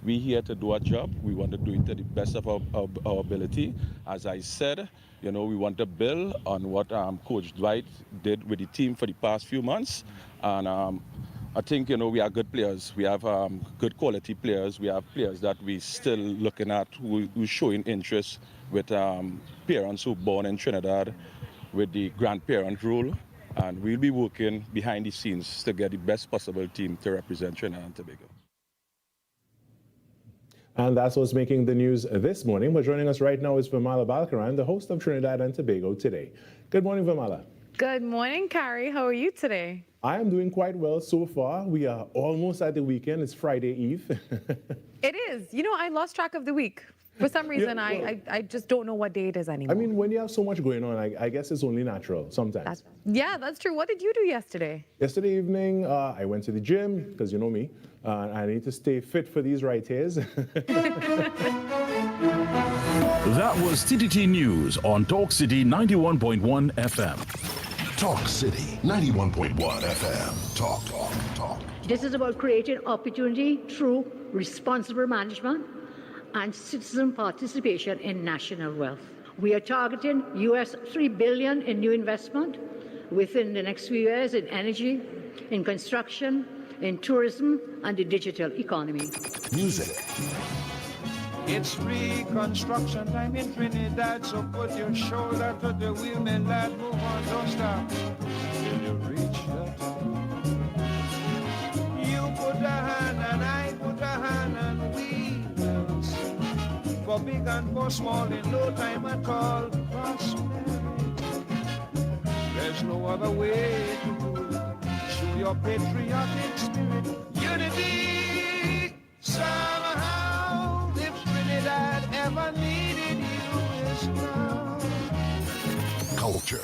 we here to do our job. We want to do it to the best of our ability. As I said, we want to build on what Coach Dwight did with the team for the past few months. And I think, we are good players. We have good quality players. We have players that we still looking at who showing interest with parents who born in Trinidad with the grandparent rule. And we'll be working behind the scenes to get the best possible team to represent Trinidad and Tobago. And that's what's making the news this morning. But joining us right now is Vimala Balkaran, the host of Trinidad and Tobago Today. Good morning, Vimala. Good morning, Carrie. How are you today? I am doing quite well so far. We are almost at the weekend. It's Friday Eve. It is. I lost track of the week. For some reason, I just don't know what day it is anymore. I mean, when you have so much going on, I guess it's only natural sometimes. That's true. What did you do yesterday? Yesterday evening, I went to the gym, because you know me. I need to stay fit for these right hairs. That was TTT News on Talk City 91.1 FM. Talk City 91.1 FM. Talk. This is about creating opportunity through responsible management and citizen participation in national wealth. We are targeting US $3 billion in new investment within the next few years in energy, in construction, in tourism, and the digital economy. Music. It's reconstruction time in Trinidad, so put your shoulder to the wheel, man, lad, move on, don't stop till you reach the top. You put a hand and I put a hand and we will sing. For big and for small in no time at all, prosperity. There's no other way to do it. Show your patriotic spirit, unity, somehow. If Trinidad ever needed you, it's now. Culture.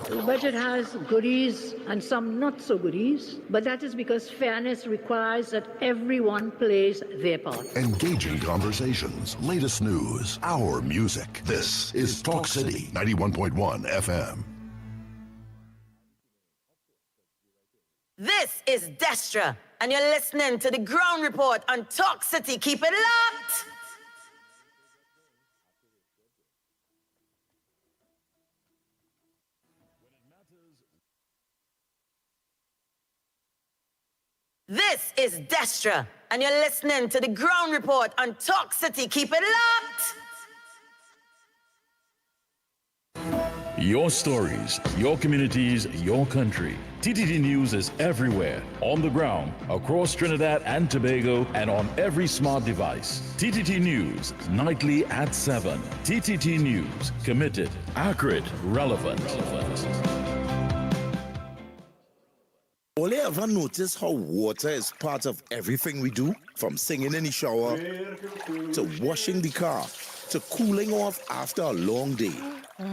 The budget has goodies and some not so goodies, but that is because fairness requires that everyone plays their part. Engaging conversations, latest news, our music. This is Talk City 91.1 FM. This is Destra, and you're listening to the Ground Report on Talk City. Keep it locked! This is Destra, and you're listening to the Ground Report on Talk City. Keep it locked! Your stories, your communities, your country. TTT News is everywhere, on the ground, across Trinidad and Tobago, and on every smart device. TTT News, nightly at 7. TTT News, committed, accurate, relevant. Will you ever notice how water is part of everything we do? From singing in the shower, to washing the car, to cooling off after a long day.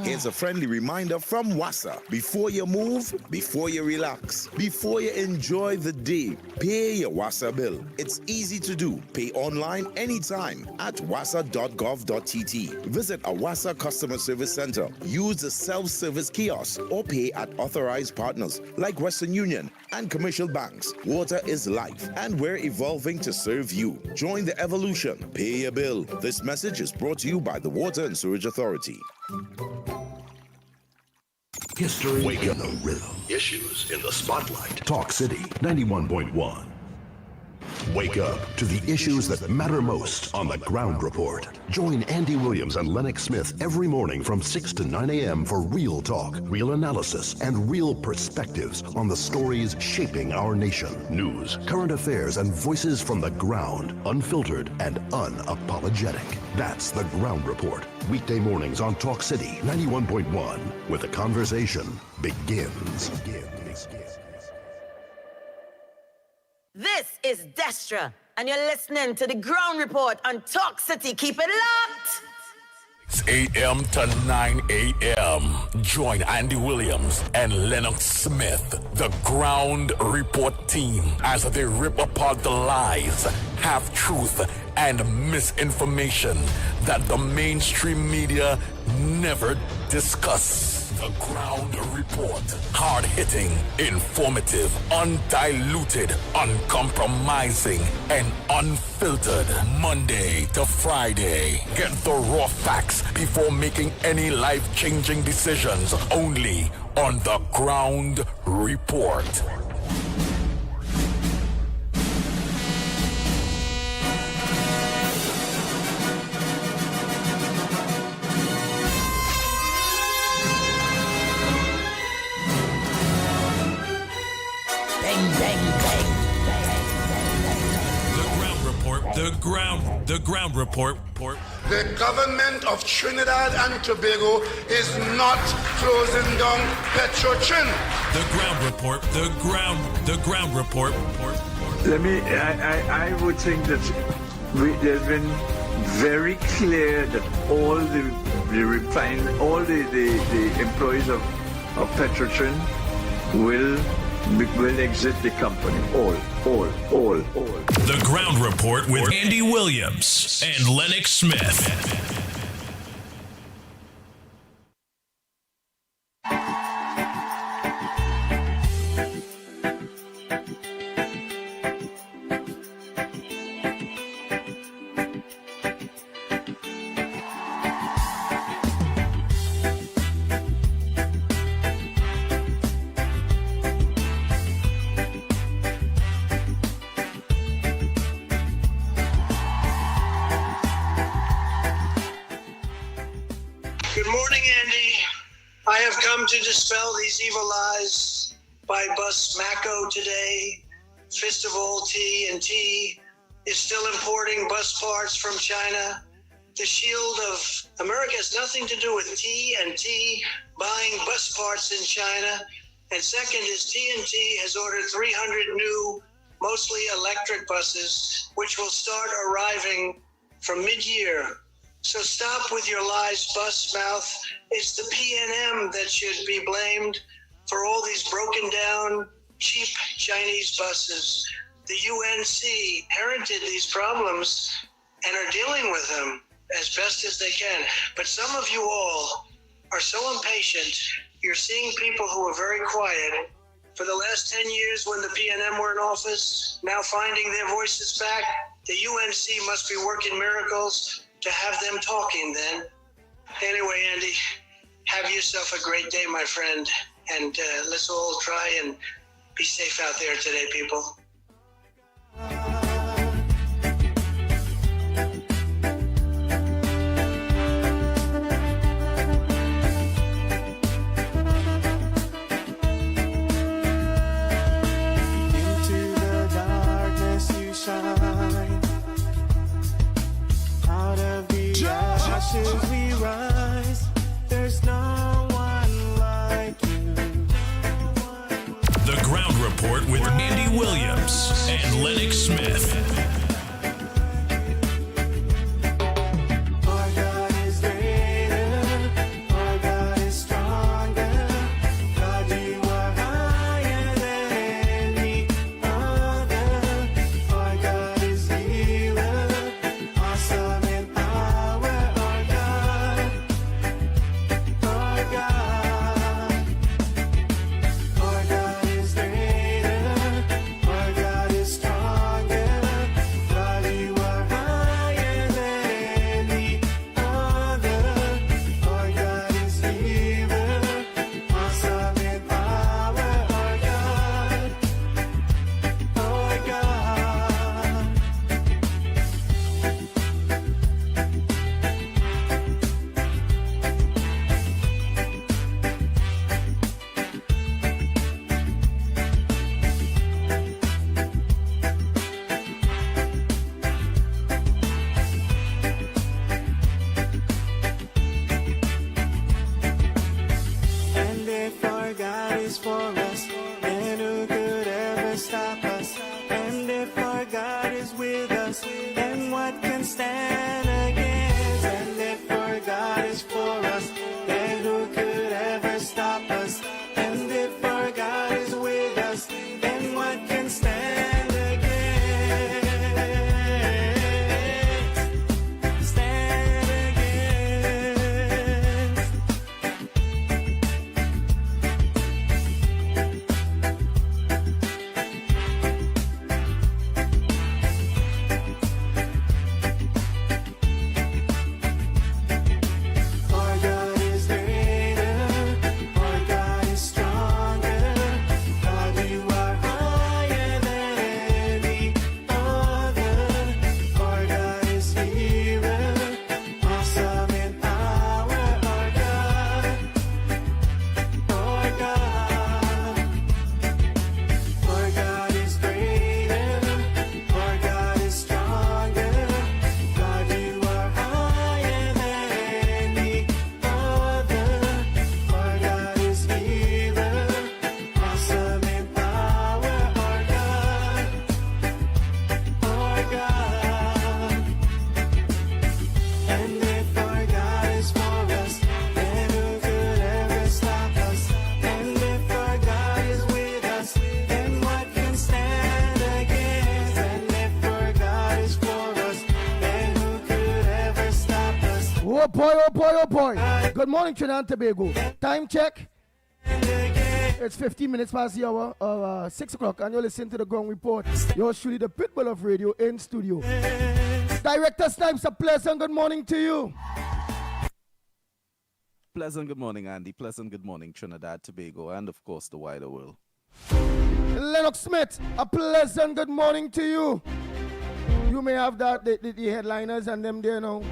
Here's a friendly reminder from WASA. Before you move, before you relax, before you enjoy the day, pay your WASA bill. It's easy to do. Pay online anytime at wasa.gov.tt. Visit a WASA customer service center. Use the self-service kiosk or pay at authorized partners like Western Union and commercial banks. Water is life, and we're evolving to serve you. Join the evolution. Pay your bill. This message is brought to you by the Water and Sewage Authority. History in the rhythm. Issues in the spotlight. Talk City 91.1. Wake up to the issues that matter most on the Ground Report. Join Andy Williams and Lennox Smith every morning from 6 to 9 a.m. for real talk, real analysis, and real perspectives on the stories shaping our nation. News, current affairs, and voices from the ground, unfiltered and unapologetic. That's the Ground Report. Weekday mornings on Talk City 91.1, where the conversation begins. This is Destra, and you're listening to the Ground Report on Talk City. Keep it locked! 6 a.m. to 9 a.m. Join Andy Williams and Lennox Smith, the Ground Report team, as they rip apart the lies, half-truth, and misinformation that the mainstream media never discuss. The Ground Report. Hard-hitting, informative, undiluted, uncompromising, and unfiltered. Monday to Friday. Get the raw facts before making any life-changing decisions. Only on The Ground Report. The ground report. The government of Trinidad and Tobago is not closing down Petrotrin. The ground report. The ground report. I would think that there's been very clear that all the employees of Petrotrin will exit the company. All. The Ground Report with Andy Williams and Lennox Smith. Good morning, Andy. I have come to dispel these evil lies by Bus Mako today. Fist of all T&T is still importing bus parts from China. The shield of America has nothing to do with T&T buying bus parts in China. And second is T&T has ordered 300 new, mostly electric buses, which will start arriving from mid-year. So stop with your lies, bus mouth. It's the PNM that should be blamed for all these broken down, cheap Chinese buses. The UNC parented these problems and are dealing with them as best as they can. But some of you all are so impatient. You're seeing people who are very quiet for the last 10 years when the PNM were in office, now finding their voices back. The UNC must be working miracles to have them talking then. Anyway, Andy, have yourself a great day, my friend. And let's all try and be safe out there today, people. Into the darkness you shine. Out of the ashes we rise. There's no one like you. The Ground Report with Andy Williams and Lennox Smith. Our God is greater. Our God is stronger. God, you are higher than any other. Our God is healer. Awesome in power. Our God. Our God. Our God is greater. Our God is stronger. God, you are higher than any other. Our God is healer. Awesome in power. Our God. Our God. And if our God is for us, then who could ever stop us? And if our God is with us, then what can stand against? And if our God is for us, then who could ever stop us? And if our God is with us, then what can stand against? Stand against. Oh boy, oh boy, oh boy. Good morning, Trinidad and Tobago. Time check. It's 15 minutes past the hour of 6 o'clock, and you're listening to the Ground Report. You're truly the pitbull of radio in studio. Director Snipes, a pleasant good morning to you. Pleasant good morning, Andy. Pleasant good morning, Trinidad, Tobago, and of course the wider world. Lennox Smith, a pleasant good morning to you. You may have that the headliners and them there now.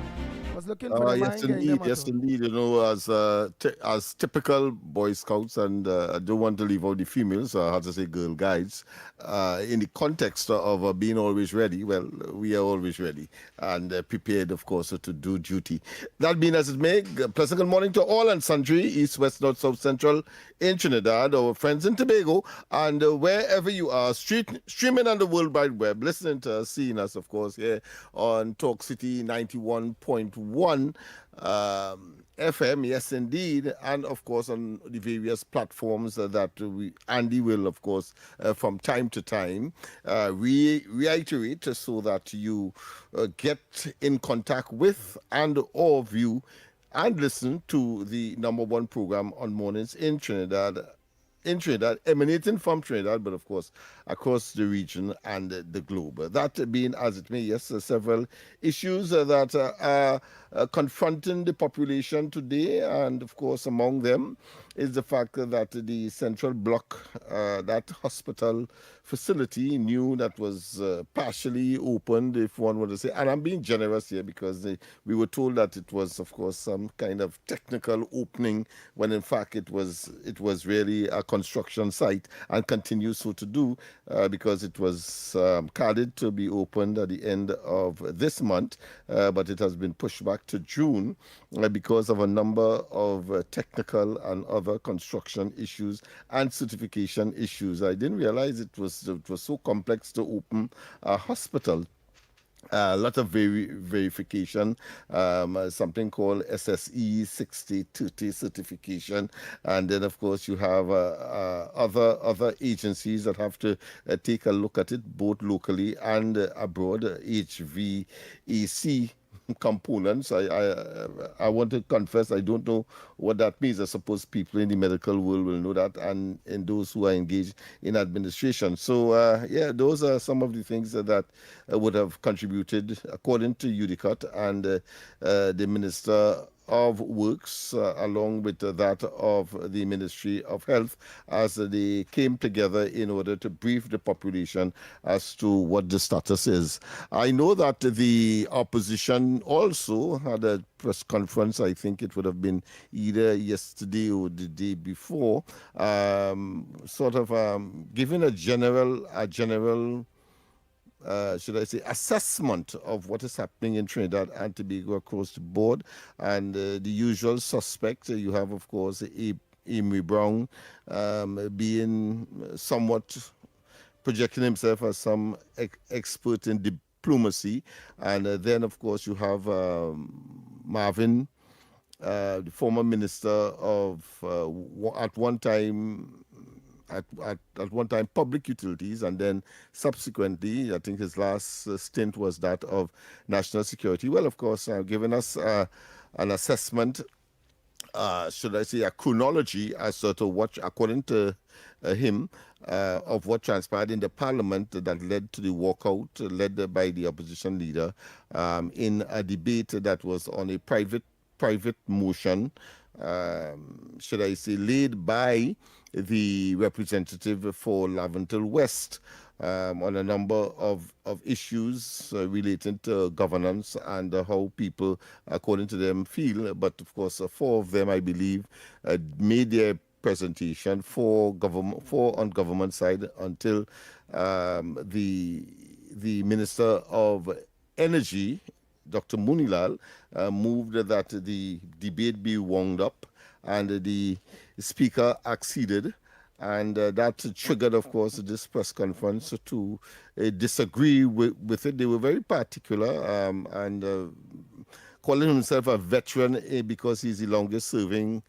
Was looking for yes, indeed. You know, as typical Boy Scouts, and I don't want to leave out the females, so I have to say Girl Guides. In the context of being always ready, well, we are always ready and prepared, of course, to do duty. That being as it may, pleasant good morning to all and sundry, east, west, north, south, central, in Trinidad, our friends in Tobago, and wherever you are, streaming on the World Wide Web, listening to us, seeing us, of course, here on Talk City 91.1 FM, yes indeed, and of course on the various platforms that Andy will, of course, from time to time reiterate so that you get in contact with and or view and listen to the #1 program on mornings in Trinidad, emanating from Trinidad, but of course across the region and the globe. That being as it may, yes, several issues that are confronting the population today, and of course among them is the fact that the Central Block, that hospital facility, new that was partially opened, if one were to say, and I'm being generous here because we were told that it was, of course, some kind of technical opening, when in fact it was really a construction site and continues so to do, because it was carded to be opened at the end of this month, but it has been pushed back to June because of a number of technical and other construction issues and certification issues. I didn't realize it was so complex to open a hospital. A lot of verification, something called SSE 6030 certification, and then of course you have other agencies that have to take a look at it, both locally and abroad. HVAC components. I want to confess I don't know what that means. I suppose people in the medical world will know that, and in those who are engaged in administration. So those are some of the things that would have contributed, according to UDICOT and the Minister of Works, along with that of the Ministry of Health, as they came together in order to brief the population as to what the status is. I know that the opposition also had a press conference. I think it would have been either yesterday or the day before, giving a general should I say, assessment of what is happening in Trinidad and Tobago across the board. And the usual suspect, you have, of course, Amy Brown being somewhat projecting himself as some expert in diplomacy. And then, of course, you have Marvin, the former minister of, at one time public utilities, and then subsequently, I think his last stint was that of national security. Well, of course, giving us an assessment, should I say a chronology as to what, according to him, of what transpired in the parliament that led to the walkout led by the opposition leader in a debate that was on a private motion, should I say, laid by the representative for Laventille West on a number of issues relating to governance and how people, according to them, feel. But of course, 4 of them, I believe, made their presentation for on government side until the Minister of Energy, Dr. Munilal, moved that the debate be wound up, and the speaker acceded, and that triggered, of course, this press conference to disagree with it. They were very particular, and calling himself a veteran because he's the longest serving,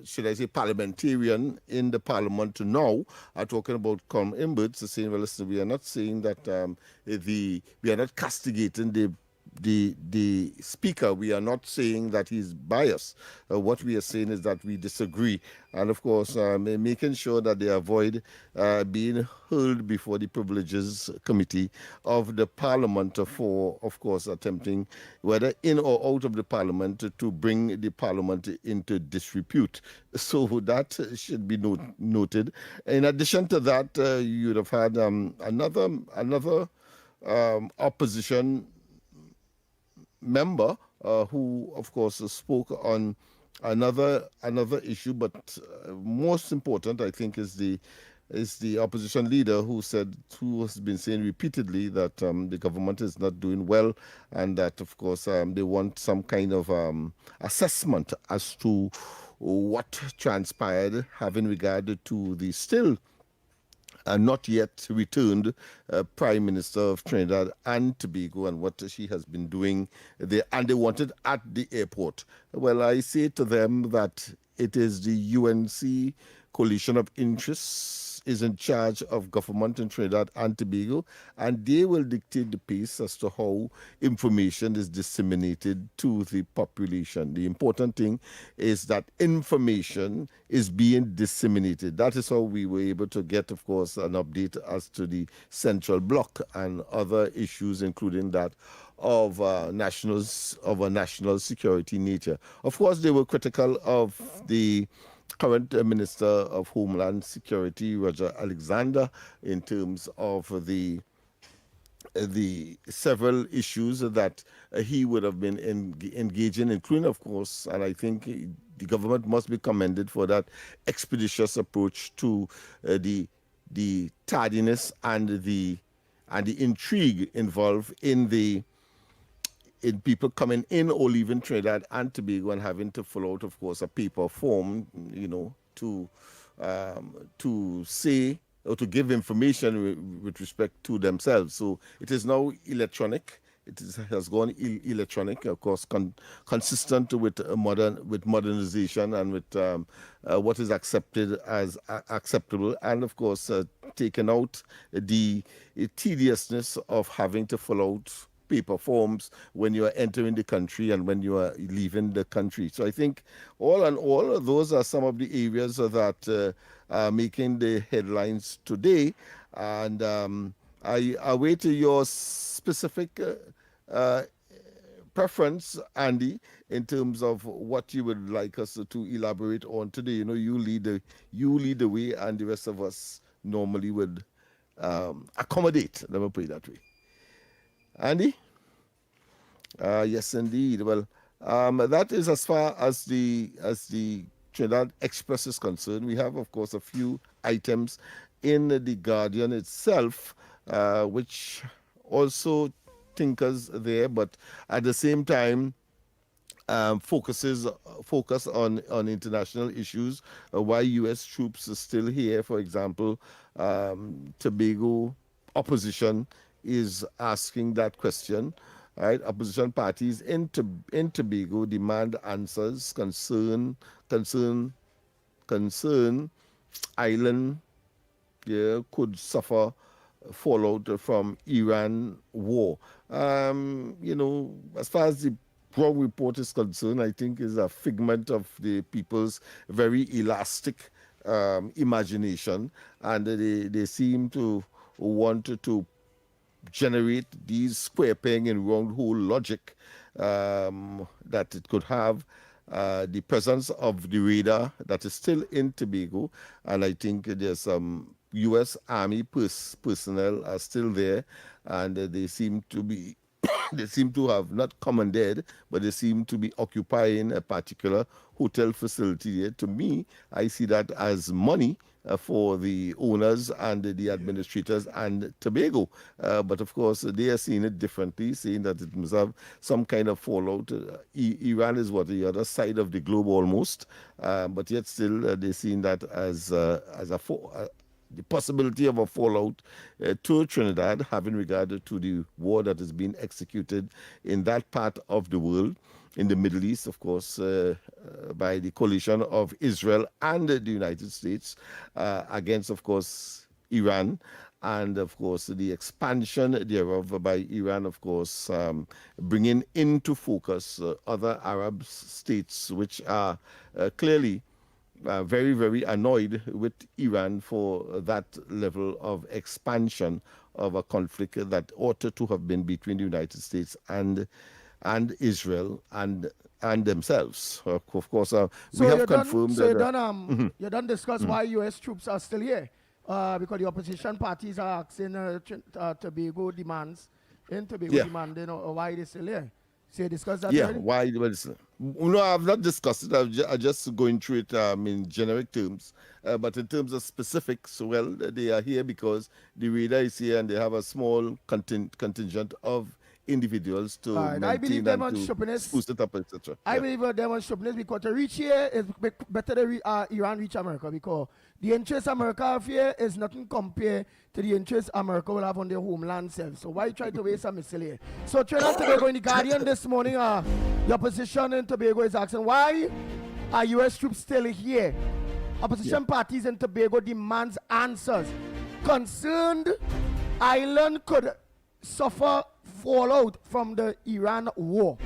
should I say, parliamentarian in the parliament now, are talking about Colm Imberts, saying, well, listen, we are not saying that we are not castigating the speaker. We are not saying that he's biased. What we are saying is that we disagree, and of course, making sure that they avoid being hurled before the Privileges Committee of the Parliament for, of course, attempting, whether in or out of the Parliament, to bring the Parliament into disrepute. So that should be noted. In addition to that, you'd have had another opposition member who, of course, spoke on another issue, but most important, I think, is the opposition leader who has been saying repeatedly that the government is not doing well, and that, of course, they want some kind of assessment as to what transpired having regard to the still not yet returned Prime Minister of Trinidad and Tobago and what she has been doing there, and they wanted at the airport. Well, I say to them that it is the UNC Coalition of Interests is in charge of government in Trinidad and Tobago, and they will dictate the pace as to how information is disseminated to the population. The important thing is that information is being disseminated. That is how we were able to get, of course, an update as to the Central Bloc and other issues, including that of a national security nature. Of course, they were critical of the current Minister of Homeland Security, Roger Alexander, in terms of the several issues that he would have been engaging, including, of course, and I think the government must be commended for that expeditious approach to the tardiness and the intrigue involved in people coming in or leaving Trinidad and Tobago and having to fill out, of course, a paper form, to say or to give information with respect to themselves. So it is now electronic. Has gone electronic, of course, consistent with modernization and with what is accepted as acceptable, and of course, taking out the tediousness of having to fill out paper forms when you are entering the country and when you are leaving the country. So I think all in all, those are some of the areas that are making the headlines today. And I await your specific preference, Andy, in terms of what you would like us to elaborate on today. You lead the way, and the rest of us normally would accommodate. Let me put it that way. Andy? Yes, indeed. Well, that is as far as the Trinidad Express is concerned. We have, of course, a few items in the Guardian itself, which also tinkers there, but at the same time focus on international issues. Why U.S. troops are still here, for example. Tobago opposition is asking that question. Right? Opposition parties in Tobago demand answers. Concern island could suffer fallout from Iran war. As far as the ground report is concerned, I think is a figment of the people's very elastic imagination, and they seem to want to generate these square peg and round hole logic that it could have the presence of the radar that is still in Tobago, and I think there's some U.S. Army personnel are still there, and they seem to have not commandeered, but they seem to be occupying a particular hotel facility there. To me, I see that as money for the owners and the administrators and Tobago. But of course, they are seeing it differently, saying that it must have some kind of fallout. Iran is the other side of the globe almost, but yet still they're seeing that as the possibility of a fallout to Trinidad, having regard to the war that is being executed in that part of the world, in the Middle East, of course, by the coalition of Israel and the United States against, of course, Iran. and of course the expansion thereof by Iran, of course, bringing into focus other Arab states which are clearly very, very annoyed with Iran for that level of expansion of a conflict that ought to have been between the United States and Israel and themselves. Of course, we have confirmed so that. you don't discuss why U.S. troops are still here, because the opposition parties are asking Tobago demands, and Tobago demanding why they still here. So you discuss that already? Why? No, I've not discussed it. I'm just going through it in generic terms. But in terms of specifics, well, they are here because the radar is here and they have a small contingent of individuals to maintain I believe them on and to spruce it up, etc. I believe them on sharpness because to reach here is better than Iran reach America, because the interest America have here is nothing compared to the interest America will have on their homeland self. So why try to waste a missile here? So Trinidad and Tobago in the Guardian this morning, the opposition in Tobago is asking why are U.S. troops still here? Opposition parties in Tobago demands answers. Concerned island could suffer fallout from the Iran war.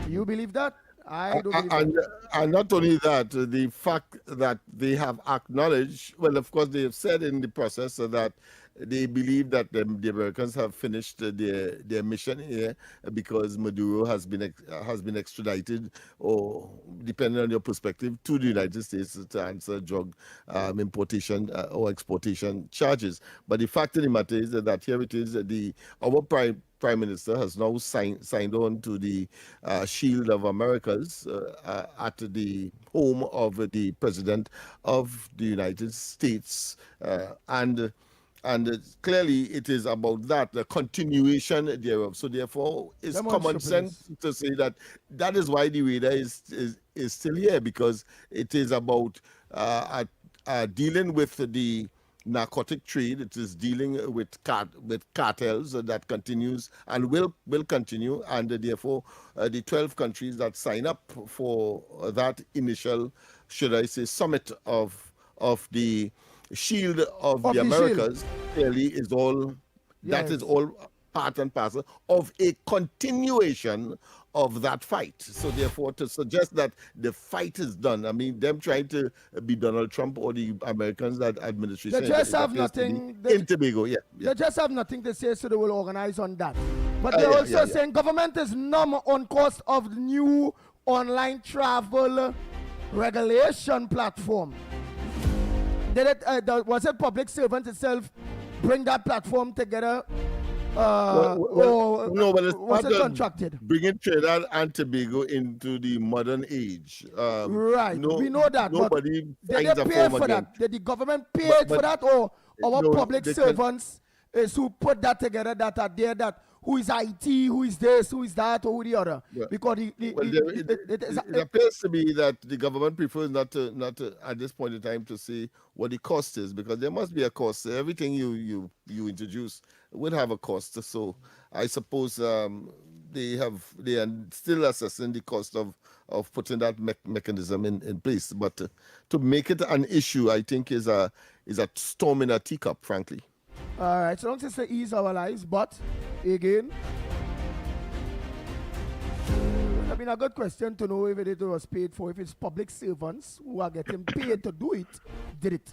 Do you believe that? I don't believe that. And not only that, the fact that they have acknowledged, well, of course, they have said in the process that they believe that the Americans have finished their mission here because Maduro has been extradited, or depending on your perspective, to the United States to answer drug importation or exportation charges. But the fact of the matter is that here it is, our Prime Minister has now signed on to the Shield of Americas at the home of the President of the United States, and clearly it is about that, the continuation thereof. So therefore, it's common sense to say that is why the radar is still here, because it is about dealing with the narcotic trade. It is dealing with cartels that continues and will continue, and therefore the 12 countries that sign up for that initial, should I say, summit of the Shield of the Americas clearly is all that is all part and parcel of a continuation of that fight. So therefore, to suggest that the fight is done, I mean, them trying to be Donald Trump or the Americans, that administration, they just have nothing in Tobago. They just have nothing to say, so they will organize on that. But they're also saying government is numb on cost of the new online travel regulation platform. Was it public servant itself bring that platform together? No, but it's was it contracted? Bringing Trinidad and Tobago into the modern age. Right, we know that. Nobody did they pay for that? Did the government pay for that, or our public servants is who put that together, that are there, that who is IT, who is this, who is that, or who the other? Yeah. Because it appears to me that the government prefers not to at this point in time to say what the cost is, because there must be a cost. Everything you introduce would have a cost. So I suppose they are still assessing the cost of putting that mechanism in place. But to make it an issue, I think is a storm in a teacup, frankly. All right, so don't just say ease our lives, but again, I mean, a good question to know if it was paid for, if it's public servants who are getting paid to do it, did it.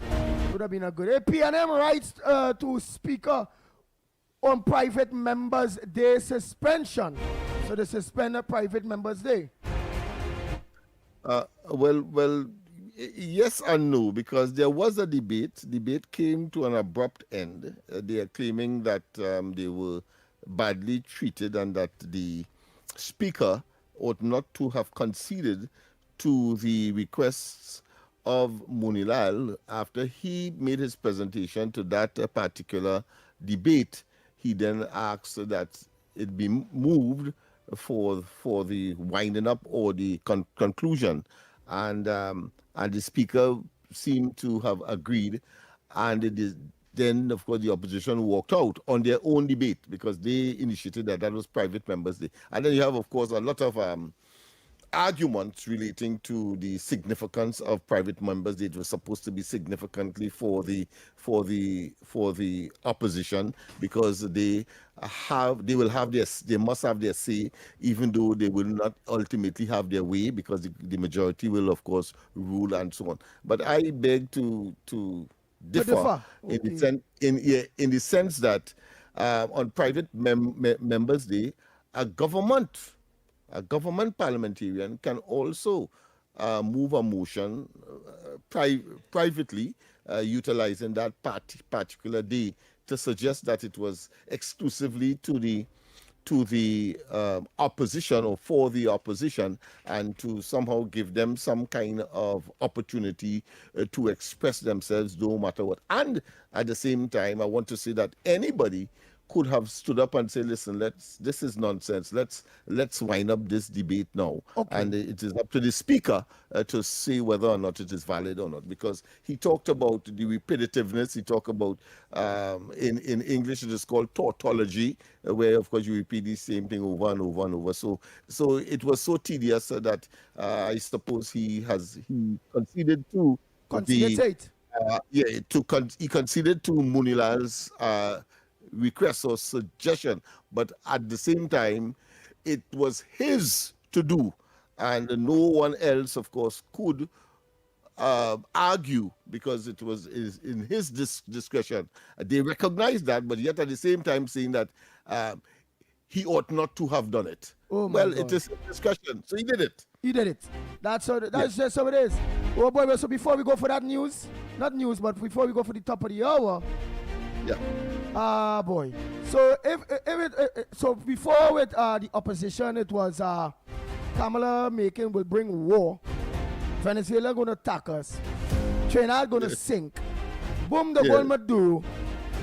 Would have been a good. PNM writes to Speaker on Private Members' Day suspension. So they suspend a Private Members' Day. Well, yes and no, because there was a debate. Debate came to an abrupt end. They are claiming that they were badly treated and that the speaker ought not to have conceded to the requests of Munilal after he made his presentation to that particular debate. He then asked that it be moved for the winding up or the conclusion, and the speaker seemed to have agreed, and it is then, of course, the opposition walked out on their own debate because they initiated that was Private Members' Day. And then you have, of course, a lot of arguments relating to the significance of private members. It was supposed to be significantly for the opposition, because they must have their say, even though they will not ultimately have their way, because the majority will of course rule and so on. But I beg to differ in the sense that on private members day, a government parliamentarian can also move a motion privately, utilizing that particular day to suggest that it was exclusively to the opposition or for the opposition, and to somehow give them some kind of opportunity to express themselves no matter what. And at the same time, I want to say that anybody could have stood up and say, listen, this is nonsense. Let's wind up this debate now. Okay. And it is up to the speaker to say whether or not it is valid or not, because he talked about the repetitiveness. He talked about, in English, it is called tautology, where of course you repeat the same thing over and over and over. So it was so tedious that I suppose he conceded to he conceded to Munilal's request or suggestion, but at the same time, it was his to do, and no one else, of course, could argue, because it was in his discretion. They recognized that, but yet at the same time saying that he ought not to have done it. It is a discussion, so he did it. That's just how it is. Oh boy, so before we go for that news, not news, but before we go for the top of the hour, boy. So so before with the opposition, it was Kamala will bring war. Venezuela gonna attack us. Trinidad gonna sink. Boom, they go on Maduro.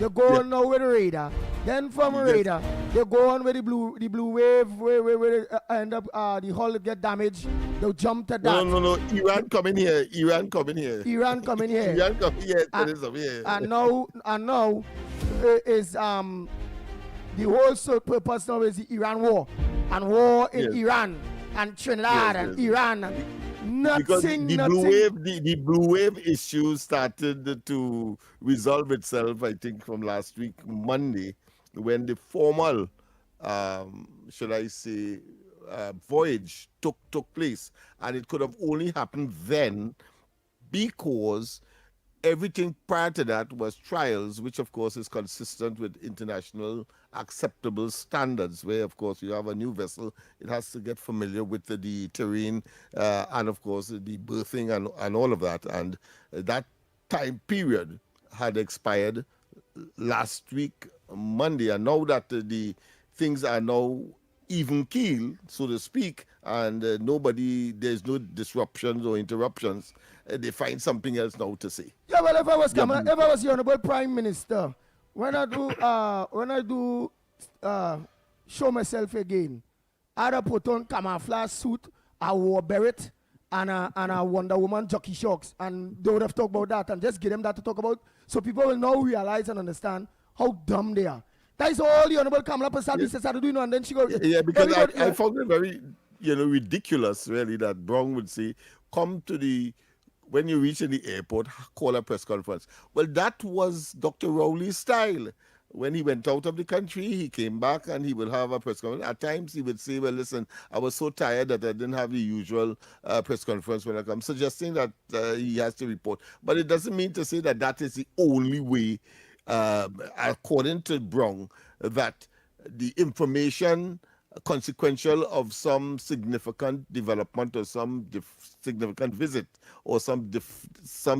They go on now with radar. Then from radar, they go on with the blue wave where end up the hull get damaged. They'll jump to that. No. Iran coming here. Iran coming here. And now is the whole purpose now is the Iran war, and war in Iran and Trinidad and Iran. Because the blue wave issue started to resolve itself, I think, from last week, Monday, when the formal, should I say, voyage took place. And it could have only happened then because everything prior to that was trials, which of course is consistent with international acceptable standards, where of course you have a new vessel, it has to get familiar with the terrain and of course the berthing and all of that. And that time period had expired last week, Monday. And now that the things are now even keel, so to speak, and there's no disruptions or interruptions, they find something else now to say. Yeah, well, if I was the Honorable Prime Minister, when I do show myself again, I'd put on camouflage suit, a war beret, and a Wonder Woman jockey shocks, and they would have talked about that, and just give them that to talk about, so people will now realize and understand how dumb they are. That is all the Honorable Kamala Prasad started doing, and then she goes. Yeah, because I found it very, ridiculous, really, that Brown would say, when you reach in the airport, call a press conference. Well, that was Dr. Rowley's style. When he went out of the country, he came back and he would have a press conference. At times, he would say, well, listen, I was so tired that I didn't have the usual press conference when I come, suggesting that he has to report. But it doesn't mean to say that that is the only way, according to Brown, that the information consequential of some significant development or some significant visit or some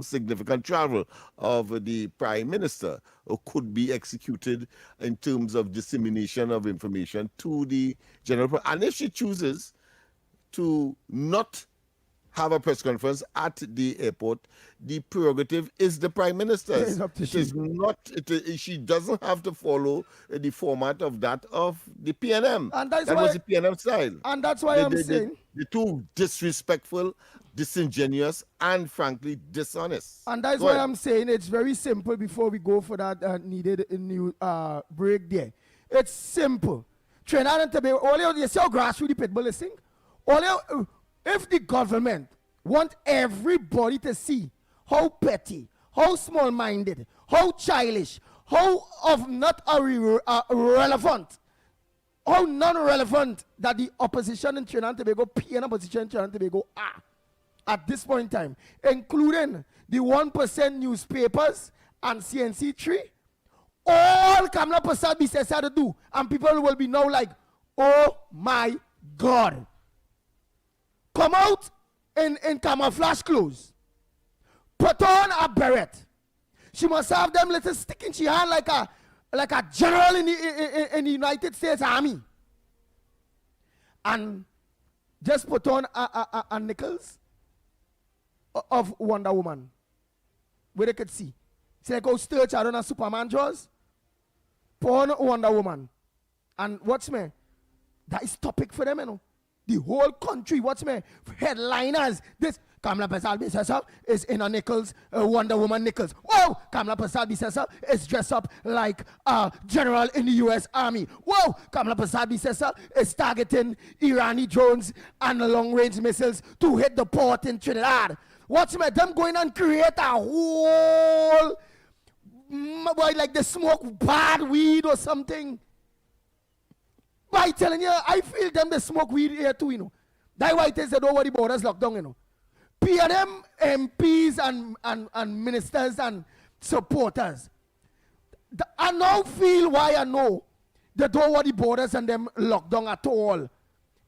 significant travel of the Prime Minister could be executed in terms of dissemination of information to the general public. And if she chooses to not have a press conference at the airport, the prerogative is the Prime Minister's. She doesn't have to follow the format of that of the PNM. And that was the PNM style. And that's why I'm saying the two disrespectful, disingenuous, and frankly dishonest. And that's why I'm saying it's very simple before we go for that needed new break there. It's simple. Trinidad and Tobago, all you see how grassroots the pitbull is sing? if the government want everybody to see how petty, how small-minded, how childish, how of not relevant, how non-relevant that the opposition in Trinidad and Tobago, PN opposition in Trinidad and Tobago are at this point in time, including the 1% newspapers and CNC3, all Kamala Prasad Bisesa to do, and people will be now like, oh my God. Come out in camouflage clothes. Put on a beret. She must have them little stick in she hand like a general in the United States Army. And just put on a knickers of Wonder Woman. Where they could see. See like how Sturge had on a Superman jaws. Put on Wonder Woman. And watch me. That is topic for them, you know. The whole country, watch me. Headliners. This Kamala Prasad Bisesa is in a Nichols, Wonder Woman Nichols. Whoa! Kamala Prasad Bisesa is dressed up like a general in the U.S. Army. Whoa! Kamala Prasad Bisesa is targeting Irani drones and long-range missiles to hit the port in Trinidad. Watch me, them going and create a whole, boy, like they smoke bad weed or something. By telling you, I feel them they smoke weed here too, you know. That's why it is that over the borders locked down, you know. PNM MPs and ministers and supporters. I now feel why I know they don't want the borders and them locked down at all.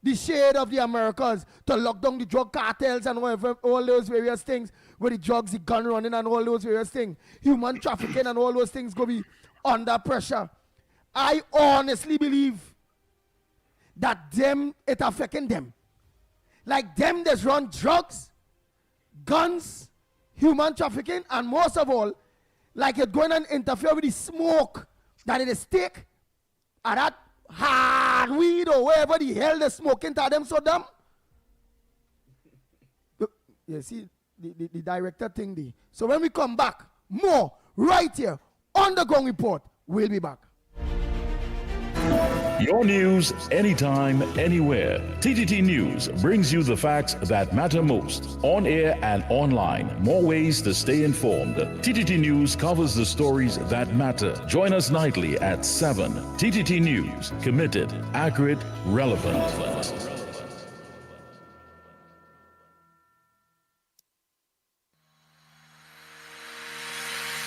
The shade of the Americas to lock down the drug cartels and whatever, all those various things, where the drugs, the gun running and all those various things, human trafficking and all those things go be under pressure. I honestly believe that them, it affecting them. Like them that's run drugs, guns, human trafficking, and most of all, like it going and interfere with the smoke that it is take, and that hard weed or wherever the hell they're smoking to them so dumb. You see, the director thing there. So when we come back, more right here on the Ground Report, we'll be back. Your news, anytime, anywhere. TTT News brings you the facts that matter most, on air and online. More ways to stay informed. TTT News covers the stories that matter. Join us nightly at 7. TTT News, committed, accurate, relevant.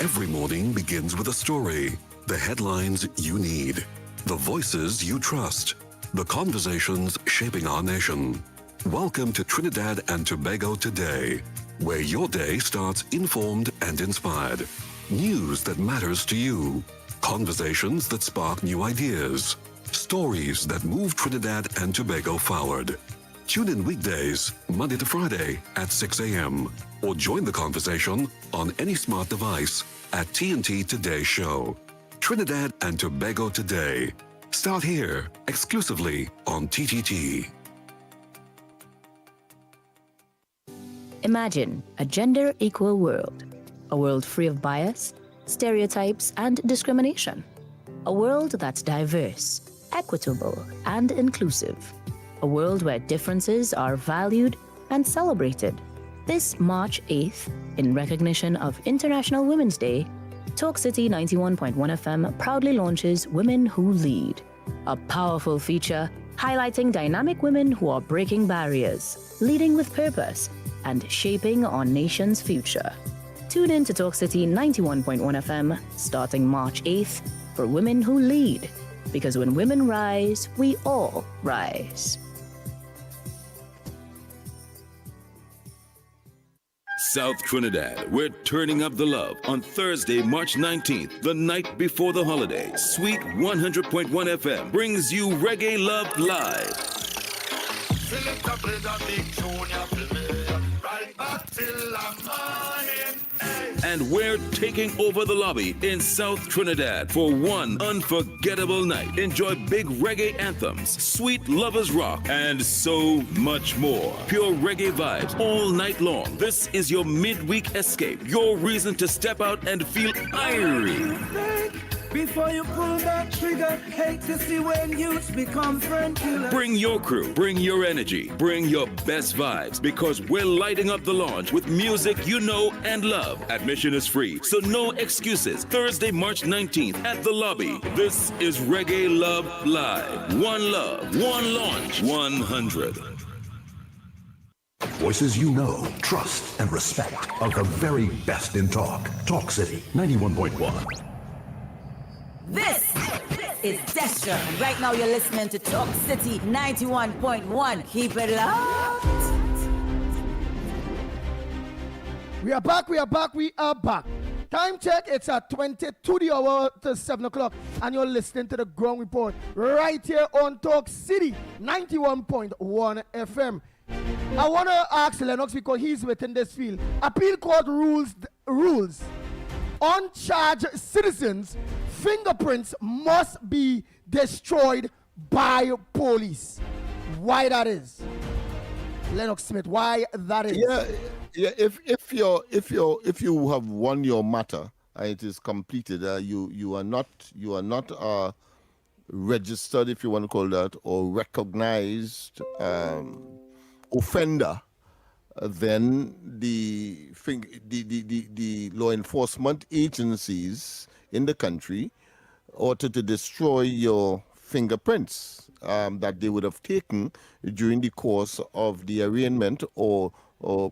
Every morning begins with a story. The headlines you need. The voices you trust. The conversations shaping our nation. Welcome to Trinidad and Tobago Today, where your day starts informed and inspired. News that matters to you. Conversations that spark new ideas. Stories that move Trinidad and Tobago forward. Tune in weekdays, Monday to Friday at 6 a.m. or join the conversation on any smart device at TNT Today Show. Trinidad and Tobago Today. Start here, exclusively on TTT. Imagine a gender-equal world. A world free of bias, stereotypes, and discrimination. A world that's diverse, equitable, and inclusive. A world where differences are valued and celebrated. This March 8th, in recognition of International Women's Day, Talk City 91.1 FM proudly launches Women Who Lead, a powerful feature highlighting dynamic women who are breaking barriers, leading with purpose, and shaping our nation's future. Tune in to Talk City 91.1 FM starting March 8th for Women Who Lead, because when women rise, we all rise. South Trinidad, we're turning up the love on Thursday, March 19th, the night before the holiday. Sweet 100.1 FM brings you Reggae Love Live. And we're taking over the lobby in South Trinidad for one unforgettable night. Enjoy big reggae anthems, sweet lovers rock, and so much more. Pure reggae vibes all night long. This is your midweek escape, your reason to step out and feel irie. Before you pull that trigger, hate to see when youths become friend killers. Bring your crew, bring your energy, bring your best vibes, because we're lighting up the launch with music you know and love. Admission is free, so no excuses. Thursday, March 19th at the lobby. This is Reggae Love Live. One love, one launch, 100. Voices you know, trust, and respect of the very best in talk. Talk City 91.1. This is Destra, and right now you're listening to Talk City 91.1. Keep it locked. We are back, we are back, we are back. Time check, it's at 22 the hour to 7 o'clock, and you're listening to the Ground Report right here on Talk City 91.1 FM. I want to ask Lennox, because he's within this field. Appeal court rules uncharged citizens' fingerprints must be destroyed by police. Why that is? Lennox Smith, why that is? Yeah. If you have won your matter and it is completed, you are not registered, if you want to call that, or recognized offender. Then the law enforcement agencies in the country ought to destroy your fingerprints that they would have taken during the course of the arraignment or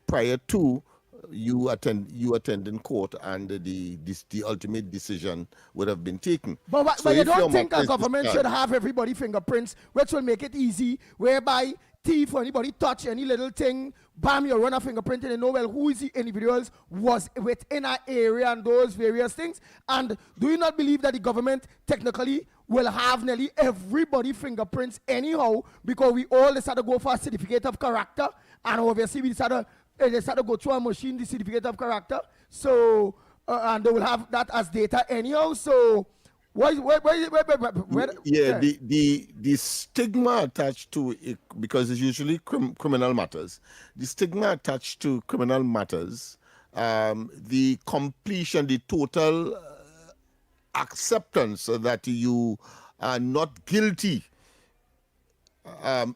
prior to you attending court, and the ultimate decision would have been taken. But you don't think a government should have everybody fingerprints, which will make it easy, whereby thief or anybody touch any little thing, bam, you run a fingerprint and you know, well, who is the individuals was within an area and those various things. And do you not believe that the government technically will have nearly everybody fingerprints anyhow, because we all decide to go for a certificate of character, and obviously we decide to go through a machine, the certificate of character, so and they will have that as data anyhow. So the stigma attached to it, because it's usually criminal matters, the stigma attached to criminal matters, the completion, the total acceptance that you are not guilty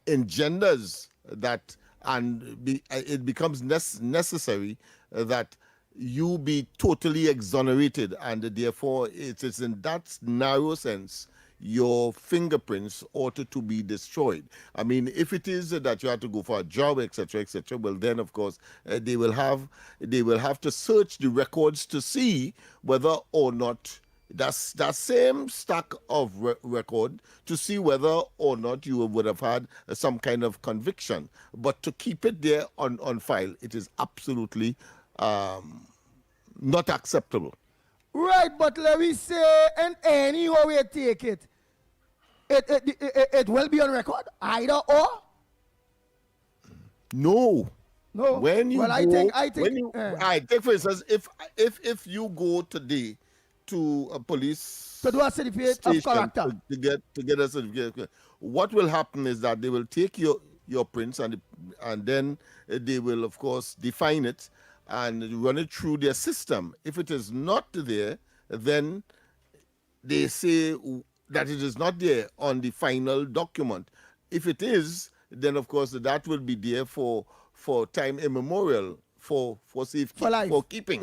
engenders that, and it becomes necessary that you be totally exonerated, and therefore it is in that narrow sense your fingerprints ought to be destroyed. I mean, if it is that you have to go for a job, etc., well, then of course they will have to search the records to see whether or not that same stack of record, to see whether or not you would have had some kind of conviction. But to keep it there on file, it is absolutely not acceptable. Right, but let me say, and anyhow we take it, it will be on record, either or. No. When you I think. I take for instance, if you go today to a police to do a certificate of character to get a certificate, what will happen is that they will take your prints and then they will of course define it and run it through their system. If it is not there, then they say that it is not there on the final document. If it is, then of course that will be there for time immemorial, for safety, for keeping.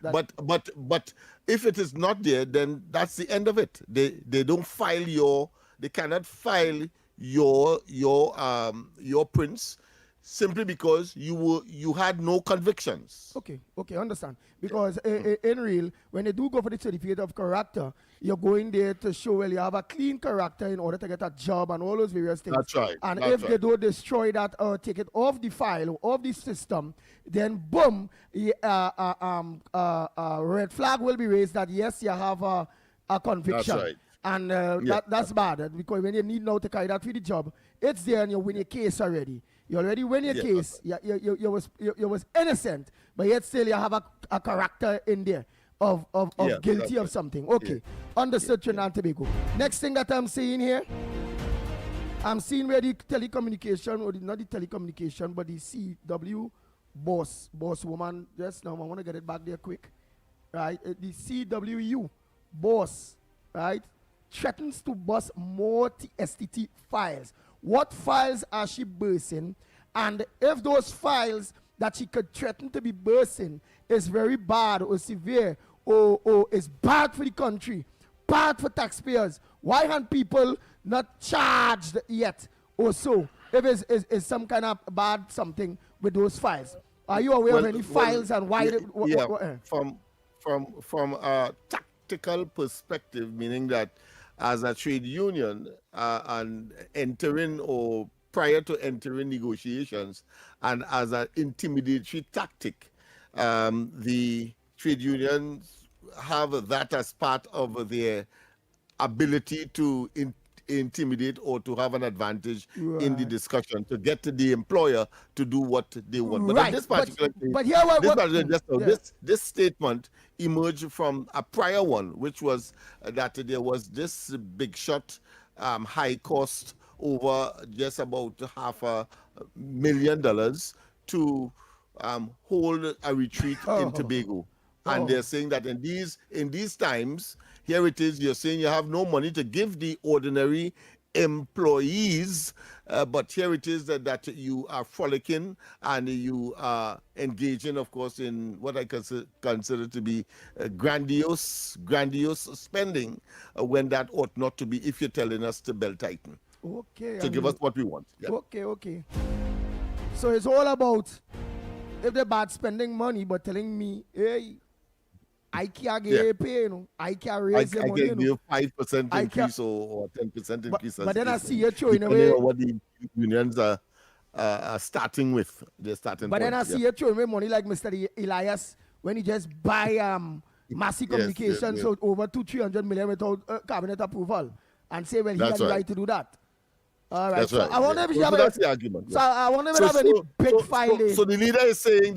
But if it is not there, then that's the end of it. They don't file they cannot file your prints simply because you had no convictions. Okay, understand. Because in real, when they do go for the certificate of character, you're going there to show, well, you have a clean character in order to get a job and all those various things. That's right. And if they do destroy that or take it off the file, off the system, then boom, red flag will be raised that yes, you have a conviction. That's right. And that's bad, because when you need now to carry that for the job, it's there and you win your case already. You already win your case. You was innocent, but yet still you have a character in there of guilty of something. Okay, understood, Trinidad and Tobago. Next thing that I'm seeing here, I'm seeing where the telecommunication, or not the telecommunication, but the CW boss woman, just now, I want to get it back there quick. Right, the CWU boss right, threatens to bust more STT files. What files are she bursting? And if those files that she could threaten to be bursting is very bad or severe or is bad for the country, bad for taxpayers, why aren't people not charged yet or so? If it's some kind of bad something with those files. Are you aware of any files and why? From a tactical perspective, meaning that as a trade union and entering or prior to entering negotiations and as an intimidatory tactic, the trade unions have that as part of their ability to intimidate or to have an advantage in the discussion to get the employer to do what they want. But in this particular case, this statement emerged from a prior one, which was that there was this big shot, high cost over just about $500,000 to hold a retreat in Tobago. And they're saying that in these times, here it is, you're saying you have no money to give the ordinary employees, but here it is that you are frolicking and you are engaging, of course, in what I consider to be grandiose spending when that ought not to be, if you're telling us to belt tighten. Okay. To give us what we want. Yeah. Okay. So it's all about, if they're bad spending money, but telling me, hey, I can't get pay, I can't raise the money. I can give 5% increase or 10% increase. But then I see you throwing away what the unions are starting with. They're starting. But then I see you throwing away money like Mr. Elias when he just buy Massy Communications so over 200-300 million without cabinet approval and say, well, he has the right to do that. All right. That's right. I wonder if that's the argument. So I wonder if you have any big filing. So the leader is saying,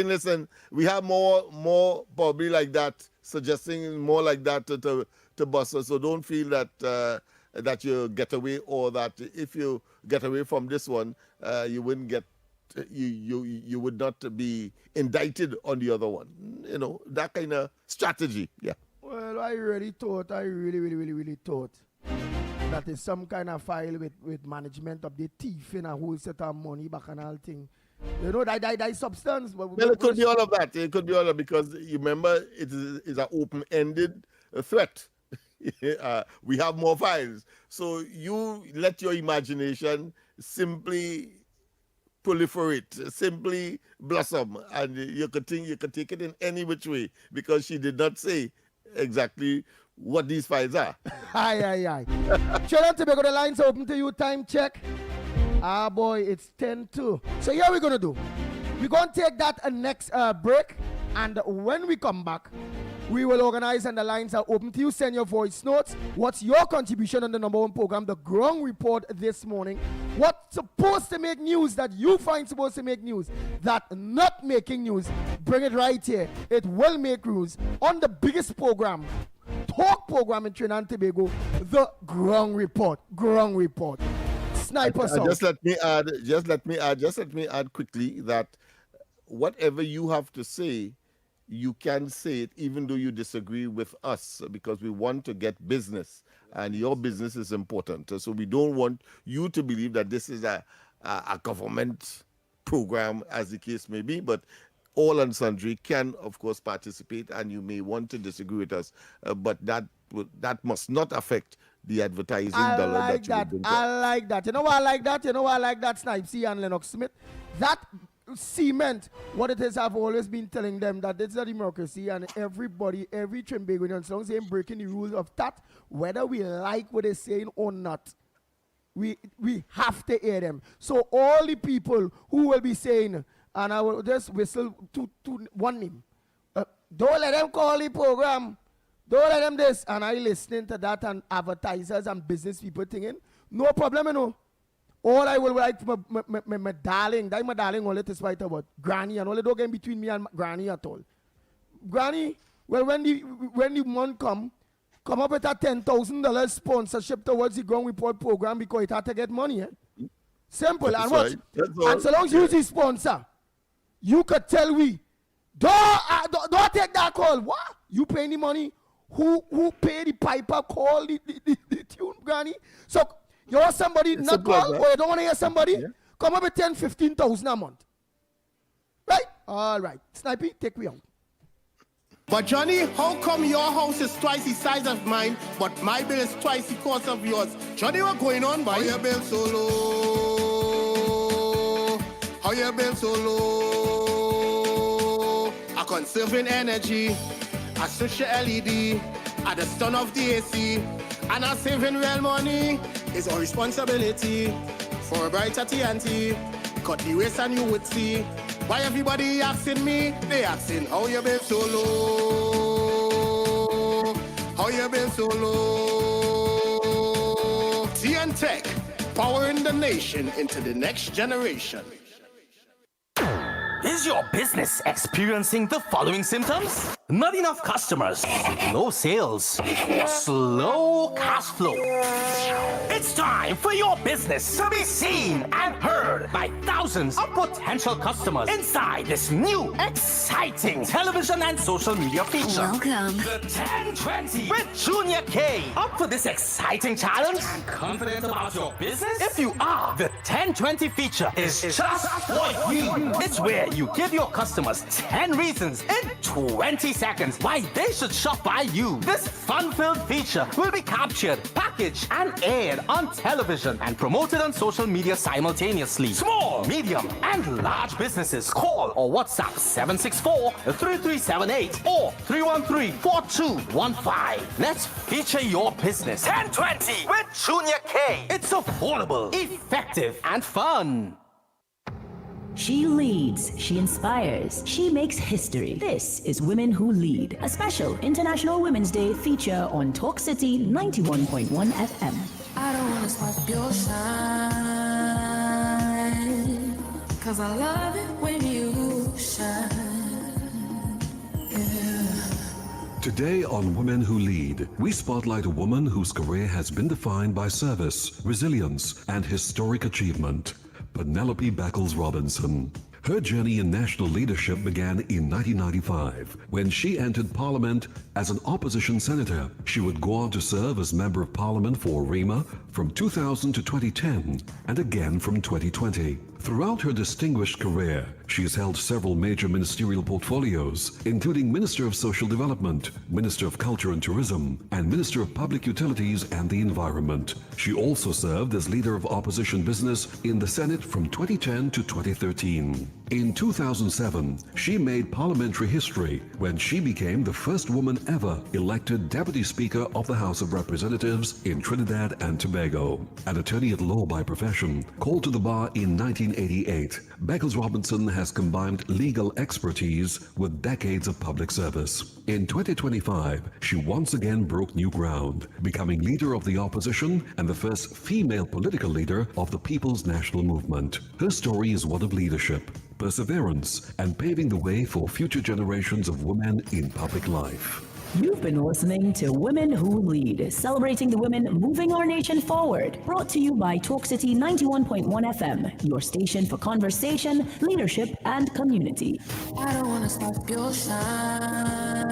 listen, we have more probably like that, suggesting more like that to bust us. So don't feel that that you get away, or that if you get away from this one, you wouldn't get you would not be indicted on the other one. You know, that kind of strategy. Yeah. Well, I really thought that is some kind of file with management of the thief in a whole set of money back and all thing. You know, that substance. Well, it could be all of that. It could be all of, because you remember it is an open-ended threat. We have more files. So you let your imagination simply proliferate, simply blossom, and you could take it in any which way, because she did not say exactly what these files are. Aye. Children, to go, the lines open to you. Time check. Ah, boy, it's 10-2. So here we're going to do. We're going to take that next break. And when we come back, we will organize and the lines are open to you. Send your voice notes. What's your contribution on the number one program, The Ground Report, this morning? What's supposed to make news that you find supposed to make news that not making news? Bring it right here. It will make news on the biggest program, talk program in Trinidad and Tobago, The Ground Report. Ground Report. Sniper out. Just let me add quickly that whatever you have to say, you can say it even though you disagree with us, because we want to get business, and your business is important. So we don't want you to believe that this is a government program, as the case may be, but all and sundry can, of course, participate, and you may want to disagree with us, but that must not affect the advertising dollar that you bring. I like that. You know why I like that? Snipesy and Lennox Smith. That cement what it is. I've always been telling them that it's a democracy, and everybody, every Trimbagonian, as long as they're breaking the rules of that, whether we like what they're saying or not, we have to hear them. So all the people who will be saying, and I will just whistle to one name, don't let them call the program, don't let them this, and I listening to that, and advertisers and business people thinking, no problem, you know. All I will like my darling, that my darling only to spite about Granny, and all the don't get between me and Granny at all. Granny, well, when the month come up with a $10,000 sponsorship towards the Ground Report program, because it had to get money. Simple. That's and what? Right. And so long as you the sponsor, you could tell we, don't take that call. What? You paying the money? who pay the piper call the tune, Granny. So you want somebody It's not a call, brother. or you don't want to hear somebody? Come up with 10, 15,000 a month. Right? All right. Snipey, take me out. But Johnny, how come your house is twice the size of mine, but my bill is twice the cost of yours? Johnny, what going on, boy? How your bill so low? How your bill so low? I'm conserving energy. I switch the LED at the stun of the AC, and I'm saving real money. It's our responsibility for a brighter TNT. Cut the waste and you would see. Why everybody asking me? They asking how you been so low? How you been so low? TN Tech, powering the nation into the next generation. Is your business experiencing the following symptoms? Not enough customers, low sales, slow cash flow. It's time for your business to be seen and heard by thousands of potential customers inside this new, exciting television and social media feature. Welcome. The 1020 with Junior K. Up for this exciting challenge and confident about your business? If you are, the 1020 feature is just for you. It's where you give your customers 10 reasons in 20 seconds why they should shop by you. This fun-filled feature will be captured, packaged, and aired on television and promoted on social media simultaneously. Small, medium, and large businesses call or WhatsApp 764-3378 or 313-4215. Let's feature your business. 1020 with Junior K. It's affordable, effective, and fun. She leads, she inspires, she makes history. This is Women Who Lead, a special International Women's Day feature on Talk City 91.1 FM. I don't wanna swipe your shine, 'cause I love it when you shine. Yeah. Today on Women Who Lead, we spotlight a woman whose career has been defined by service, resilience, and historic achievement. Penelope Beckles-Robinson. Her journey in national leadership began in 1995 when she entered Parliament as an opposition senator. She would go on to serve as Member of Parliament for Rima from 2000 to 2010 and again from 2020. Throughout her distinguished career, she has held several major ministerial portfolios, including Minister of Social Development, Minister of Culture and Tourism, and Minister of Public Utilities and the Environment. She also served as Leader of Opposition Business in the Senate from 2010 to 2013. In 2007, she made parliamentary history when she became the first woman ever elected Deputy Speaker of the House of Representatives in Trinidad and Tobago. An attorney at law by profession, called to the bar in 1988, Beckles-Robinson has combined legal expertise with decades of public service. In 2025, she once again broke new ground, becoming Leader of the Opposition and the first female political leader of the People's National Movement. Her story is one of leadership, perseverance, and paving the way for future generations of women in public life. You've been listening to Women Who Lead, celebrating the women moving our nation forward. Brought to you by Talk City 91.1 FM, your station for conversation, leadership, and community. I don't wanna stop your shine,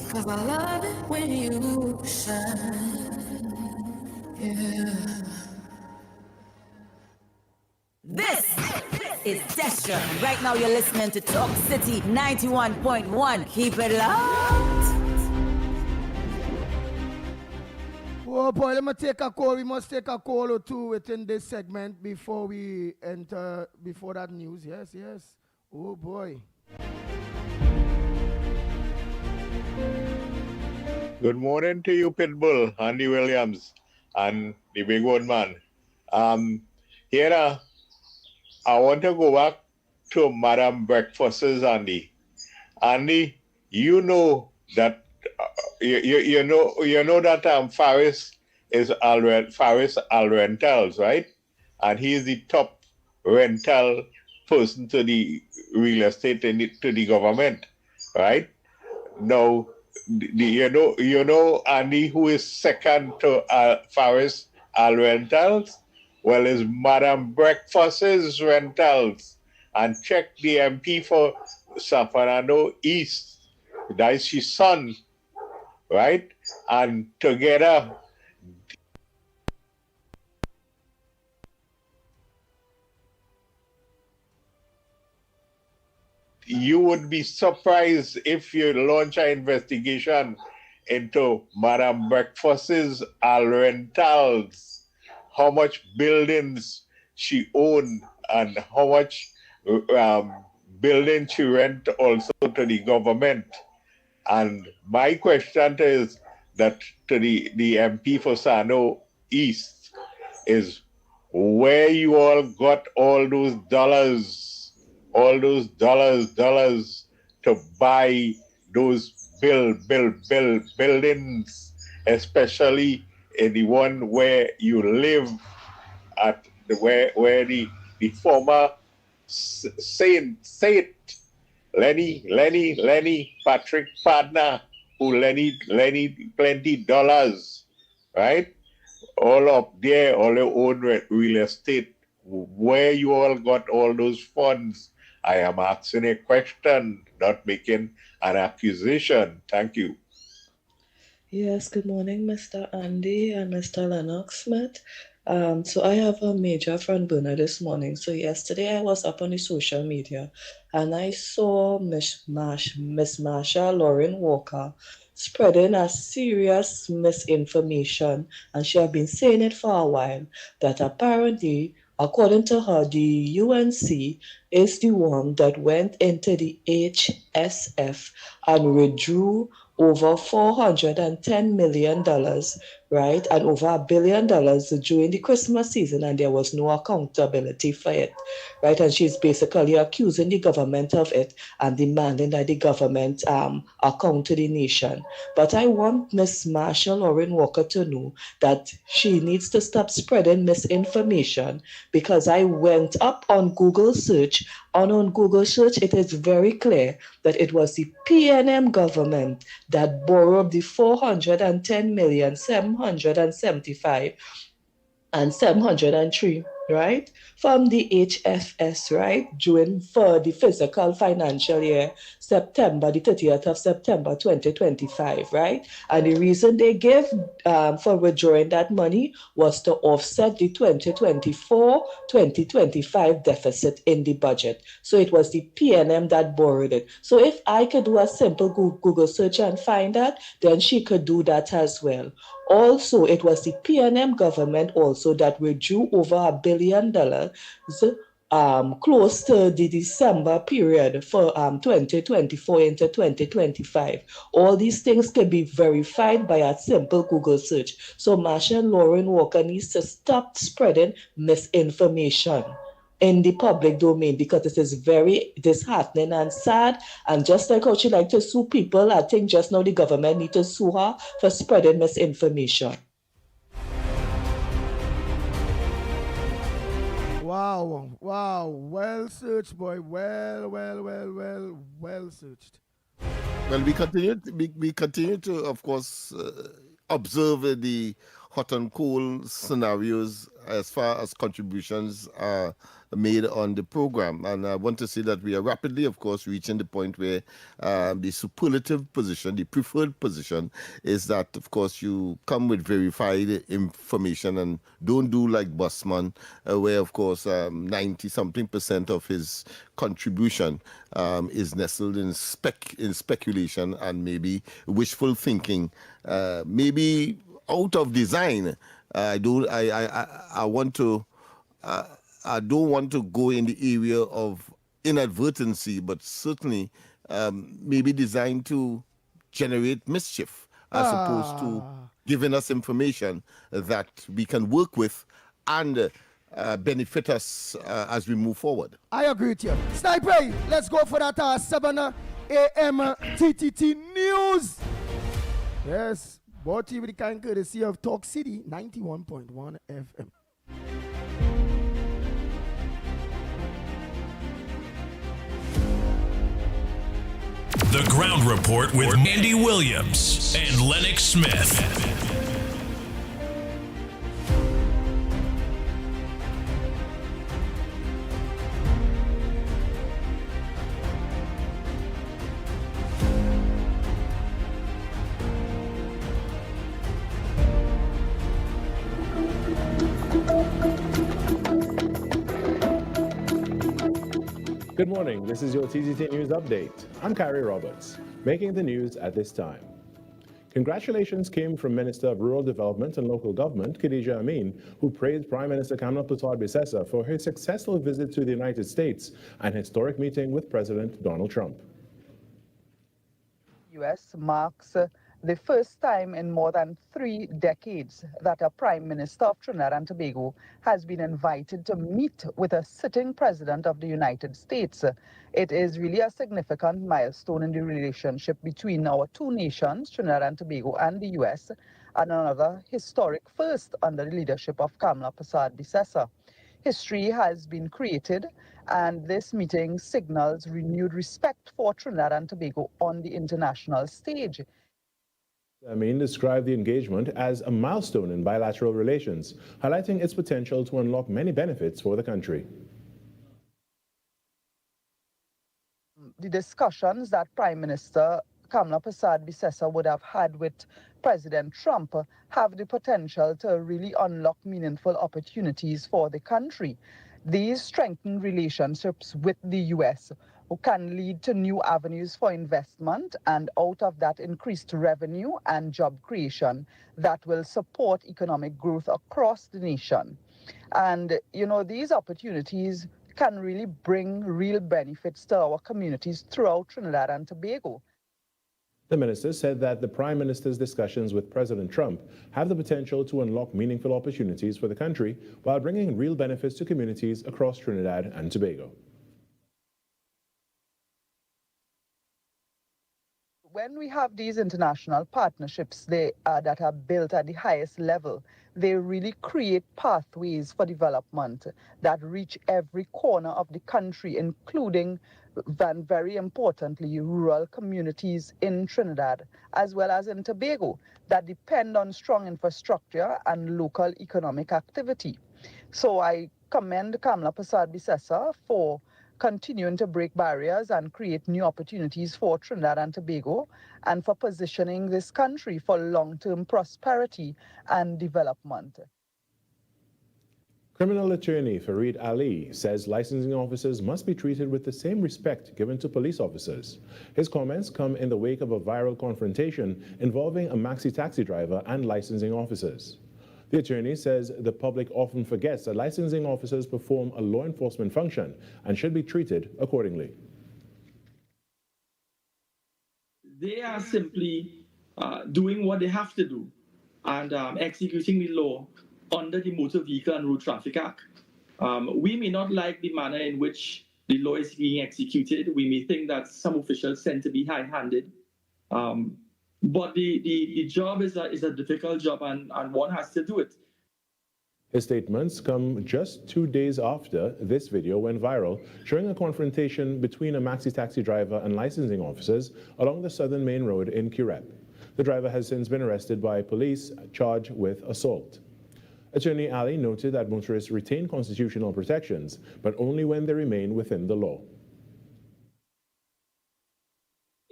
'cause I love it when you shine. Yeah. This is Destra. Right now you're listening to Talk City 91.1. Keep it locked. Oh boy, let me take a call. We must take a call or two within this segment before we enter, before that news. Yes, yes. Oh boy. Good morning to you, Pitbull, Andy Williams, and the big old man. Here, I want to go back to Madam Breakfast's Andy. Andy, you know that you know that Faris is Faris Rentals, right? And he is the top rental person to the real estate to the government, right? Now, you know Andy, who is second to Faris Rentals? Well, is Madam Breakfast's Rentals. And check the MP for San Fernando East. that is his son, right? And together, you would be surprised if you launch an investigation into Madame Breakfast's rentals, how much buildings she owned and how much building she rent also to the government. And my question is that to the MP for Sano East is where you all got all those dollars to buy those buildings, especially in the one where you live at where the former Saint Lenny Patrick partner who Lenny plenty dollars, right? All up there, all your own real estate. Where you all got all those funds? I am asking a question, not making an accusation. Thank you. Yes, good morning, Mr. Andy and Mr. Lennox Smith. So I have a major front burner this morning. So yesterday I was up on the social media and I saw Miss Marsha Lauren Walker spreading a serious misinformation, and she had been saying it for a while, that apparently, according to her, the UNC is the one that went into the HSF and withdrew over $410 million, right? And over $1 billion during the Christmas season, and there was no accountability for it, right? And she's basically accusing the government of it and demanding that the government account to the nation. But I want Miss Marsha Lauren Walker to know that she needs to stop spreading misinformation, because I went up on Google search, and on Google search it is very clear that it was the PNM government that borrowed the 410,775 and 703, right, from the HFS, right, during for the fiscal financial year, September, the 30th of September 2025, right? And the reason they gave for withdrawing that money was to offset the 2024-2025 deficit in the budget. So it was the PNM that borrowed it. So if I could do a simple Google search and find that, then she could do that as well. Also, it was the PNM government also that withdrew over $1 billion close to the December period for 2024 into 2025. All these things can be verified by a simple Google search. So Marsha Lauren Walker needs to stop spreading misinformation in the public domain, because it is very disheartening and sad. And just like how she like to sue people, I think just now the government need to sue her for spreading misinformation. Wow, well searched, boy. Well searched. Well, we continue to, of course, observe the hot and cold scenarios as far as contributions are made on the program. And I want to say that we are rapidly, of course, reaching the point where the superlative position, the preferred position, is that, of course, you come with verified information and don't do like Busman, where, of course, 90-something% of his contribution is nestled in speculation and maybe wishful thinking, maybe out of design. I don't want to go in the area of inadvertency, but certainly maybe designed to generate mischief as opposed to giving us information that we can work with and benefit us as we move forward. I agree with you. Sniper, let's go for that 7 a.m. TTT News. Yes, brought to you with the kind courtesy of Talk City 91.1 FM. The Ground Report with Andy Williams and Lennox Smith. Good morning. This is your TTT News Update. I'm Kyrie Roberts, making the news at this time. Congratulations came from Minister of Rural Development and Local Government, Khadija Amin, who praised Prime Minister Kamla Bissessa for his successful visit to the United States and historic meeting with President Donald Trump. U.S. marks the first time in more than 3 decades that a Prime Minister of Trinidad and Tobago has been invited to meet with a sitting President of the United States. It is really a significant milestone in the relationship between our two nations, Trinidad and Tobago and the U.S., and another historic first under the leadership of Kamla Bissessa. History has been created, and this meeting signals renewed respect for Trinidad and Tobago on the international stage. Amin described the engagement as a milestone in bilateral relations, highlighting its potential to unlock many benefits for the country. The discussions that Prime Minister Kamla Bissessa would have had with President Trump have the potential to really unlock meaningful opportunities for the country. These strengthened relationships with the U.S. can lead to new avenues for investment, and out of that, increased revenue and job creation that will support economic growth across the nation. And, these opportunities can really bring real benefits to our communities throughout Trinidad and Tobago. The minister said that the Prime Minister's discussions with President Trump have the potential to unlock meaningful opportunities for the country while bringing real benefits to communities across Trinidad and Tobago. When we have these international partnerships that are built at the highest level, they really create pathways for development that reach every corner of the country, including, and very importantly, rural communities in Trinidad, as well as in Tobago, that depend on strong infrastructure and local economic activity. So I commend Kamla Bissessa for continuing to break barriers and create new opportunities for Trinidad and Tobago, and for positioning this country for long-term prosperity and development. Criminal attorney Fareed Ali says licensing officers must be treated with the same respect given to police officers. His comments come in the wake of a viral confrontation involving a maxi taxi driver and licensing officers. The attorney says the public often forgets that licensing officers perform a law enforcement function and should be treated accordingly. They are simply doing what they have to do and executing the law under the Motor Vehicle and Road Traffic Act. We may not like the manner in which the law is being executed. We may think that some officials tend to be high-handed. But the job is a difficult job, and one has to do it. His statements come just 2 days after this video went viral, showing a confrontation between a maxi taxi driver and licensing officers along the Southern Main Road in Curep. The driver has since been arrested by police, charged with assault. Attorney Ali noted that motorists retain constitutional protections, but only when they remain within the law.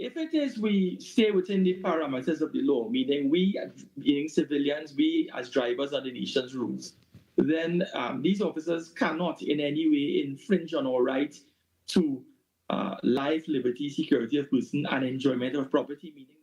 If it is we stay within the parameters of the law, meaning we, being civilians, we as drivers are the nation's rules, then these officers cannot in any way infringe on our right to life, liberty, security of person, and enjoyment of property, meaning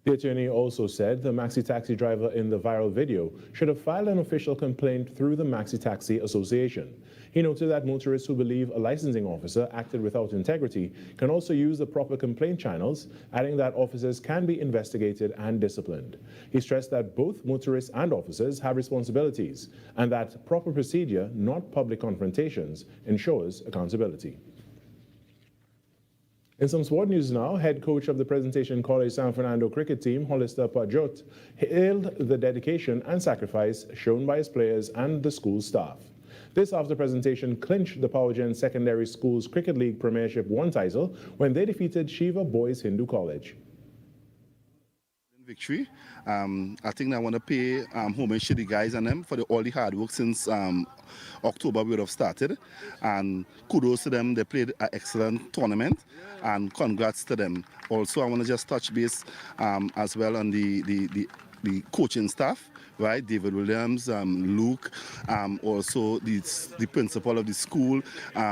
The attorney also said the maxi taxi driver in the viral video should have filed an official complaint through the Maxi Taxi Association. He noted that motorists who believe a licensing officer acted without integrity can also use the proper complaint channels, adding that officers can be investigated and disciplined. He stressed that both motorists and officers have responsibilities and that proper procedure, not public confrontations, ensures accountability. In some sport news now, head coach of the Presentation College San Fernando cricket team, Hollister Pajot, hailed the dedication and sacrifice shown by his players and the school staff. This after Presentation clinched the Powergen Secondary Schools Cricket League Premiership 1 title when they defeated Shiva Boys Hindu College. Victory. I think I want to pay homage to the guys and them for all the hard work since October we would have started, and kudos to them. They played an excellent tournament, and congrats to them. Also, I want to just touch base as well on the the coaching staff, right? David Williams, Luke, also the principal of the school,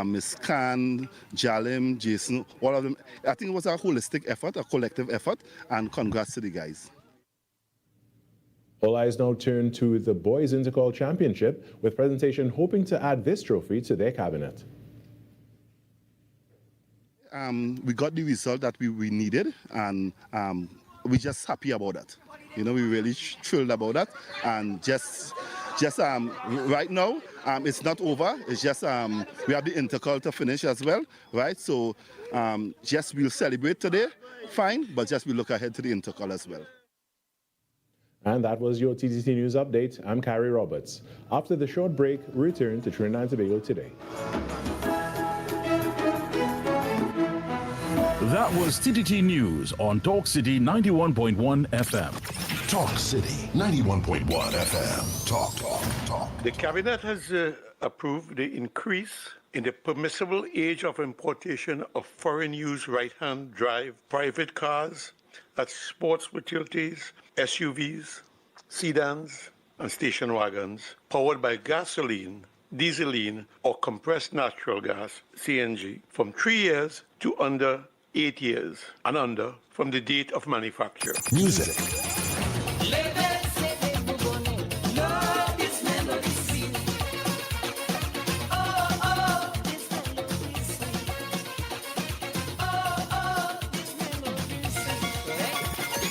Miss Khan, Jalim, Jason, all of them. I think it was a holistic effort, a collective effort, and congrats to the guys. All eyes now turn to the Boys Intercall Championship, with presentation hoping to add this trophy to their cabinet. We got the result that we needed, and we're just happy about that. You know, we're really thrilled about that, and just right now, it's not over. It's just we have the intercall to finish as well, right? So just we'll celebrate today, fine, but just we look ahead to the intercall as well. And that was your TTT News Update. I'm Carrie Roberts. After the short break, return to Trinidad and Tobago Today. That was TTT News on Talk City 91.1 FM. Talk City 91.1 FM. Talk. The Cabinet has approved the increase in the permissible age of importation of foreign-use right-hand drive private cars, that's sports utilities, SUVs, sedans, and station wagons, powered by gasoline, dieseline, or compressed natural gas, CNG, from 3 years to under 8 years, and under from the date of manufacture. Music.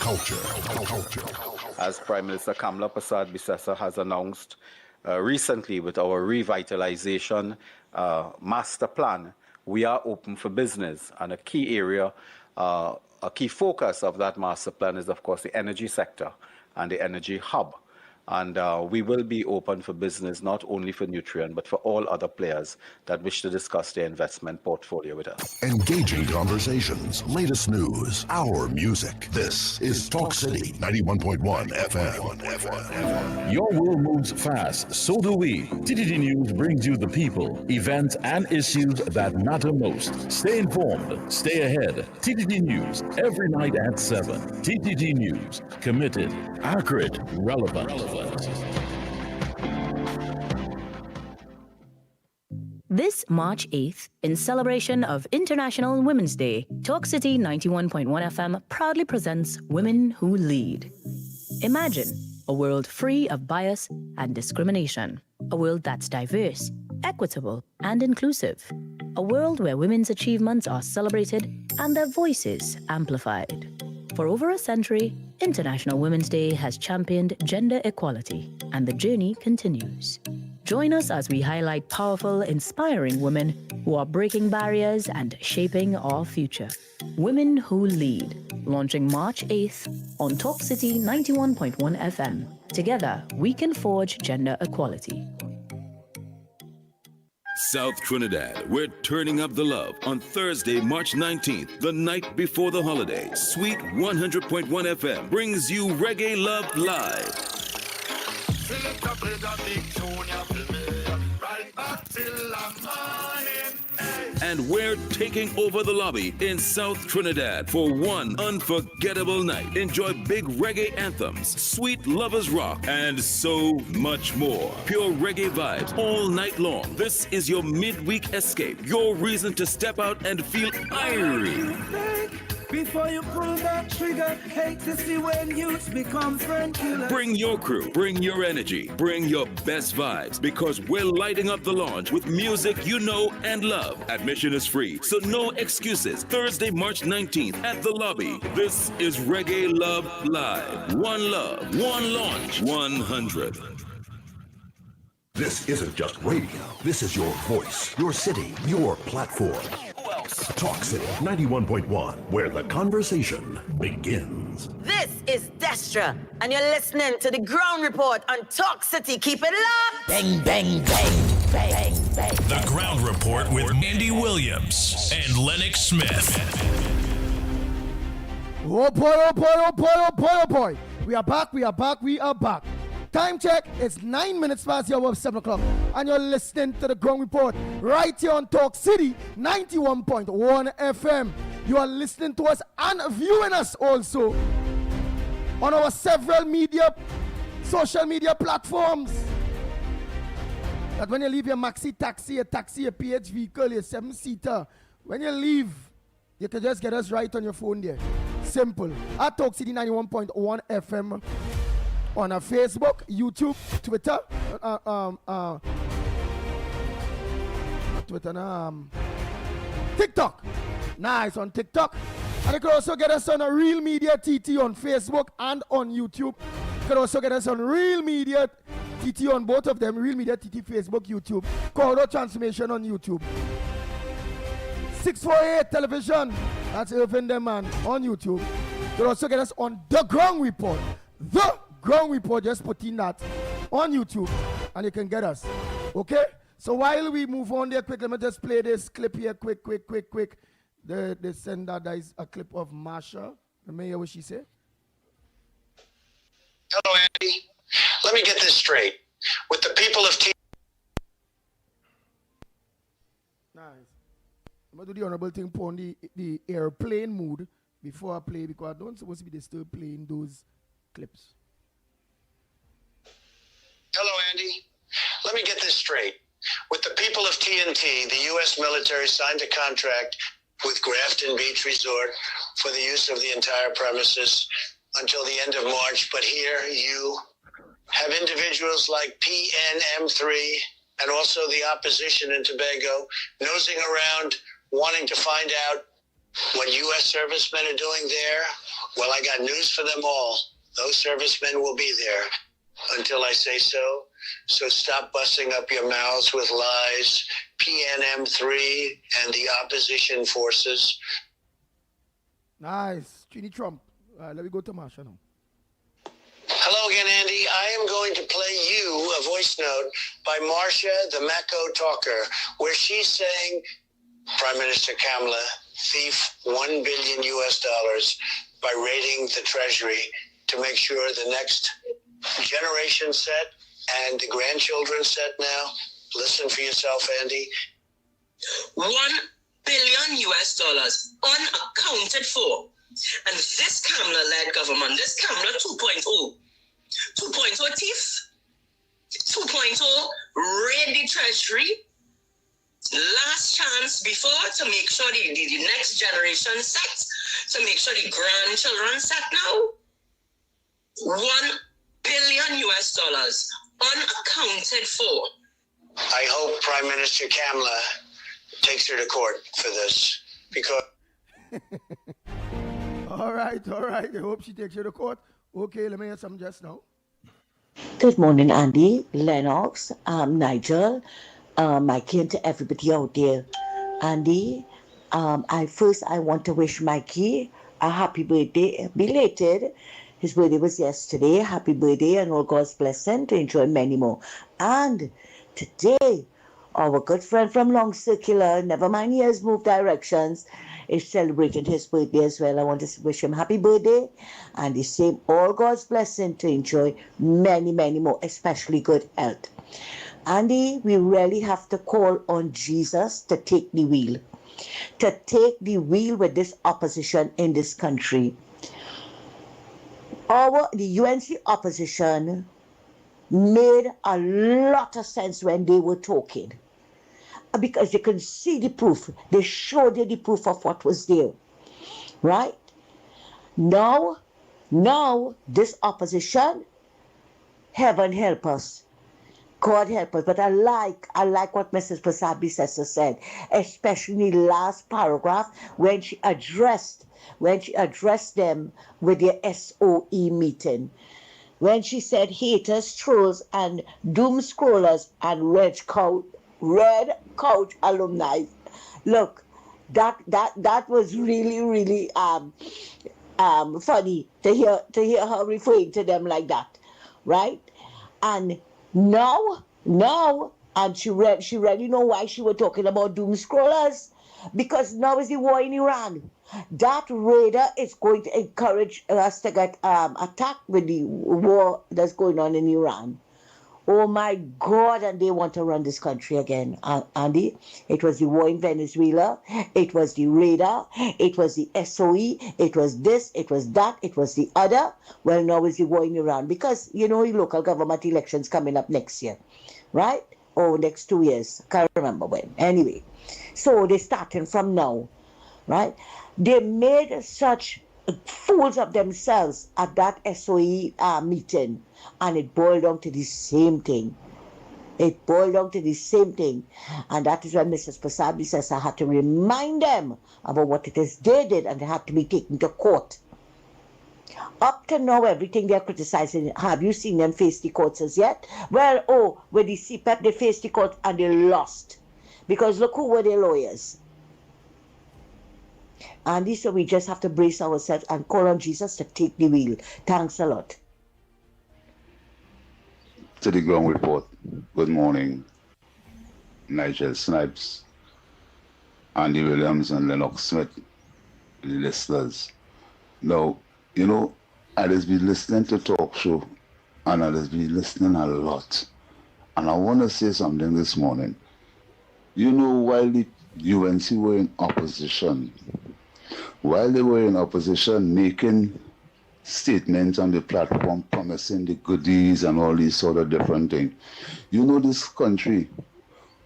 Culture. As Prime Minister Kamla Prasad Bisesa has announced recently with our revitalization master plan, we are open for business. And a key area, a key focus of that master plan is, of course, the energy sector and the energy hub. And we will be open for business, not only for Nutrien, but for all other players that wish to discuss their investment portfolio with us. Engaging conversations, latest news, our music. This is Talk City 91.1 FM. Your world moves fast, so do we. TTT News brings you the people, events, and issues that matter most. Stay informed, stay ahead. TTT News, every night at 7. TTT News, committed, accurate, relevant. This March 8th, in celebration of International Women's Day, Talk City 91.1 FM proudly presents Women Who Lead. Imagine a world free of bias and discrimination. A world that's diverse, equitable, and inclusive. A world where women's achievements are celebrated and their voices amplified. For over a century, International Women's Day has championed gender equality, and the journey continues. Join us as we highlight powerful, inspiring women who are breaking barriers and shaping our future. Women Who Lead, launching March 8th on Talk City 91.1 FM. Together, we can forge gender equality. South Trinidad, we're turning up the love on Thursday, March 19th, the night before the holiday. Sweet 100.1 FM brings you Reggae Love Live. And we're taking over the lobby in South Trinidad for one unforgettable night. Enjoy big reggae anthems, sweet lovers rock, and so much more. Pure reggae vibes all night long. This is your midweek escape, your reason to step out and feel irie. Before you pull that trigger, hate to see when youths become friend killers. Bring your crew, bring your energy, bring your best vibes, because we're lighting up the launch with music you know and love. Admission is free, so no excuses. Thursday, March 19th at the lobby. This is Reggae Love Live. One love, one launch, 100. This isn't just radio. This is your voice, your city, your platform. Talk City 91.1, where the conversation begins. This is Destra, and you're listening to the Ground Report on Talk City. Keep it locked. Bang, bang, bang, bang, bang. The Ground Report with Andy Williams and Lennox Smith. Oh boy, oh boy, oh boy, oh boy, oh boy. We are back, we are back, we are back. Time check, it's 9 minutes past the hour of 7 o'clock, and you're listening to the Ground Report right here on Talk City 91.1 FM. You are listening to us and viewing us also on our several social media platforms. That when you leave your maxi taxi, a PH vehicle, a 7-seater, when you leave, you can just get us right on your phone there. Simple. At Talk City 91.1 FM on our Facebook, YouTube, Twitter, TikTok. Nice, on TikTok. And you can also get us on a Real Media TT on Facebook and on YouTube. You can also get us on Real Media TT on both of them. Real Media TT, Facebook, YouTube. Corridor Transformation on YouTube. 648 Television. That's Irvin Deman on YouTube. You can also get us on The Ground Report. The Ground Report, just put in that on YouTube and you can get us. Okay? So while we move on there quick, let me just play this clip here quick. They send that is a clip of Marsha. Let me hear what she said. Hello, Andy. Let me get this straight. With the people of Nice. I'm going to do the honorable thing on the airplane mood before I play because I don't supposed to be still playing those clips. Hello, Andy. Let me get this straight. With the people of TNT, the U.S. military signed a contract with Grafton Beach Resort for the use of the entire premises until the end of March. But here you have individuals like PNM3 and also the opposition in Tobago nosing around wanting to find out what U.S. servicemen are doing there. Well, I got news for them all. Those servicemen will be there until I say so. So stop busting up your mouths with lies. PNM3 and the opposition forces. Nice. Trini Trump. Let me go to Marsha now. Hello again, Andy. I am going to play you a voice note by Marcia, the Mako talker, where she's saying Prime Minister Kamala thief $1 billion US by raiding the Treasury to make sure the next generation set and the grandchildren set now. Listen for yourself, Andy. $1 billion US unaccounted for. And this Kamala-led government, this Kamala 2.0 thief, 2.0 raid the Treasury, last chance before to make sure the next generation set, to make sure the grandchildren set now. $1 billion US unaccounted for. I hope Prime Minister Kamala takes her to court for this because. All right. I hope she takes you to court. Okay, let me hear some just now. Good morning, Andy, Lennox, Nigel, Mikey, and to everybody out there. Andy, I want to wish Mikey a happy birthday, belated. His birthday was yesterday. Happy birthday and all God's blessing to enjoy many more. And today, our good friend from Long Circular, never mind he has moved directions, is celebrating his birthday as well. I want to wish him happy birthday and the same all God's blessing to enjoy many, many more, especially good health. Andy, we really have to call on Jesus to take the wheel. To take the wheel with this opposition in this country. The UNC opposition made a lot of sense when they were talking. Because you can see the proof. They showed you the proof of what was there. Right? Now, this opposition, heaven help us. God help us. But I like what Mrs. Prasabi Sessa said, especially in the last paragraph when she addressed them with their SOE meeting. When she said haters, trolls, and doom scrollers and red couch alumni. Look, that was really funny to hear her referring to them like that, right? And now, and she really know why she was talking about doom scrollers, because now is the war in Iran. That raider is going to encourage us to get attacked with the war that's going on in Iran. Oh my God, and they want to run this country again. Andy, it was the war in Venezuela, it was the radar, it was the SOE, it was this, it was that, it was the other. Well, now it's the war in Iran because, the local government elections coming up next year, right? Or next 2 years. Can't remember when. Anyway, so they're starting from now, right? They made such fools of themselves at that SOE meeting, and it boiled down to the same thing. It boiled down to the same thing. And that is when Mrs. Pasabi says I had to remind them about what it is they did, and they had to be taken to court. Up to now, everything they're criticizing, have you seen them face the courts as yet? Well, with the CPEP, they faced the court and they lost. Because look who were their lawyers. And so we just have to brace ourselves and call on Jesus to take the wheel. Thanks a lot. To the ground report. Good morning, Nigel Snipes, Andy Williams, and Lennox Smith, the listeners. Now, I just be listening to talk show, and I just be listening a lot. And I want to say something this morning. While the UNC were in opposition, making statements on the platform, promising the goodies and all these sort of different things, this country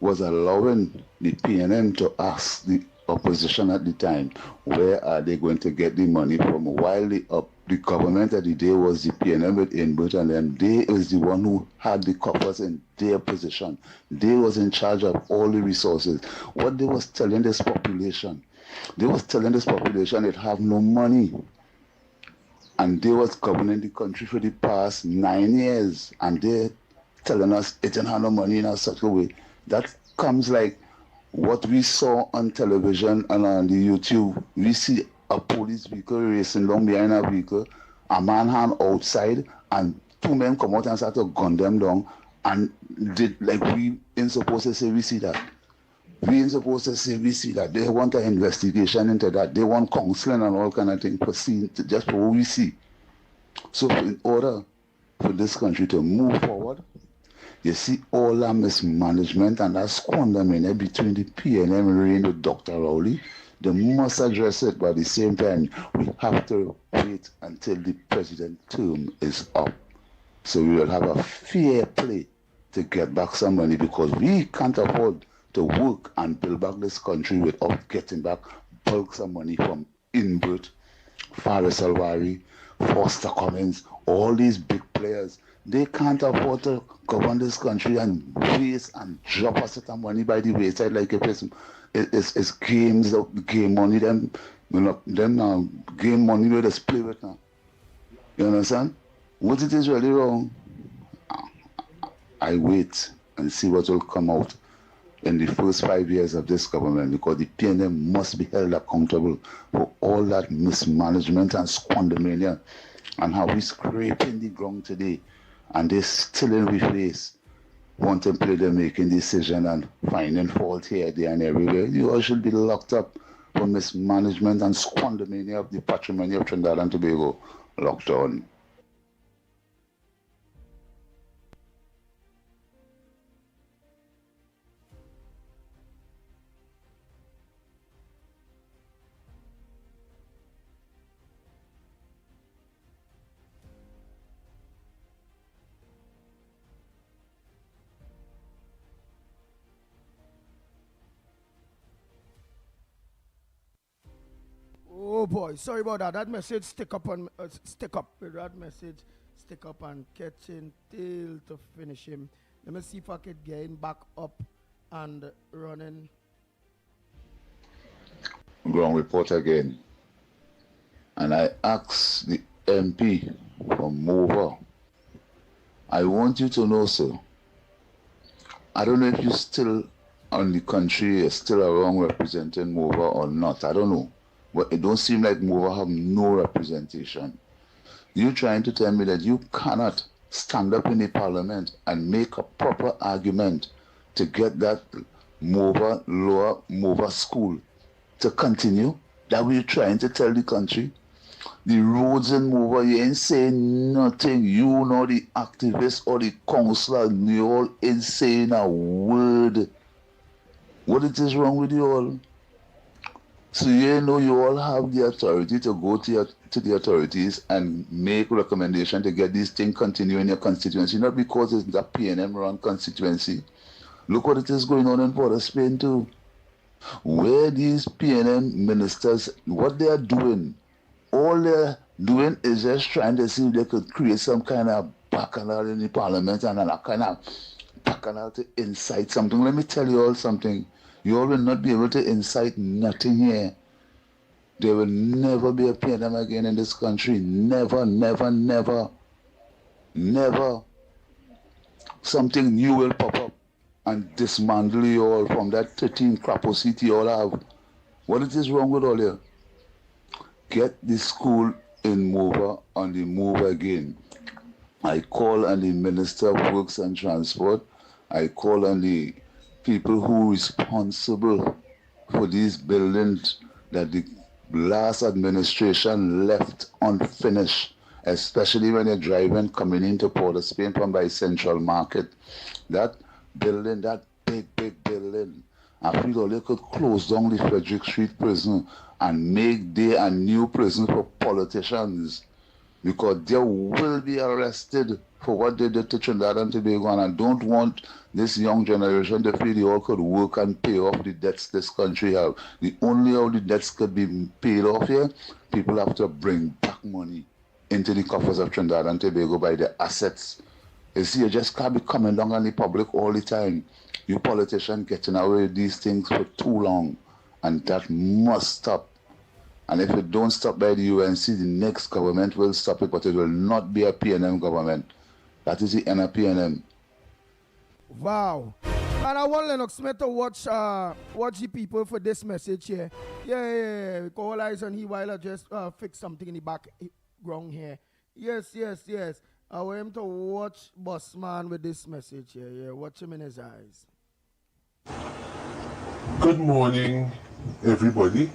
was allowing the PNM to ask the opposition at the time, where are they going to get the money from? While the government at the day was the PNM with input, and then they was the one who had the coffers in their position. They was in charge of all the resources. What they was telling this population, it have no money. And they was governing the country for the past 9 years, and they telling us it didn't have no money in such a way. That comes like what we saw on television and on the YouTube. We see a police vehicle racing down behind a vehicle, a man hand outside, and two men come out and start to gun them down. And we ain't supposed to say we see that. We ain't supposed to say we see that. They want an investigation into that. They want counseling and all kind of things just for what we see. So in order for this country to move forward, you see all that mismanagement and that squanderment between the PNM reign with Dr. Rowley. They must address it, but at the same time, we have to wait until the president's term is up. So we will have a fair play to get back some money, because we can't afford to work and build back this country without getting back bulk some money from Inbert, Faris Alwari, Foster Cummins, all these big players. They can't afford to govern this country and waste and drop a set of money by the wayside like it's games, game money, them game money where they play with now. You understand? What it is really wrong, I wait and see what will come out in the first 5 years of this government, because the PNM must be held accountable for all that mismanagement and squandermania and how we scraping the ground today, and they still in we face contemplating making decision and finding fault here, there, and everywhere. You all should be locked up for mismanagement and squandermania of the patrimony of Trinidad and Tobago. Locked on. Oh boy, sorry about that. That message stick up. That message stick up and catch him till to finish him. Let me see if I can get him back up and running. Ground report again. And I asked the MP from Mova, I want you to know, sir, I don't know if you're still on the country, you're still around representing Mova or not. I don't know. But it don't seem like Mova have no representation. You're trying to tell me that you cannot stand up in the parliament and make a proper argument to get that Mova, lower Mova school to continue? That we're trying to tell the country? The roads in Mova, you ain't saying nothing. You know the activists or the councillor, you all ain't saying a word. What it is wrong with you all? So you know you all have the authority to go to the authorities and make recommendation to get these things continue in your constituency, not because it's a PNM run constituency. Look what it is going on in Port of Spain too. Where these PNM ministers, what they are doing, all they're doing is just trying to see if they could create some kind of bacchanal in the parliament and a kind of bacchanal to incite something. Let me tell you all something. You all will not be able to incite nothing here. There will never be a PNM again in this country. Never, never, never. Never. Something new will pop up and dismantle you all from that 13 crapo seat you all have. What is wrong with all you? Get the school in Mova on the move again. I call on the Minister of Works and Transport. I call on the people who are responsible for these buildings that the last administration left unfinished, especially when you're driving coming into Port of Spain from by Central Market. That building, that big building, I feel all they could close down the Frederick Street prison and make there a new prison for politicians, because they will be arrested for what they did to Trinidad and Tobago, and I don't want this young generation to feel they all could work and pay off the debts this country have. The only how the debts could be paid off here, people have to bring back money into the coffers of Trinidad and Tobago by the assets. You see, you just can't be coming down on the public all the time. You politicians getting away with these things for too long, and that must stop. And if it don't stop by the UNC, the next government will stop it, but it will not be a PNM government. That is the end of PNM. Wow. And I want Lennox Smith to watch the people for this message here. Yeah. We call eyes on him while I just fix something in the background here. Yes. I want him to watch Bossman with this message here. Yeah, watch him in his eyes. Good morning, everybody.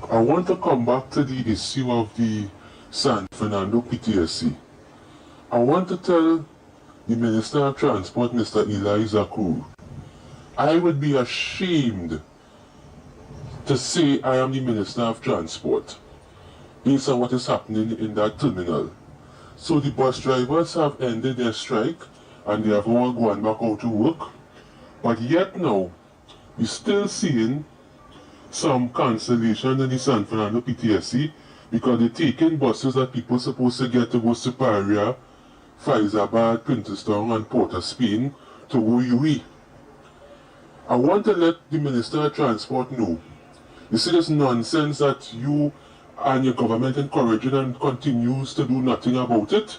I want to come back to the issue of the San Fernando PTSC. I want to tell the Minister of Transport, Mr. Eli Zakur, I would be ashamed to say I am the Minister of Transport based on what is happening in that terminal. So the bus drivers have ended their strike and they have all gone back out to work. But yet now, we're still seeing some cancellation in the San Fernando PTSC because they're taking buses that people are supposed to get to go Superior, Faizabad, Princeton and Port of Spain to go UE. I want to let the Minister of Transport know, you see this nonsense that you and your government encouraging and continues to do nothing about it?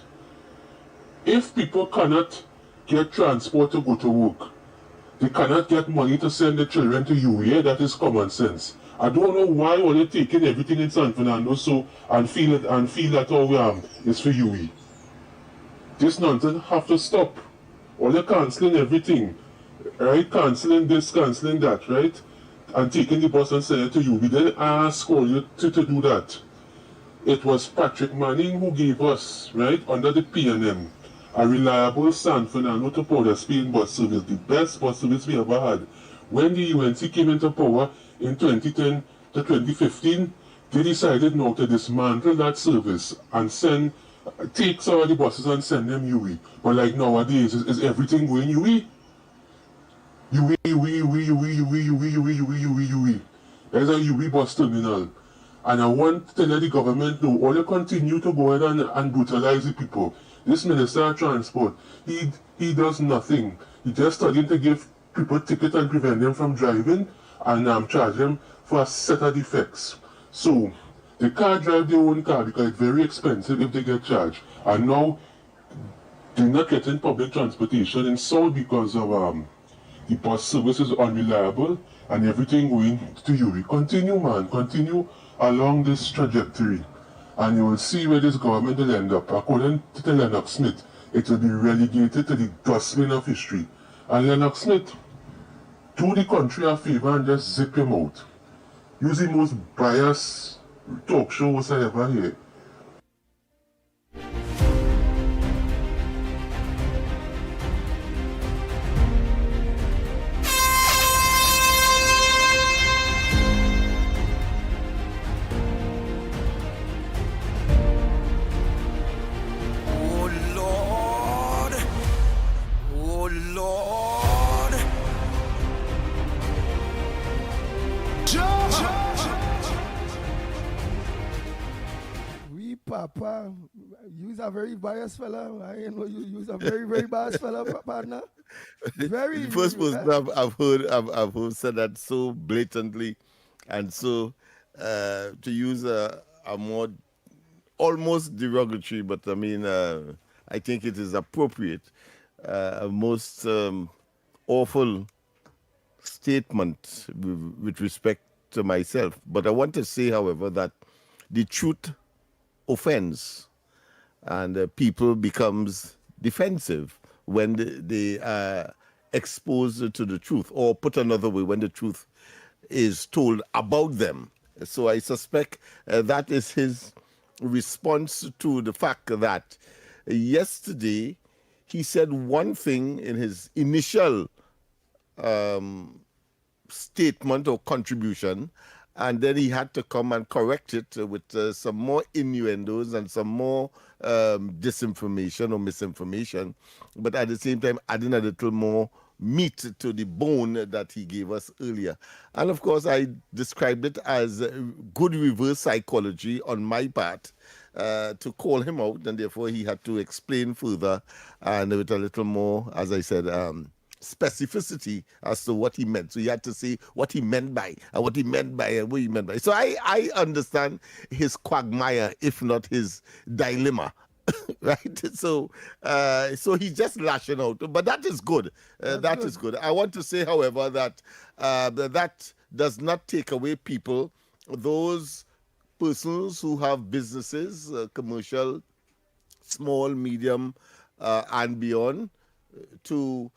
If people cannot get transport to go to work, they cannot get money to send their children to UE, that is common sense. I don't know why are they taking everything in San Fernando and feel that it's for UE. This nonsense have to stop. Or they're cancelling everything, right? Cancelling this, cancelling that, right? And taking the bus and sending it to UE. We didn't ask all you to do that. It was Patrick Manning who gave us, right, under the PNM, a reliable San Fernando to Port of Spain bus service, the best bus service we ever had. When the UNC came into power in 2010 to 2015, they decided now to dismantle that service and take some of the buses and send them UE. But like nowadays, is everything going UE? UE. There's a UE bus terminal. And I want to let the government know, all you continue to go ahead and brutalize the people. This Minister of Transport, he does nothing. He just studying to give people tickets and prevent them from driving and charge them for a set of defects. So, they can't drive their own car because it's very expensive if they get charged. And now, they're not getting public transportation in South because of the bus service is unreliable and everything going to UE. Continue, man. Continue along this trajectory. And you will see where this government will end up. According to Lennox Smith, it will be relegated to the dustbin of history. And Lennox Smith, do the country a favor and just zip him out. Use the most biased talk shows I ever hear. Papa, you's a very biased fella. I know you's a very, very biased fella, partner. Very. The first person I've heard said that so blatantly, and so to use a more almost derogatory, but I mean I think it is appropriate, a most awful statement with respect to myself. But I want to say, however, that the truth offends, and people becomes defensive when they are exposed to the truth, or put another way, when the truth is told about them. So I suspect that is his response to the fact that yesterday he said one thing in his initial statement or contribution, and then he had to come and correct it with some more innuendos and some more disinformation or misinformation, but at the same time adding a little more meat to the bone that he gave us earlier. And of course, I described it as good reverse psychology on my part to call him out, and therefore he had to explain further and with a little more, as I said, specificity as to what he meant. So he had to say what he meant by, and what he meant by, and what he meant by. So I understand his quagmire, if not his dilemma. Right? So he's just lashing out. But that is good. That is good. I want to say, however, that that does not take away people, those persons who have businesses, commercial, small, medium, and beyond, to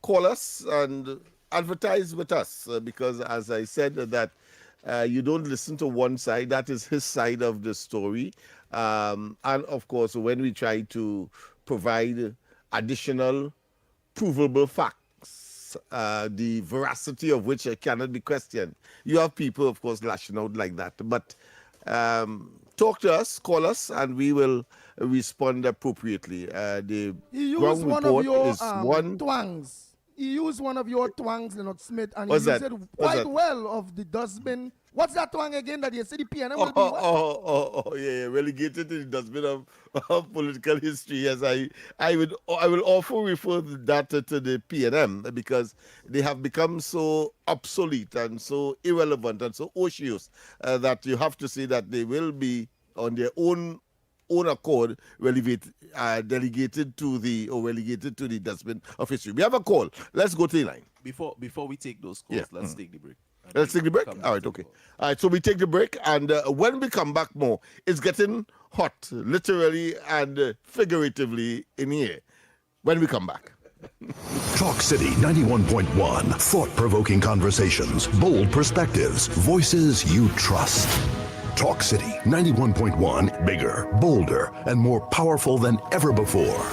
call us and advertise with us, because as I said, that you don't listen to one side. That is his side of the story. And of course, when we try to provide additional provable facts, the veracity of which cannot be questioned, you have people, of course, lashing out like that. But talk to us, call us, and we will respond appropriately. The he used ground one report of your is one. twangs. He used one of your twangs, Lennox Smith, and What's he that? used it What's quite that? well of the dustbin. What's that twang again that you said the PNM will be what? Yeah, relegated to the dustbin of political history. Yes, I will often refer that to the PNM, because they have become so obsolete and so irrelevant and so osseous that you have to say that they will be on their own accord delegated to the dustbin of history. We have a call. Let's go to the line. Before we take those calls, let's take the break. Let's take the break? All right, okay. All right, so we take the break, and when we come back more, it's getting hot, literally and figuratively in here, when we come back. Talk City 91.1. Thought-provoking conversations, bold perspectives, voices you trust. Talk City 91.1. Bigger, bolder, and more powerful than ever before.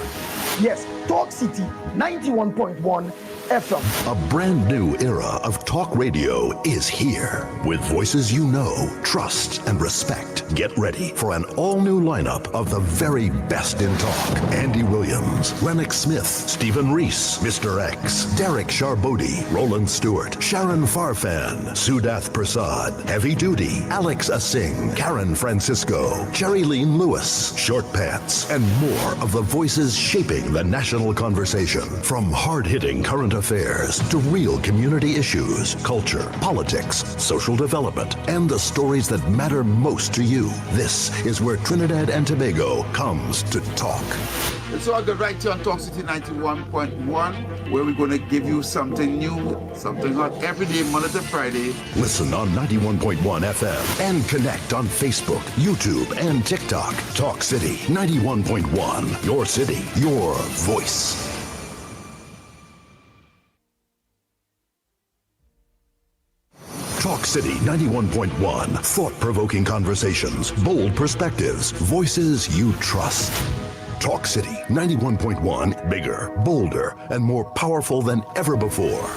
Yes, Talk City 91.1 FM. A brand new era of talk radio is here. With voices you know, trust, and respect. Get ready for an all-new lineup of the very best in talk. Andy Williams, Lennox Smith, Stephen Reese, Mr. X, Derek Charbodi, Roland Stewart, Sharon Farfan, Sudath Prasad, Heavy Duty, Alex Asing, Karen Francisco, Cherry-Leen Lewis, Short Pants, and more of the voices shaping the national conversation. From hard-hitting current affairs to real community issues, culture, politics, social development, and the stories that matter most to you. This is where Trinidad and Tobago comes to talk. So I got right here on Talk City 91.1, where we're going to give you something new, something hot every day, Monday to Friday. Listen on 91.1 FM and connect on Facebook, YouTube, and TikTok. Talk City 91.1. Your city, your voice. Talk City 91.1. Thought-provoking conversations, bold perspectives, voices you trust. Talk City 91.1. Bigger, bolder, and more powerful than ever before.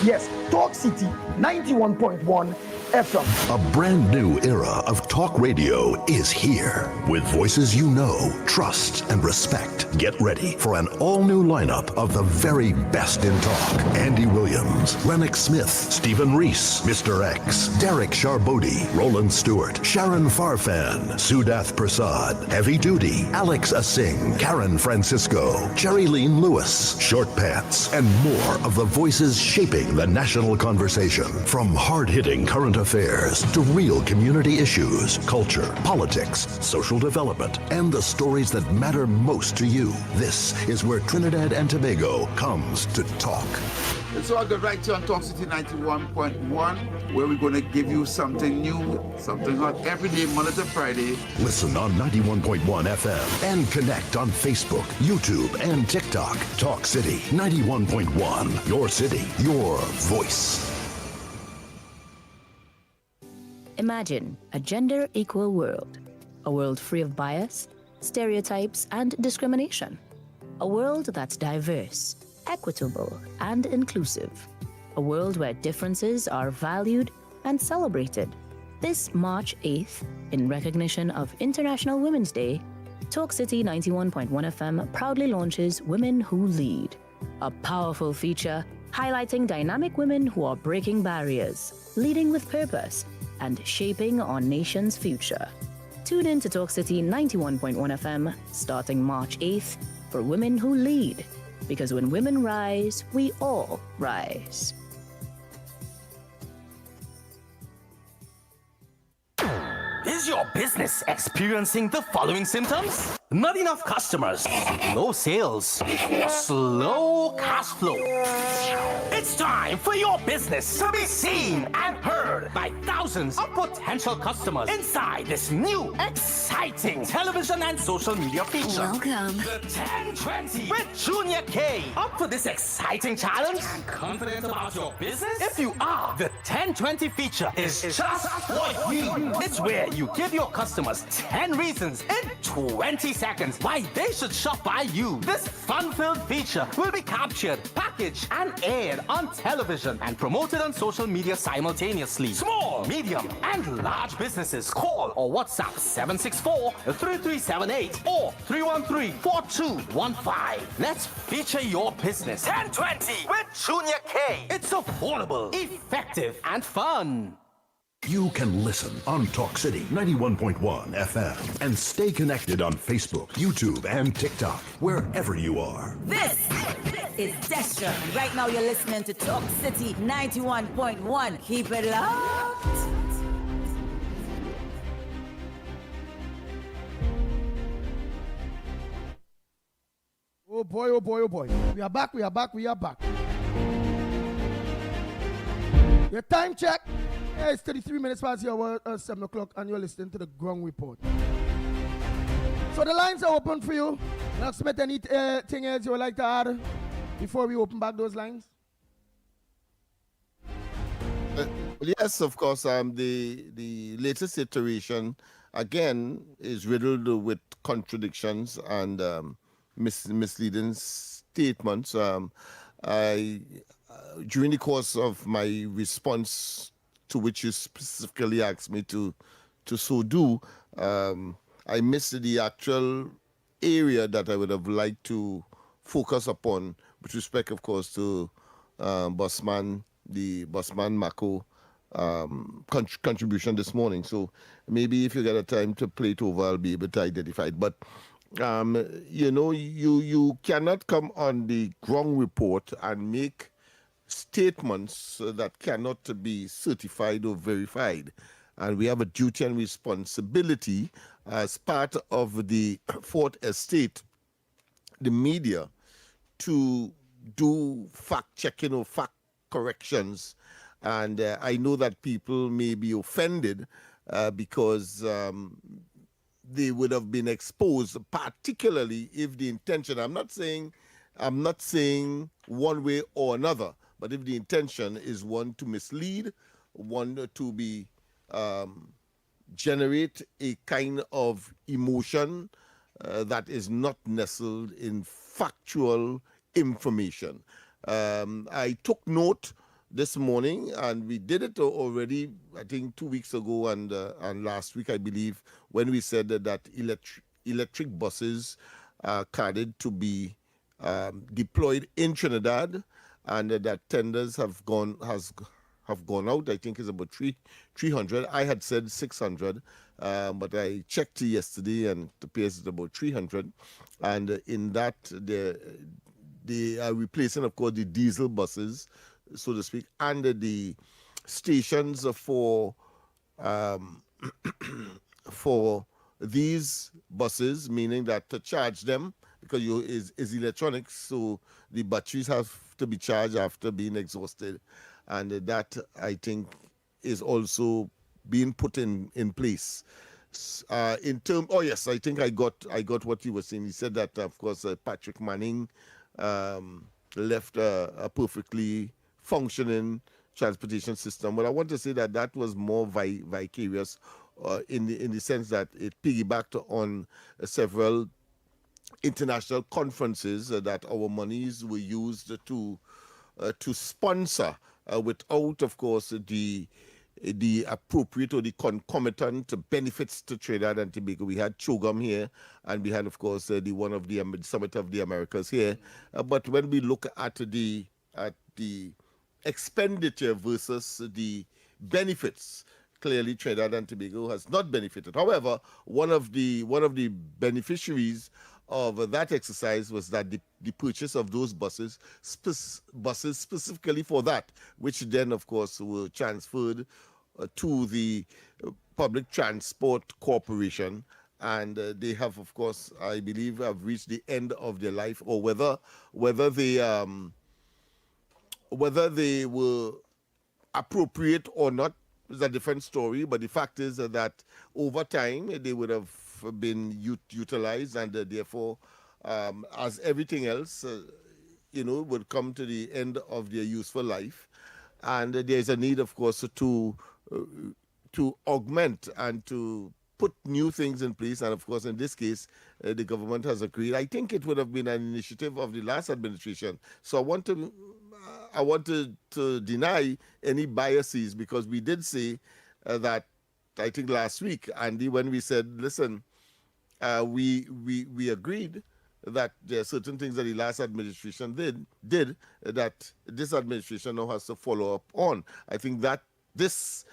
Yes, Talk City 91.1 FM. A brand new era of talk radio is here. With voices you know, trust, and respect. Get ready for an all-new lineup of the very best in talk. Andy Williams, Lennox Smith, Stephen Reese, Mr. X, Derek Charbodi, Roland Stewart, Sharon Farfan, Sudath Prasad, Heavy Duty, Alex Asing, Karen Francisco, Jerry Lean Lewis, Short Pants, and more of the voices shaping the national conversation. From hard-hitting current affairs to real community issues, culture, politics, social development, and the stories that matter most to you. This is where Trinidad and Tobago comes to talk. It's all good right here on Talk City 91.1, where we're going to give you something new, something hot every day, Monday to Friday. Listen on 91.1 FM and connect on Facebook, YouTube, and TikTok. Talk City 91.1. Your city, your voice. Imagine a gender-equal world. A world free of bias, stereotypes, and discrimination. A world that's diverse, equitable, and inclusive. A world where differences are valued and celebrated. This March 8th, in recognition of International Women's Day, Talk City 91.1 FM proudly launches Women Who Lead, a powerful feature highlighting dynamic women who are breaking barriers, leading with purpose, and shaping our nation's future. Tune in to Talk City 91.1 FM starting March 8th for Women Who Lead. Because when women rise, we all rise. Is your business experiencing the following symptoms? Not enough customers, low sales, or slow cash flow. It's time for your business to be seen and heard by thousands of potential customers inside this new, exciting television and social media feature. Welcome. The 1020 with Junior K. Up for this exciting challenge and confident about your business? If you are, the 1020 feature is just for you. It's where you give your customers 10 reasons in 20 seconds why they should shop by you. This fun-filled feature will be captured, packaged, and aired on television and promoted on social media simultaneously. Small, medium, and large businesses call or WhatsApp 764-3378 or 313-4215. Let's feature your business. 1020 with Junior K. It's affordable, effective, and fun. You can listen on Talk City 91.1 FM and stay connected on Facebook, YouTube, and TikTok, wherever you are. This is Destra, and right now you're listening to Talk City 91.1. Keep it locked. Oh boy, oh boy, oh boy. We are back, we are back, we are back. Your time check. Yeah, it's 33 minutes past the hour, 7 o'clock, and you're listening to the Ground Report. So the lines are open for you. Now, Smith, anything else you would like to add before we open back those lines? Yes, of course. The latest iteration, again, is riddled with contradictions and misleading statements. During the course of my response to which you specifically asked me to so do, I missed the actual area that I would have liked to focus upon with respect, of course, to the Bossman Mako contribution this morning. So maybe if you get a time to play it over, I'll be able to identify it. But, you cannot come on the Ground Report and make statements that cannot be certified or verified. And we have a duty and responsibility as part of the Fourth Estate, the media, to do fact-checking or fact corrections. And I know that people may be offended because they would have been exposed, particularly if the intention, I'm not saying one way or another, but if the intention is one to mislead want to be generate a kind of emotion that is not nestled in factual information. I took note this morning, and we did it already, I think 2 weeks ago and last week, I believe, when we said that electric buses are carded to be deployed in Trinidad, and that tenders have gone out. I think it's about 300. I had said 600, but I checked yesterday, and it appears it's about 300. And in that, they are replacing, of course, the diesel buses, so to speak, and the stations for for these buses, meaning that to charge them, because is electronics, so the batteries have to be charged after being exhausted, and that, I think, is also being put in place. Oh yes, I think I got what he was saying. He said that, of course, Patrick Manning left a perfectly functioning transportation system. But I want to say that was more vicarious in the sense that it piggybacked on several international conferences that our monies were used to sponsor without, of course, the appropriate or the concomitant benefits to Trinidad and Tobago. We had CHOGM here, and we had, of course, the Summit of the Americas here. But when we look at the expenditure versus the benefits, clearly Trinidad and Tobago has not benefited. However, one of the beneficiaries of that exercise was that the purchase of those buses specifically for that, which then, of course, were transferred to the Public Transport Corporation, and they have, of course, I believe, have reached the end of their life, or whether they were appropriate or not is a different story. But the fact is that over time they would have been utilized, and therefore, as everything else, would come to the end of their useful life. And there's a need, of course, to augment and to put new things in place. And of course, in this case, the government has agreed. I think it would have been an initiative of the last administration. So I want to deny any biases, because we did say that, I think last week, Andy, when we said, listen, we agreed that there are certain things that the last administration did that this administration now has to follow up on. I think that this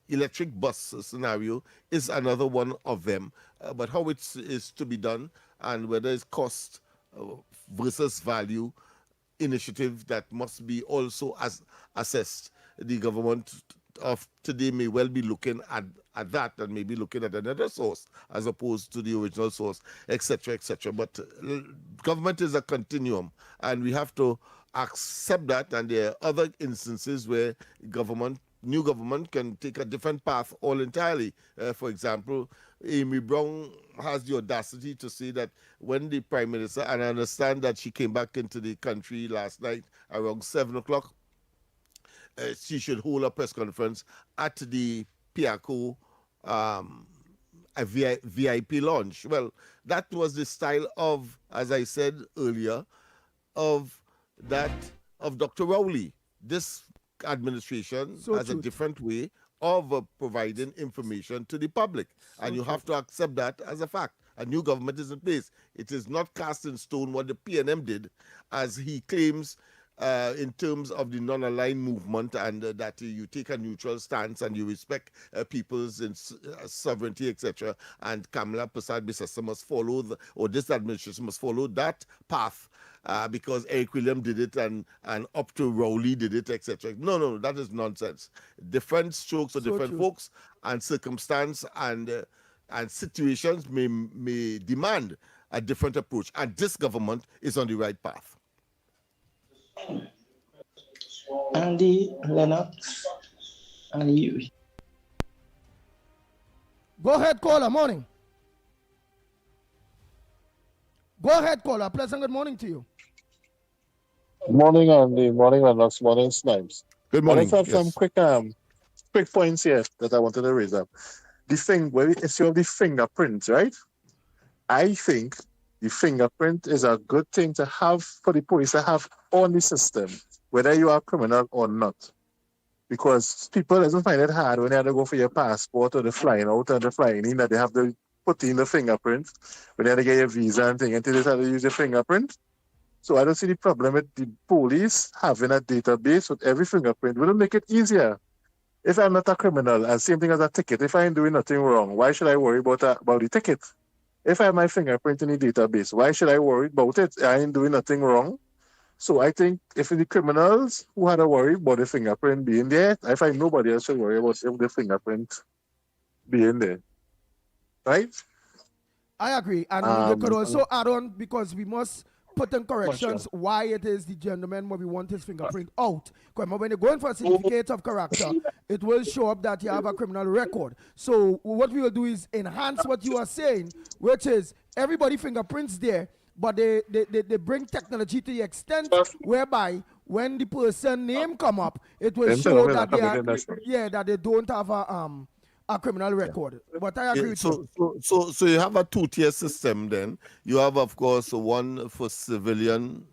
electric bus scenario is another one of them. But how it is to be done, and whether it's cost versus value initiative that must be also assessed, the government of today may well be looking at that, and maybe looking at another source as opposed to the original source, etc., etc. But government is a continuum, and we have to accept that. And there are other instances where new government can take a different path all entirely. For example, Amy Brown has the audacity to say that when the Prime Minister, and I understand that she came back into the country last night around 7 o'clock, she should hold a press conference at the Piaco VIP lounge. Well, that was the style of, as I said earlier, of Dr. Rowley. This administration has a different way of providing information to the public, and you have to accept that as a fact. A new government is in place. It is not cast in stone what the PNM did, as he claims, in terms of the non-aligned movement, and that you take a neutral stance and you respect people's sovereignty, etc. And Kamala Persad-Bissessar must follow, or this administration must follow that path, because Eric William did it, and up to Rowley did it, etc. No, that is nonsense. Different strokes for different folks, and circumstance and situations may demand a different approach, and this government is on the right path. Andy, Lennox, and you. Go ahead, caller. Morning. Go ahead, caller. Pleasant good morning to you. Morning, Andy. Morning, Lennox. Morning, Snipes. Good I morning. just have some Yes. quick points here that I wanted to raise up. The thing where the issue of the fingerprint, right? I think the fingerprint is a good thing to have for the police to have on the system, whether you are a criminal or not. Because people doesn't find it hard when they have to go for your passport or the flying out or the flying in that they have to put in the fingerprint when they have to get your visa and thing until they have to use your fingerprint. So I don't see the problem with the police having a database with every fingerprint. Will it make it easier? If I'm not a criminal, and same thing as a ticket, if I ain't doing nothing wrong, why should I worry about the ticket? If I have my fingerprint in the database, why should I worry about it? I ain't doing nothing wrong. So I think if the criminals who had to worry about the fingerprint being there, I find nobody else should worry about if the fingerprint being there. Right? I agree. And you could also add on, because we must put in corrections why it is the gentleman where we want his fingerprint out. Because when you're going for a certificate of character, it will show up that you have a criminal record. So what we will do is enhance what you are saying, which is everybody fingerprints there, but they bring technology to the extent whereby when the person name come up, it will show that they are, that they don't have a criminal record. But I agree with you. So you have a two-tier system then. You have, of course, one for civilian,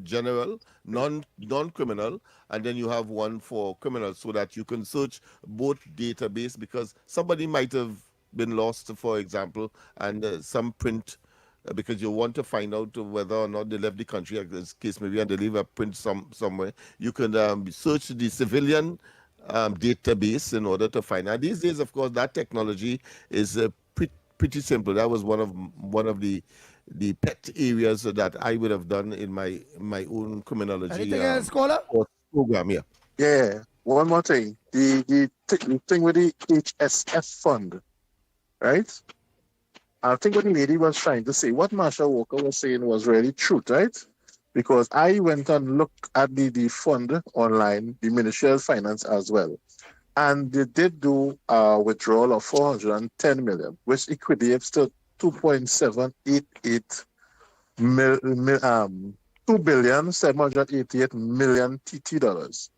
general, non-criminal, and then you have one for criminal, so that you can search both database, because somebody might have been lost, for example, and some print, because you want to find out whether or not they left the country, in this case maybe, and they leave a print somewhere. You can search the civilian database in order to find out. These days, of course, that technology is pretty simple. That was one of the pet areas that I would have done in my own criminology. Anything else, caller? Program, yeah. Yeah. One more thing. The thing with the HSF fund, right? I think what the lady was trying to say, what Marsha Walker was saying was really truth, right? Because I went and looked at the fund online, the Ministry of Finance as well. And they did do a withdrawal of 410 million, which equates to 2.788 $2,788 million TT dollars,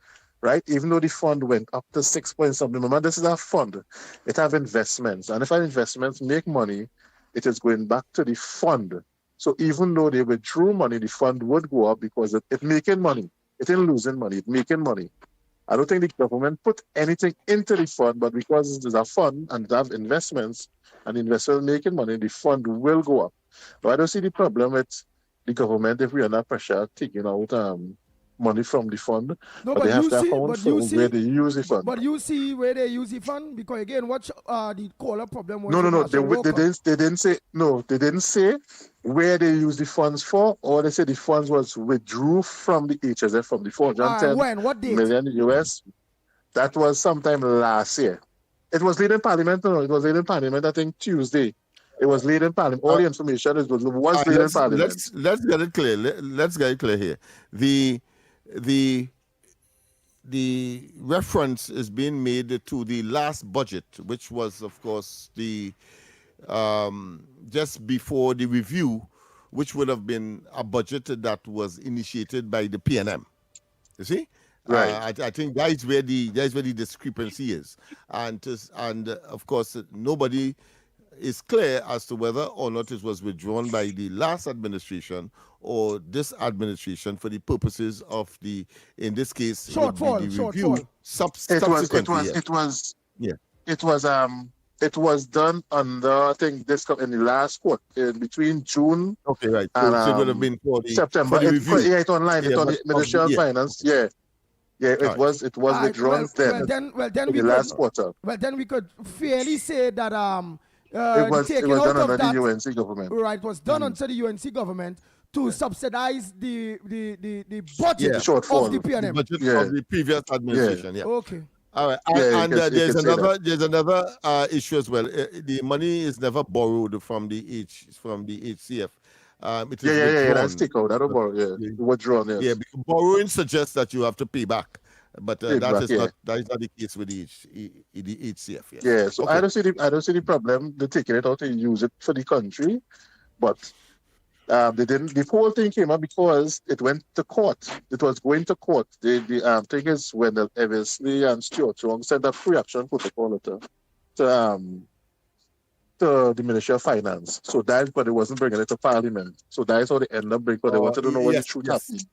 right? Even though the fund went up to 6 point something. Remember, this is a fund. It have investments. And if our investments make money, it is going back to the fund. So even though they withdrew money, the fund would go up because it making money. It ain't losing money, it's making money. I don't think the government put anything into the fund, but because it is a fund and it have investments and investors making money, the fund will go up. But I don't see the problem with the government if we are under pressure taking out money from the fund. No, but they have to account for where they use the fund. But you see where they use the fund? Because again, what the caller problem was? No. They didn't say where they use the funds for, or they said the funds was withdrew from the HSF from the 410 what date? million US. That was sometime last year. It was laid in Parliament. No, it was laid in Parliament. I think Tuesday. It was laid in Parliament. All the information was laid in Parliament. Let's get it clear. Let's get it clear here. The reference is being made to the last budget, which was, of course, the just before the review, which would have been a budget that was initiated by the PNM. You see, right? I think that is where the discrepancy is, and of course nobody is clear as to whether or not it was withdrawn by the last administration or this administration for the purposes of in this case, shortfall. Subsequently. It was done under, I think, in the last quarter, between June. Okay, right. And, so it would have been for September. For the review. It's online. It's on the Ministry of Finance. Yeah. It was withdrawn then. Well, then in the last quarter. Well, then we could fairly say that it was done under the UNC government. Right, it was done under the UNC government to subsidize the budget shortfall of the PNM. The budget of the previous administration. Yeah. Okay. All right, and there's another issue as well. The money is never borrowed from the HCF. It is withdrawn. That's take out. I don't borrow. Yeah, withdrawn. Yes. Yeah, because borrowing suggests that you have to pay back, but that is not the case with the HCF. Yes. Yeah, so okay. I don't see the problem. They're taking it out to use it for the country, but They didn't. The whole thing came up because it went to court. It was going to court. The thing is when Eversley and Stuart Young sent a pre-action protocol letter to the Ministry of Finance. So that's why they wasn't bringing it to Parliament. So that's how they ended up bringing. But they wanted to know what the truth happened.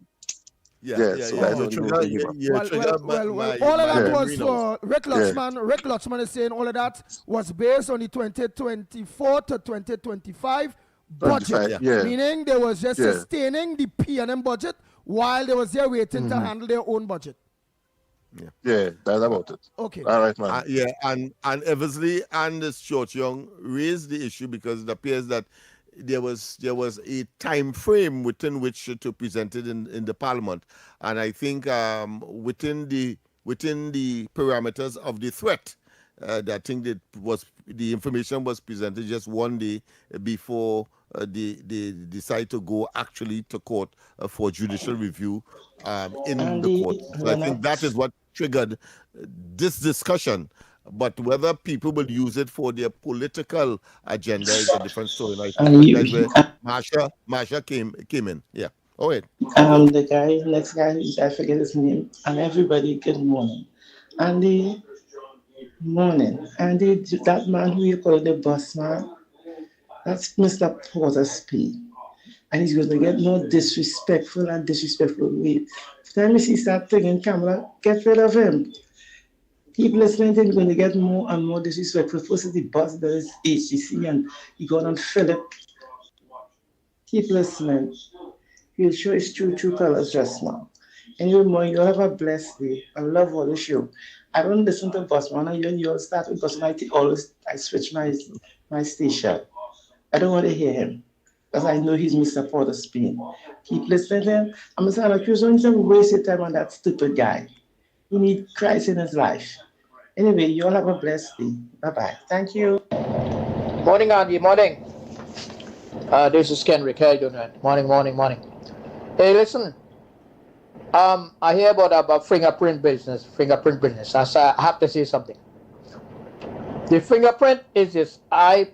So that's how the whole thing came up. Well, all of that was for Rick Lutzman. Rick Lutzman is saying all of that was based on the 2024 to 2025 budget, meaning they was just sustaining the P&M budget while they was there waiting to handle their own budget. That's about it. Okay. All right, man. And Eversley and Stuart Young raised the issue because it appears that there was a time frame within which to present it in the Parliament, and I think within the parameters of the threat, I think that the information was presented just one day before they decide to go actually to court for judicial review in the court. So I think that is what triggered this discussion. But whether people will use it for their political agenda is a different story. And I think that's where Marsha came in. Yeah. Oh wait. The next guy, I forget his name. And everybody, good morning. Andy, morning. Andy, that man who you call the boss man, that's Mr. Porter Speed. And he's going to get more disrespectful way. Time you see start taking camera, get rid of him. Keep listening to him, you're going to get more and more disrespectful. First, the boss does HGC and he got on Philip. Keep listening. He'll show his true colors just now. Anyway, more, you'll have a blessed day. I love all the show. I don't listen to Bossman. You all start with Bossman. I switch my station. I don't want to hear him because I know he's Mr. Porter Spain. Keep listening to him. I'm going to accuse him to waste your time on that stupid guy. He needs Christ in his life. Anyway, you all have a blessed day. Bye-bye. Thank you. Morning, Andy. Morning. This is Kenrick. How you doing, man? Morning. Hey, listen. I hear about fingerprint business. I have to say something. The fingerprint is this. My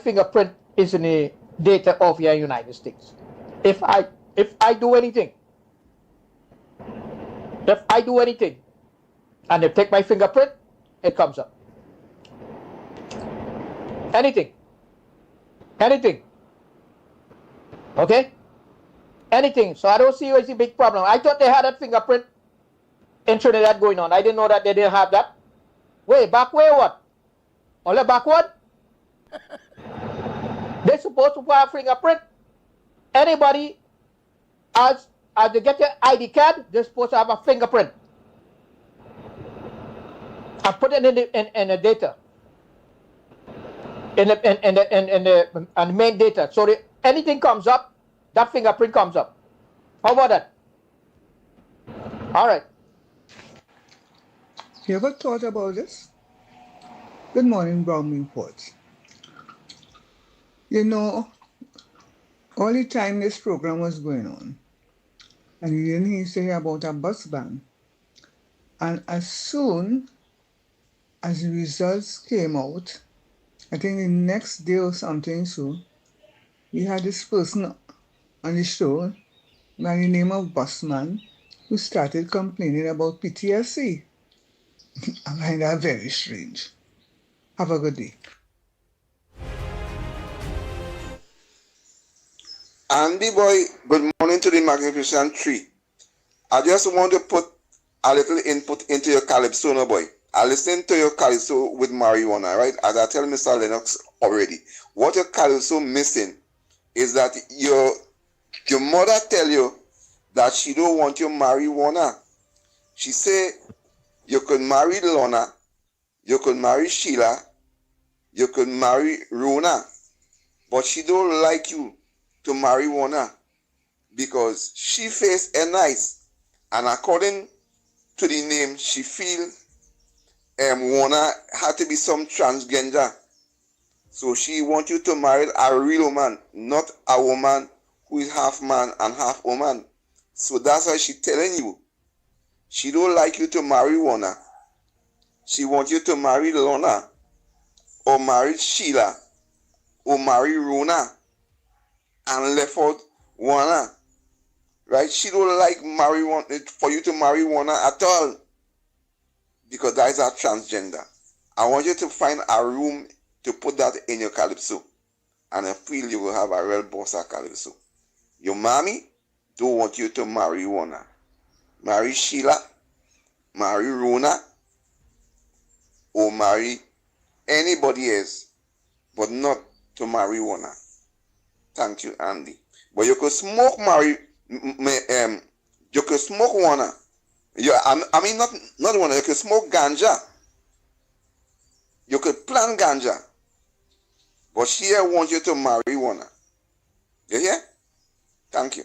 fingerprint is in the data of the United States. If I do anything, and they take my fingerprint, it comes up. Anything. Okay? Anything. So I don't see what's the big problem. I thought they had that fingerprint in Trinidad going on. I didn't know that they didn't have that. Way what? Only backward? They're supposed to have fingerprint. Anybody, as they get your ID card, they're supposed to have a fingerprint. I put it in the data. In the main data. So anything comes up, that fingerprint comes up. How about that? All right. You ever thought about this? Good morning, Brown Reports. You know, all the time this program was going on, and you didn't hear say about a bus ban. And as soon as the results came out, I think the next day or something so, we had this person on the show by the name of Busman who started complaining about PTSD. I find that very strange. Have a good day. Andy boy, good morning to the Magnificent Tree. I just want to put a little input into your Calypso, no boy. I listened to your Calypso with marijuana, right? As I tell Mr. Lennox already. What your Calypso missing is that your mother tell you that she don't want you marijuana. She say you could marry Lorna, you could marry Sheila, you could marry Rona, but she don't like you to marijuana because she face a nice, and according to the name, she feel Warner had to be some transgender. So she want you to marry a real woman, not a woman who is half man and half woman. So that's why she telling you. She don't like you to marry Warner. She want you to marry Lorna, or marry Sheila, or marry Rona. and left out Warner. Right? She don't like marijuana, for you to marry Warner at all. Because that is a transgender. I want you to find a room to put that in your calypso. And I feel you will have a real boss at calypso. Your mommy don't want you to marry Warner. Marry Sheila, marry Rona, or marry anybody else, but not to marry Warner. Thank you, Andy. But you could smoke you could smoke Warner. I mean, not Warner, you could smoke ganja. You could plant ganja. But she wants you to marry Warner. You hear? Thank you.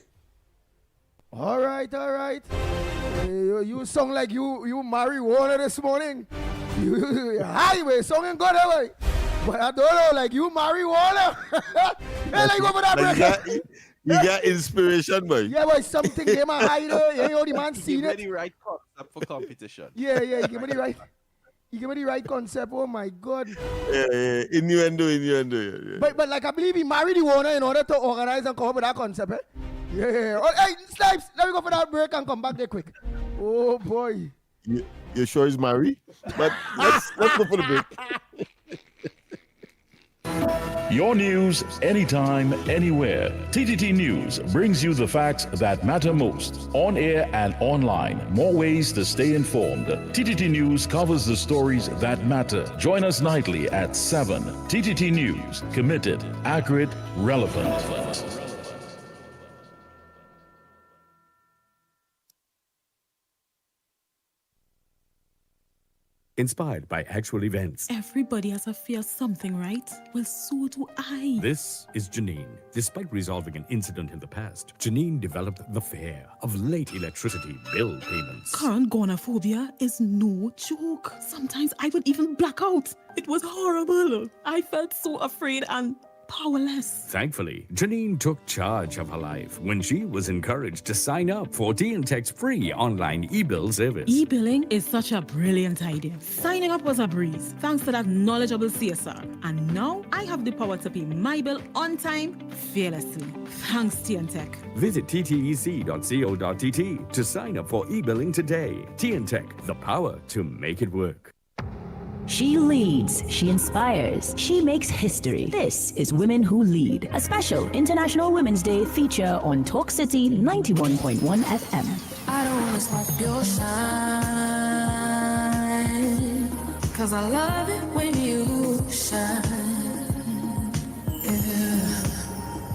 All right. You sound like you marry Warner this morning. Highway songing good, away. But I don't know, like you marry Warner. Yeah, like over that break. You got inspiration, boy. Yeah, boy, something they might hide. You know the man seen it. Give me the right concept for competition. Yeah, you give me the right. You give me the right concept. Oh my God. Yeah. Innuendo. Yeah. But like I believe he married the Warner in order to organize and come up with that concept. Yeah. Oh, hey, Snipes, let me go for that break and come back there quick. Oh boy. You sure he's married? But let's go for the break. Your news, anytime, anywhere. TTT News brings you the facts that matter most. On air and online. More ways to stay informed. TTT News covers the stories that matter. Join us nightly at 7. TTT News. Committed, accurate, relevant. Inspired by actual events. Everybody has a fear of something, right? Well, so do I. This is Janine. Despite resolving an incident in the past, Janine developed the fear of late electricity bill payments. Current gonophobia is no joke. Sometimes I would even black out. It was horrible. I felt so afraid and powerless. Thankfully, Janine took charge of her life when she was encouraged to sign up for TNTech's free online e-bill service. E-billing is such a brilliant idea. Signing up was a breeze, thanks to that knowledgeable CSR. And now I have the power to pay my bill on time, fearlessly. Thanks, TNTech. Visit ttec.co.tt to sign up for e-billing today. TNTech, the power to make it work. She leads, she inspires, she makes history. This is Women Who Lead, a special International Women's Day feature on Talk City 91.1 FM. I don't wanna stop your shine, 'cause I love it when you shine. Yeah.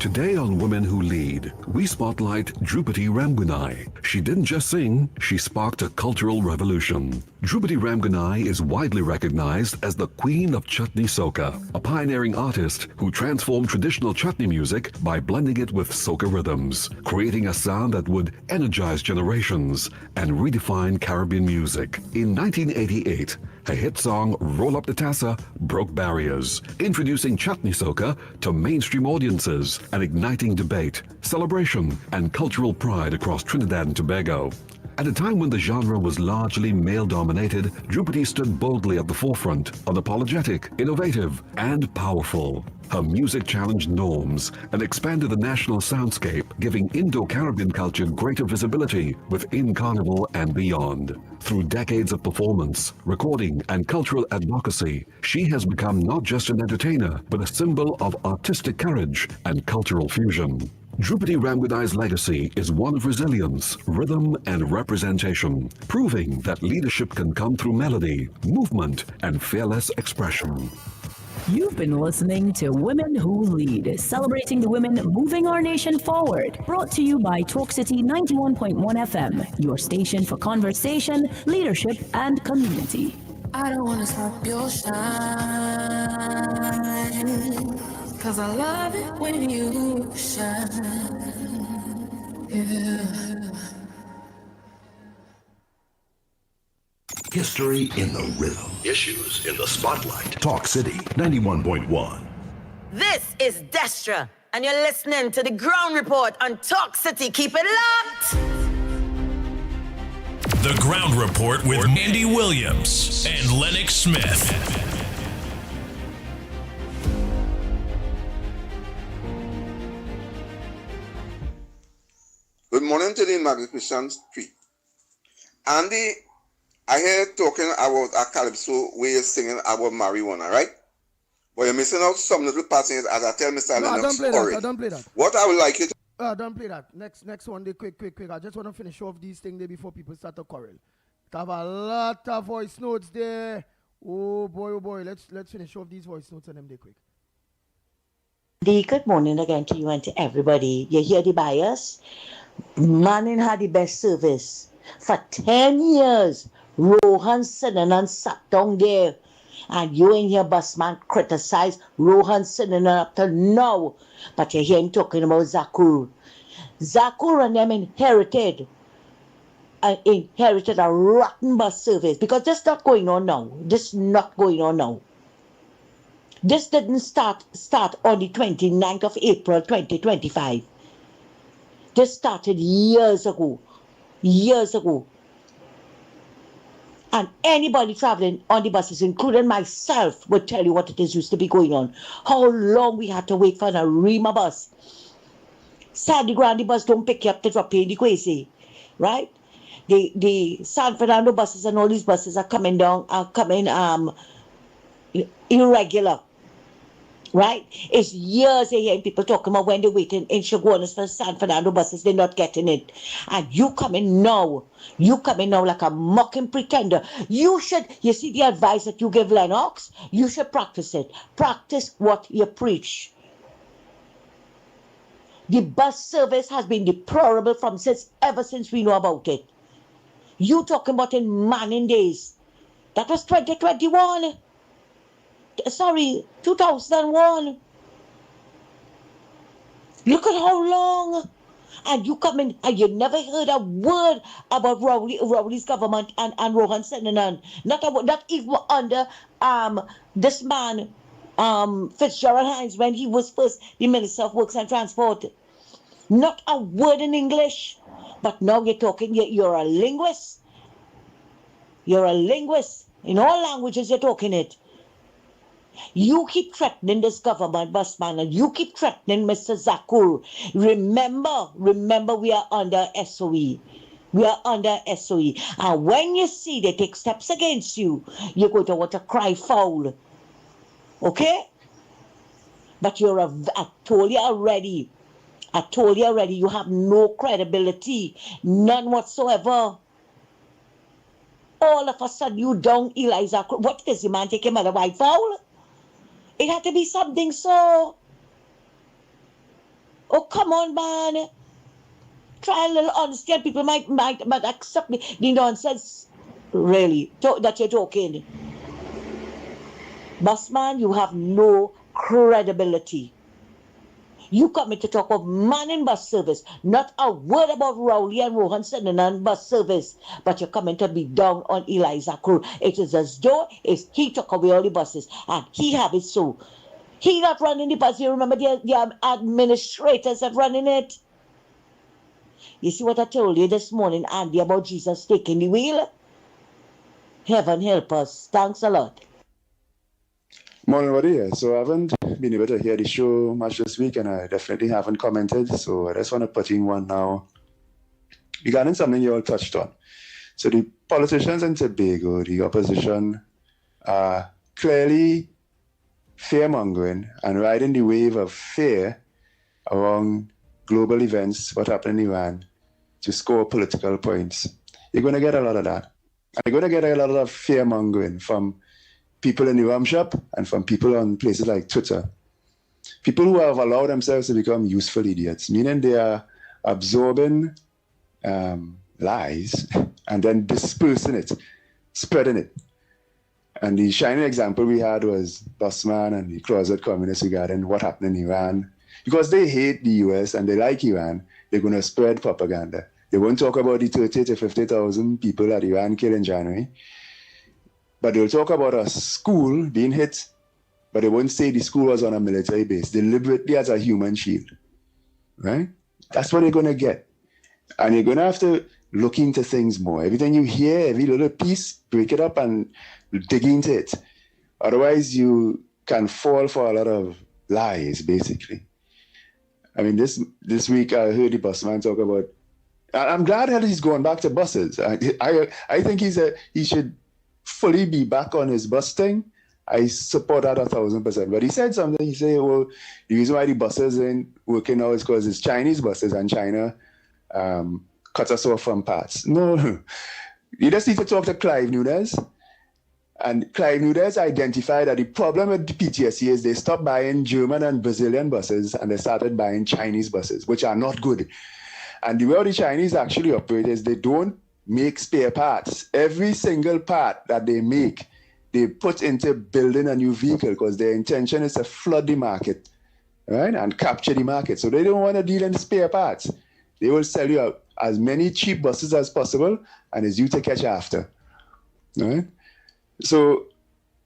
Today on Women Who Lead, we spotlight Drupati Ramgunai. She didn't just sing, she sparked a cultural revolution. Drupati Ramgunai is widely recognized as the queen of chutney soca, a pioneering artist who transformed traditional chutney music by blending it with soca rhythms, creating a sound that would energize generations and redefine Caribbean music. In 1988, her hit song Roll Up the Tassa broke barriers, introducing chutney soca to mainstream audiences and igniting debate, celebration, and cultural pride across Trinidad and Tobago. At a time when the genre was largely male-dominated, Drupati stood boldly at the forefront, unapologetic, innovative, and powerful. Her music challenged norms and expanded the national soundscape, giving Indo-Caribbean culture greater visibility within Carnival and beyond. Through decades of performance, recording, and cultural advocacy, she has become not just an entertainer, but a symbol of artistic courage and cultural fusion. Drupati Ramgunai's legacy is one of resilience, rhythm, and representation, proving that leadership can come through melody, movement, and fearless expression. You've been listening to Women Who Lead, celebrating the women moving our nation forward. Brought to you by Talk City 91.1 FM, your station for conversation, leadership, and community. I don't wanna stop your shine, 'cause I love it when you shine. Yeah. History in the rhythm. Issues in the spotlight. Talk City 91.1. This is Destra, and you're listening to the Ground Report on Talk City. Keep it locked! The Ground Report with Andy Williams and Lennox Smith. morning to the Magnificent Street. Andy, I hear talking about a calypso where you're singing about marijuana, right? But you're missing out some little parts in it, as I tell Mr. No, I Lennox don't play that. already. I don't play that. What I would like you to... Don't play that. Next one, quick. I just want to finish off these things there before people start to quarrel. I have a lot of voice notes there. Oh boy. Let's finish off these voice notes and them there quick. Good morning again to you and to everybody. You hear the bias? Manning had the best service. For 10 years, Rohan Sinanan sat down there. And you in here, busman, criticize Rohan Sinanan up to now. But you hear him talking about Zakur. Zakur and them inherited a rotten bus service. Because this not going on now. This didn't start on the 29th of April 2025. This started years ago. And anybody traveling on the buses, including myself, would tell you what it is used to be going on. How long we had to wait for an Arima bus. Sandy Grande bus don't pick you up to drop you in the Kwesi, right? The San Fernando buses and all these buses are coming irregular. Right? It's years of hearing people talking about when they're waiting in Chaguanas for San Fernando buses, they're not getting it. And you coming now like a mocking pretender. You see the advice that you give Lennox? You should practice it. Practice what you preach. The bus service has been deplorable ever since we know about it. You talking about in Manning days. That was 2021. Sorry, 2001. Look at how long. And you come in and you never heard a word about Rowley's government and Rohan Sinanan. Not even under this man, Fitzgerald Hines, when he was first the Minister of Works and Transport. Not a word in English. But now you're talking, you're a linguist. You're a linguist. In all languages you're talking it. You keep threatening this government, busman, and you keep threatening Mr. Zakur. Remember, we are under SOE. And when you see they take steps against you, you're going to want to cry foul. Okay? But I told you already, you have no credibility. None whatsoever. All of a sudden, you down Eliza. What is the man taking mother white foul? It had to be something so. Oh, come on, man. Try a little honesty and people might accept the nonsense, really, that you're talking. Busman, you have no credibility. You coming to talk of Manning bus service, not a word about Rowley and Rohan Sinanan bus service, but you're coming to be down on Eliza Crew. It is as though he took away all the buses and he have it so. He not running the bus. You remember the administrators that running it? You see what I told you this morning, Andy, about Jesus taking the wheel? Heaven help us. Thanks a lot. Morning, everybody. So I haven't been able to hear the show much this week, and I definitely haven't commented. So I just want to put in one now regarding something you all touched on. So the politicians in Tobago, the opposition, are clearly fear-mongering and riding the wave of fear around global events, what happened in Iran, to score political points. You're going to get a lot of that. And you're going to get a lot of fear-mongering from people in the rum shop and from people on places like Twitter. People who have allowed themselves to become useful idiots, meaning they are absorbing lies and then dispersing it, spreading it. And the shining example we had was Busman and the closet communists regarding what happened in Iran. Because they hate the US and they like Iran, they're going to spread propaganda. They won't talk about the 30 to 50,000 people that Iran killed in January. But they'll talk about a school being hit, but they won't say the school was on a military base, deliberately as a human shield, right? That's what they're going to get. And you're going to have to look into things more. Everything you hear, every little piece, break it up and dig into it. Otherwise, you can fall for a lot of lies, basically. I mean, this week I heard the busman talk about I'm glad that he's going back to buses. I think he should fully be back on his bus thing. I support that 1,000%. But he said something. He said, well, the reason why the buses ain't working now is because it's Chinese buses and China cut us off from parts. No. You just need to talk to Clive Nunez. And Clive Nunez identified that the problem with the PTSC is they stopped buying German and Brazilian buses and they started buying Chinese buses, which are not good. And the way the Chinese actually operate is they don't make spare parts. Every single part that they make, they put into building a new vehicle because their intention is to flood the market, right, and capture the market. So they don't want to deal in spare parts. They will sell you as many cheap buses as possible, and it's you to catch after, right? So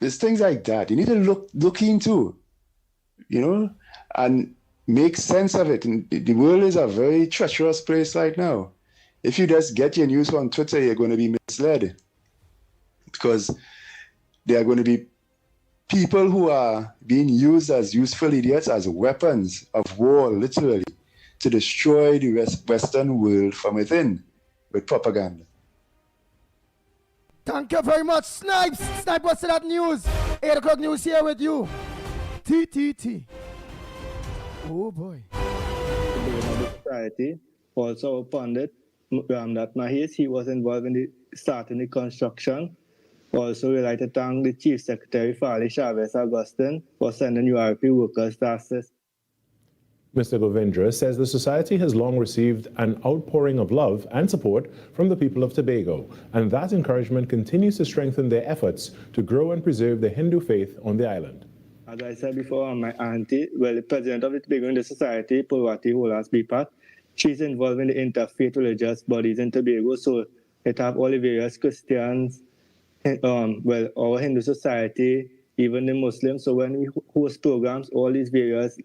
there's things like that. You need to look into, and make sense of it. And the world is a very treacherous place right now. If you just get your news on Twitter, you're going to be misled because there are going to be people who are being used as useful idiots, as weapons of war, literally, to destroy the Western world from within with propaganda. Thank you very much, Snipes. Snipe, what's that news? 8 o'clock news here with you. TTT. Oh boy. The society also pundit Ramdat Mahis. He was involved in the starting the construction. Also, we'd like to thank the Chief Secretary Fali Chavez Augustin for sending URP workers to assist. Mr. Govindra says the society has long received an outpouring of love and support from the people of Tobago, and that encouragement continues to strengthen their efforts to grow and preserve the Hindu faith on the island. As I said before, my auntie, the president of the Tobago Hindu Society, Purwati Holas Bipat, she's involved in the interfaith religious bodies in Tobago, so it have all the various Christians, our Hindu society, even the Muslims. So when we host programs, all these various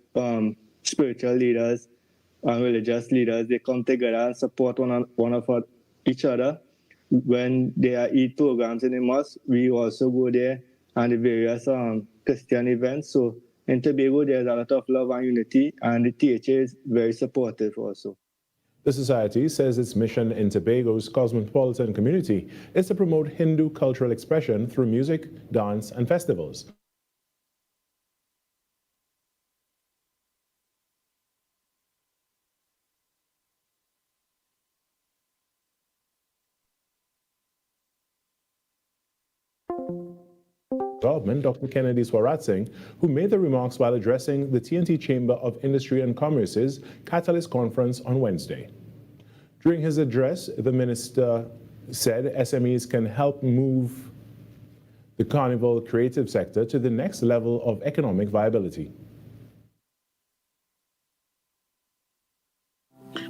spiritual leaders and religious leaders, they come together and support one of each other. When there are Eid programs in the mosque, we also go there and the various Christian events. So in Tobago, there's a lot of love and unity, and the THA is very supportive also. The society says its mission in Tobago's cosmopolitan community is to promote Hindu cultural expression through music, dance, and festivals. Development, Dr. Kennedy Swaratsing, who made the remarks while addressing the TNT Chamber of Industry and Commerce's Catalyst Conference on Wednesday. During his address, the minister said SMEs can help move the carnival creative sector to the next level of economic viability.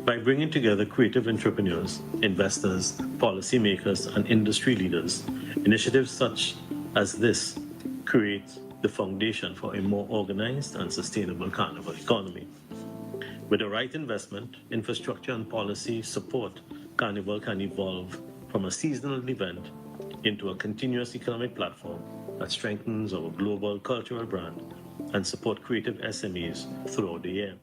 By bringing together creative entrepreneurs, investors, policymakers, and industry leaders, initiatives such as this create the foundation for a more organized and sustainable carnival economy. With the right investment, infrastructure, and policy support, Carnival can evolve from a seasonal event into a continuous economic platform that strengthens our global cultural brand and support creative SMEs throughout the year.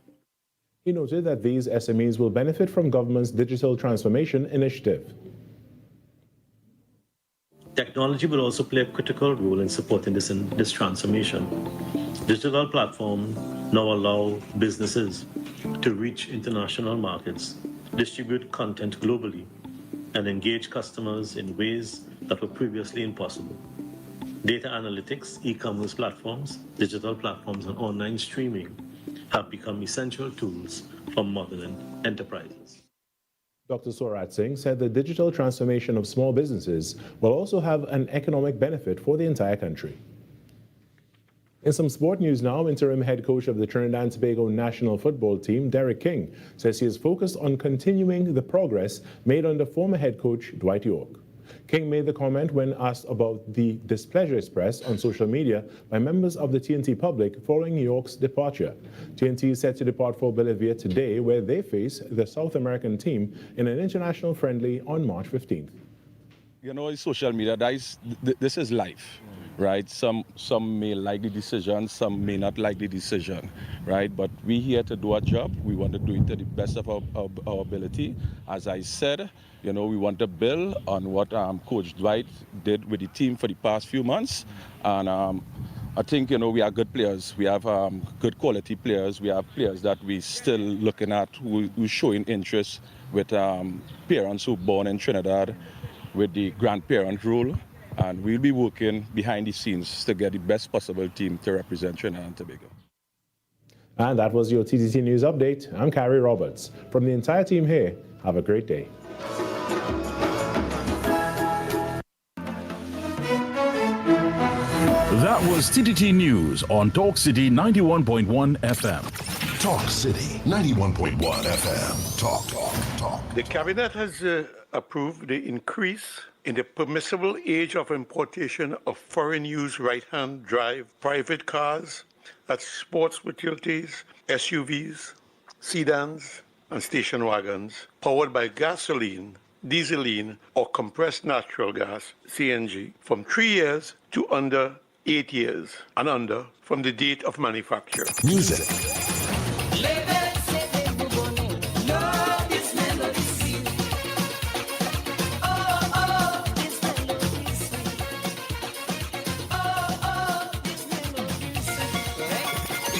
He noted that these SMEs will benefit from government's digital transformation initiative. Technology will also play a critical role in supporting this transformation. Digital platforms now allow businesses to reach international markets, distribute content globally, and engage customers in ways that were previously impossible. Data analytics, e-commerce platforms, digital platforms, and online streaming have become essential tools for modern enterprises. Dr. Swaratsing said the digital transformation of small businesses will also have an economic benefit for the entire country. In some sport news now, interim head coach of the Trinidad and Tobago national football team, Derek King, says he is focused on continuing the progress made under former head coach Dwight York. King made the comment when asked about the displeasure expressed on social media by members of the TNT public following York's departure. TNT is set to depart for Bolivia today, where they face the South American team in an international friendly on March 15th. You know, social media, this is life, right? Some may like the decision, some may not like the decision, right? But we here to do our job. We want to do it to the best of our ability. As I said, you know, we want to build on what Coach Dwight did with the team for the past few months. And I think, you know, we are good players. We have good quality players. We have players that we still looking at who showing interest with parents who born in Trinidad, with the grandparent rule, and we'll be working behind the scenes to get the best possible team to represent Trinidad and Tobago. And that was your TTT News Update. I'm Carrie Roberts. From the entire team here, have a great day. That was TTT News on Talk City 91.1 FM. Talk City 91.1 FM. Talk. The cabinet has approved the increase in the permissible age of importation of foreign-use right-hand drive private cars, that's sports utilities, SUVs, sedans, and station wagons, powered by gasoline, dieseline, or compressed natural gas, CNG, from 3 years to under 8 years, and under from the date of manufacture. Music.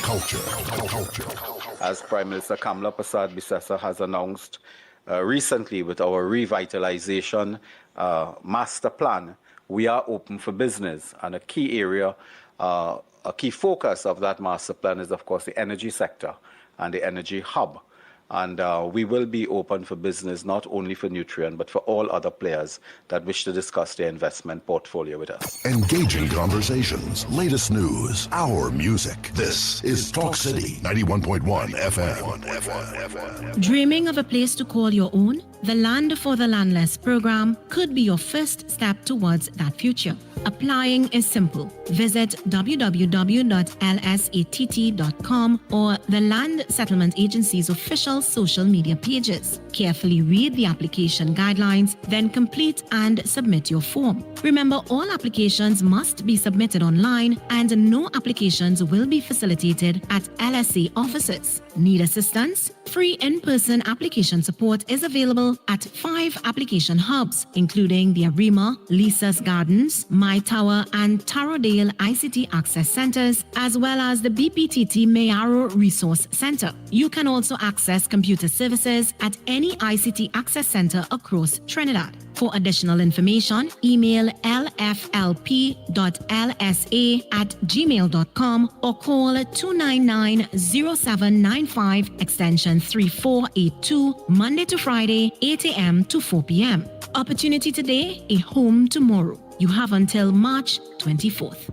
Culture. As Prime Minister Kamla Persad-Bissessar has announced recently with our revitalization master plan, we are open for business. And a key area, a key focus of that master plan is, of course, the energy sector and the energy hub. And we will be open for business, not only for Nutrien, but for all other players that wish to discuss their investment portfolio with us. Engaging conversations, latest news, our music. This is Talk City 91.1 FM. Dreaming of a place to call your own? The Land for the Landless program could be your first step towards that future. Applying is simple. Visit www.lsatt.com or the Land Settlement Agency's official social media pages. Carefully read the application guidelines, then complete and submit your form. Remember, all applications must be submitted online and no applications will be facilitated at LSA offices. Need assistance? Free in-person application support is available at 5 application hubs, including the Arima, Lisa's Gardens, My Tower, and Tarodale ICT Access Centers, as well as the BPTT Mayaro Resource Center. You can also access computer services at any ICT Access Center across Trinidad. For additional information, email lflp.lsa@gmail.com or call 299-0795 extension 3482, Monday to Friday, 8 a.m. to 4 p.m. Opportunity today, a home tomorrow. You have until March 24th.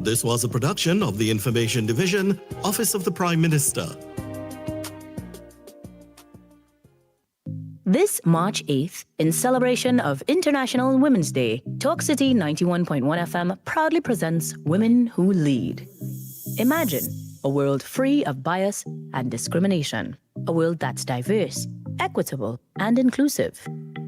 This was a production of the Information Division, Office of the Prime Minister. This March 8th, in celebration of International Women's Day, Talk City 91.1 FM proudly presents Women Who Lead. Imagine a world free of bias and discrimination. A world that's diverse, equitable, and inclusive.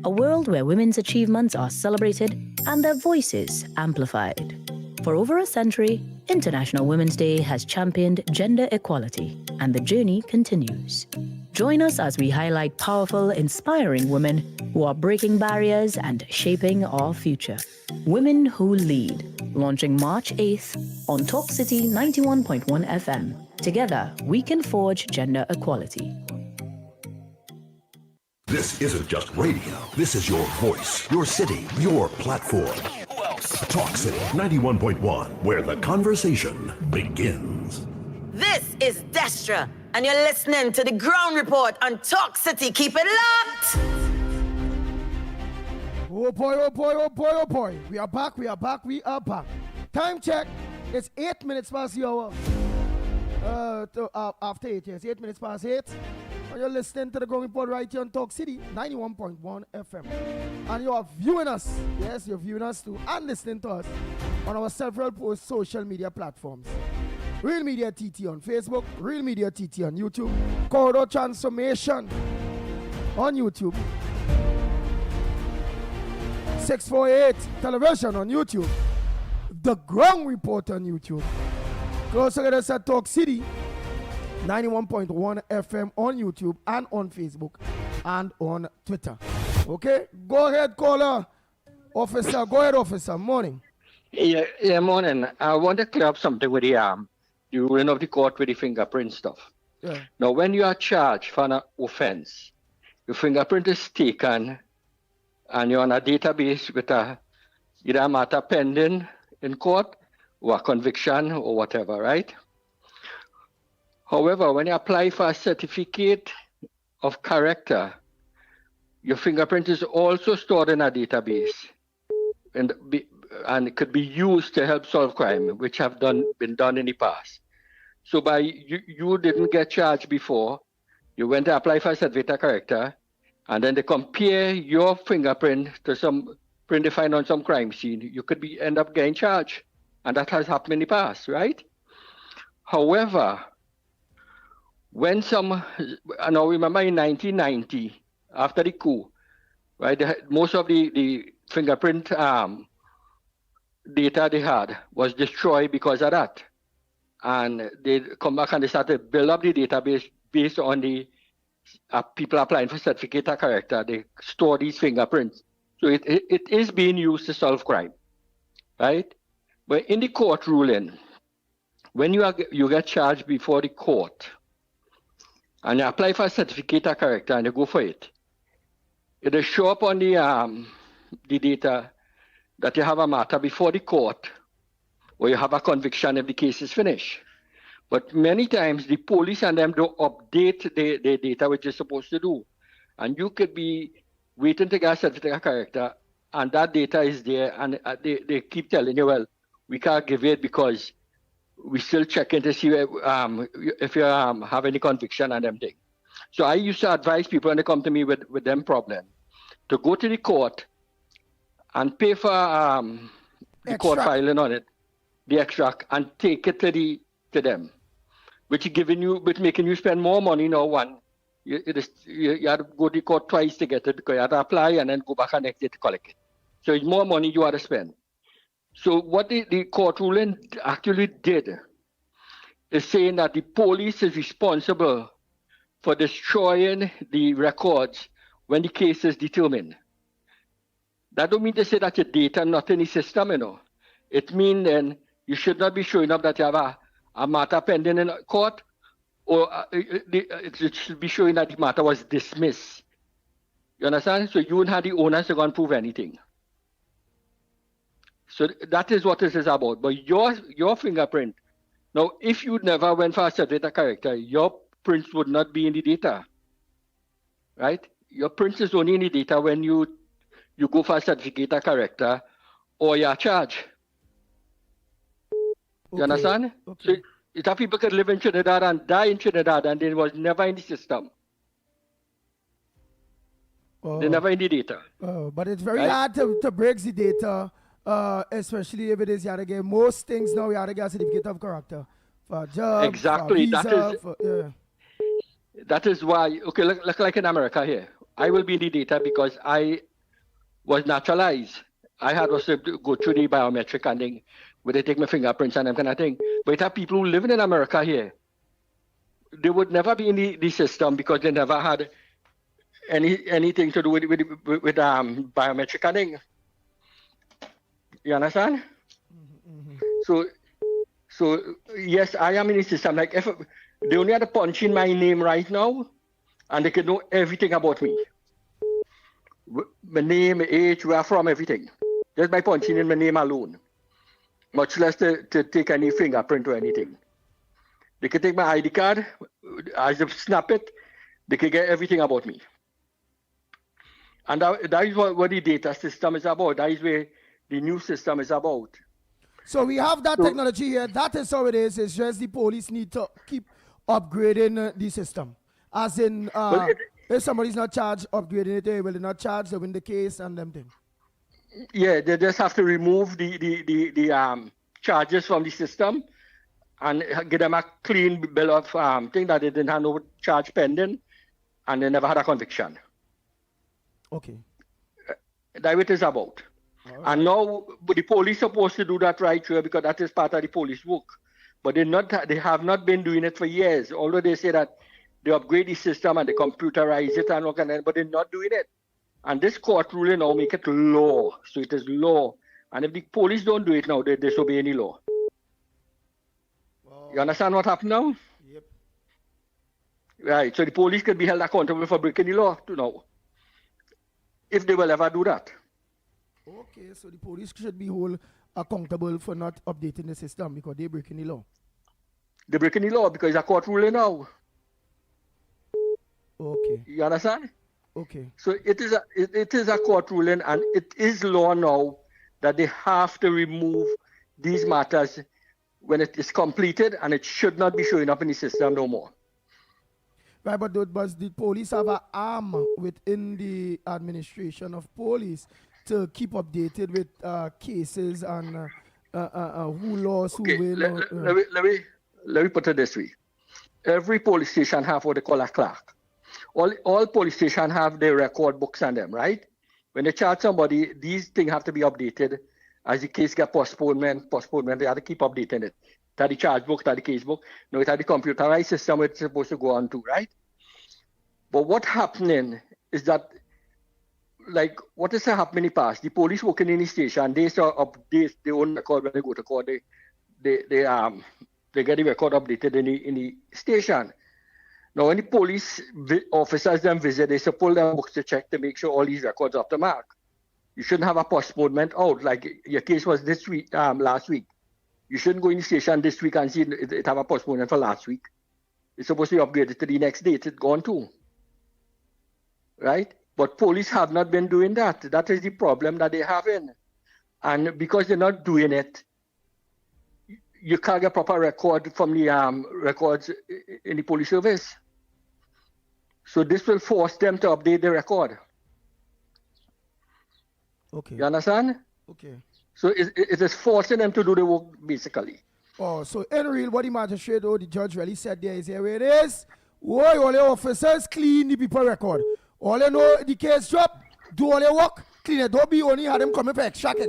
A world where women's achievements are celebrated and their voices amplified. For over a century, International Women's Day has championed gender equality, and the journey continues. Join us as we highlight powerful, inspiring women who are breaking barriers and shaping our future. Women Who Lead, launching March 8th on Talk City 91.1 FM. Together, we can forge gender equality. This isn't just radio. This is your voice, your city, your platform. Talk City 91.1, where the conversation begins. This is Destra, and you're listening to the Ground Report on Talk City. Keep it locked! Oh boy, oh boy, oh boy, oh boy. We are back. Time check. It's 8 minutes past the hour. After 8, yes. 8 minutes past 8. And you're listening to the Ground Report right here on Talk City 91.1 FM. And you are viewing us. Yes, you're viewing us too. And listening to us on our several social media platforms. Real Media TT on Facebook, Real Media TT on YouTube, Corridor Transformation on YouTube. 648 television on YouTube. The Ground Report on YouTube. Closer to us at Talk City, 91.1 FM on YouTube and on Facebook and on Twitter. Okay, go ahead, caller. Officer, go ahead, officer. Morning. Yeah, morning. I want to clear up something with the ruling of the court with the fingerprint stuff. Yeah. Now, when you are charged for an offense, your fingerprint is taken and you're on a database with either a matter pending in court or a conviction or whatever, right? However, when you apply for a certificate of character, your fingerprint is also stored in a database and it could be used to help solve crime, which have been done in the past. So by you didn't get charged before, you went to apply for a certificate of character, and then they compare your fingerprint to some print they find on some crime scene, you could end up getting charged. And that has happened in the past, right? However, when I now remember in 1990, after the coup, right, most of the fingerprint data they had was destroyed because of that. And they come back and they started to build up the database based on the people applying for certificate of character. They store these fingerprints. So it is being used to solve crime, right? But in the court ruling, when you get charged before the court and you apply for a certificate of character and you go for it, it'll show up on the data that you have a matter before the court or you have a conviction if the case is finished. But many times the police and them don't update the data which you're supposed to do. And you could be waiting to get a certificate of character and that data is there and they keep telling you, well, we can't give it because we still checking to see if you have any conviction and them thing. So I used to advise people when they come to me with them problem to go to the court and pay for the court filing on it, the extract, and take it to them, which making you spend more money now. One, you have to go to the court twice to get it because you have to apply and then go back and next day to collect it. So it's more money you have to spend. So what the court ruling actually did is saying that the police is responsible for destroying the records when the case is determined. That don't mean to say that your data not in the system, It means then you should not be showing up that you have a matter pending in court, or it should be showing that the matter was dismissed. You understand? So you wouldn't have the onus to go and prove anything. So that is what this is about. But your fingerprint, now if you never went for a certificate of character, your prints would not be in the data, right? Your prints is only in the data when you go for a certificate of character or you're charged. You understand? Okay. So it's how people could live in Trinidad and die in Trinidad and they was never in the system. They're never in the data. But it's very hard to break the data, especially if it is you have to get most things now, you have to get a certificate of character for a job. Exactly. For a visa, that is why, okay, look like in America here. I will be in the data because I was naturalized. I had also to go through the biometric and thing where they take my fingerprints and that kind of thing. But it have people who living in America here. They would never be in the system because they never had anything to do with biometric and thing. You understand? Mm-hmm. So yes, I am in the system. Like if they only had to punch in my name right now, and they can know everything about me. My name, my age, where I'm from, everything. Just by punching in my name alone. Much less to take any fingerprint or anything. They can take my ID card, as they snap it, they can get everything about me. And that is what the data system is about. That is where the new system is about. So we have that technology here. That is how it is. It's just the police need to keep upgrading the system. As in, if somebody's not charged, upgrading it, they will not charge, they win the case and them things. Yeah, they just have to remove the charges from the system and give them a clean bill of thing that they didn't have no charge pending and they never had a conviction. Okay. That's what it is about. And now the police supposed to do that right here because that is part of the police work. But they have not been doing it for years. Although they say that they upgrade the system and they computerize it and all kind of, but they're not doing it. And this court ruling now make it law. So it is law. And if the police don't do it now, they disobey any law. You understand what happened now? Yep. Right. So the police can be held accountable for breaking the law to now. If they will ever do that. Okay, so the police should be held accountable for not updating the system because they're breaking the law. They're breaking the law because it's a court ruling now. Okay. You understand? Okay. So it is a court ruling and it is law now that they have to remove these matters when it is completed and it should not be showing up in the system no more. Right, but does the police have an arm within the administration of police to keep updated with cases and who lost, who win? Let me put it this way. Every police station have what they call a clerk. All police stations have their record books on them, right? When they charge somebody, these things have to be updated. As the case get postponement, they have to keep updating it. That the charge book, that the case book. No, it's the computerized system it's supposed to go on to, right? But what happening is that, like, what is happening in the past? The police working in the station, they update their own record when they go to court. They get the record updated in the station. Now, when the police officers then visit, they should pull their books to check to make sure all these records are up to mark. You shouldn't have a postponement out, like your case was this week, last week. You shouldn't go in the station this week and see it have a postponement for last week. It's supposed to be upgraded to the next date. It's gone too. Right? But police have not been doing that. That is the problem that they're having. And because they're not doing it, you can't get proper record from the records in the police service. So this will force them to update the record. Okay. You understand? Okay. So it is forcing them to do the work, basically. Oh, so in real, what the magistrate or the judge really said there is here where it is. Why all the officers clean the people record. All they know the case drop, do all their work, clean it. Don't be only have them coming for extract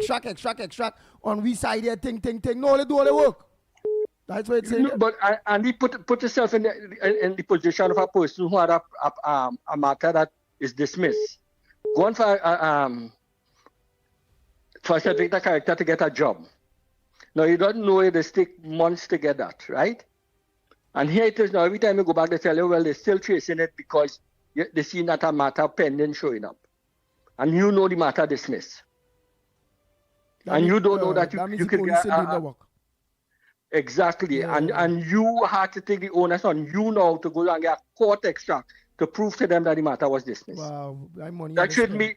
on we side there, thing. No, they do all the work. That's what it's saying. No, but and he put yourself in the position of a person who had a matter that is dismissed. Go on for a certificate character to get a job. Now you don't know it, they take months to get that, right? And here it is now, every time you go back, they tell you, well, they're still chasing it because they see that a matter pending showing up. And you know the matter dismissed. And you don't know that you could get exactly. Yeah. And you had to take the onus on you now to go and get a court extract to prove to them that the matter was dismissed. Wow, that should be,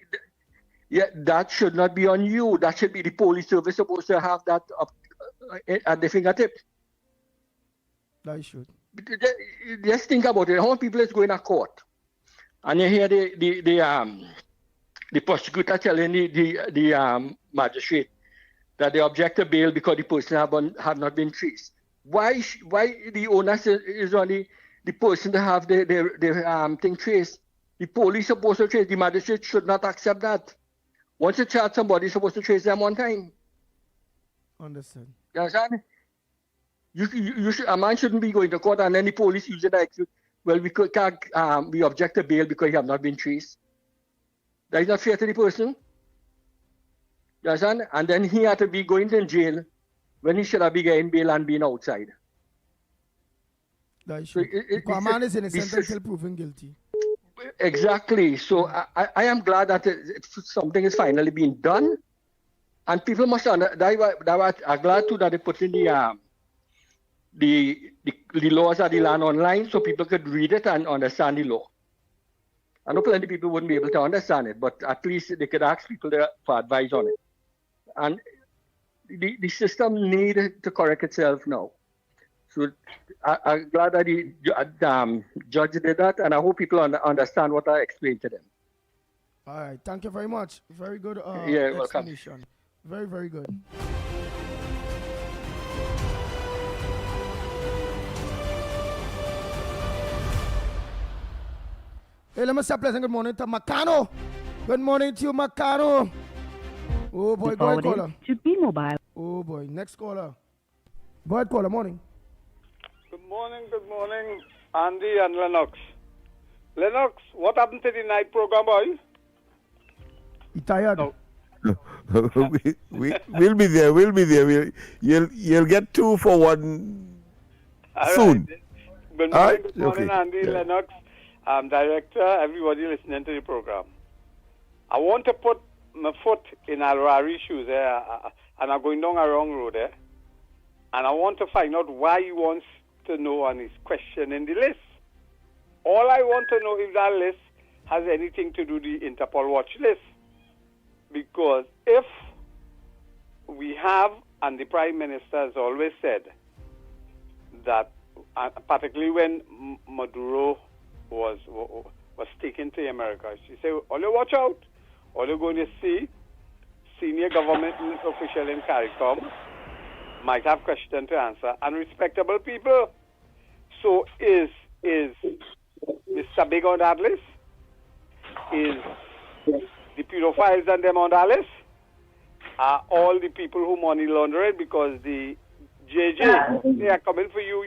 that should not be on you. That should be the police service supposed to have that up at the fingertip. That should. Just think about it. How many people is going to court? And you hear the prosecutor telling the magistrate that they object to bail because the person have not been traced. Why the onus is on the person to have their thing traced? The police supposed to trace. The magistrate should not accept that. Once you charge somebody, you're supposed to trace them one time. Understand. You understand? You should, a man shouldn't be going to court and then the police using that excuse. Well, we object to bail because you have not been traced. That is not fair to the person. You understand? And then he had to be going to jail when he should have been getting bail and being outside. That is true. So a man is innocent until proven guilty. Exactly. So I am glad that something is finally being done. And people must understand. I'm glad too that they put in the laws of the land online so people could read it and understand the law. I know plenty of people wouldn't be able to understand it, but at least they could ask people for advice on it. And the system needed to correct itself now. So I'm glad that the judge did that, and I hope people understand what I explained to them. All right, thank you very much. Very good welcome. explanation. Very, very good. Hey, let me say a pleasant good morning to Makano. Good morning to you, Makano. Oh boy, go ahead, caller. To be mobile. Oh boy, next caller. Go ahead, caller. Morning. Good morning, Andy and Lennox. Lennox, what happened to the night program, boy? You tired? No. We'll be there. You'll get 2 for 1 soon. Right. Good morning, Andy, Lennox, director, everybody listening to the program. I want to put my foot in Al-Rari's shoes there, and I'm going down a wrong road there. And I want to find out why he wants to know and he's questioning the list. All I want to know if that list has anything to do with the Interpol watch list. Because if we have, and the Prime Minister has always said that, particularly when Maduro was taken to America, she said, only watch out. All you're going to see, senior government official in CARICOM might have questions to answer, and respectable people. So is Mr. Big on that list? Is the pedophiles and them on that list? Are all the people who money launder it because the JJ, they are coming for you.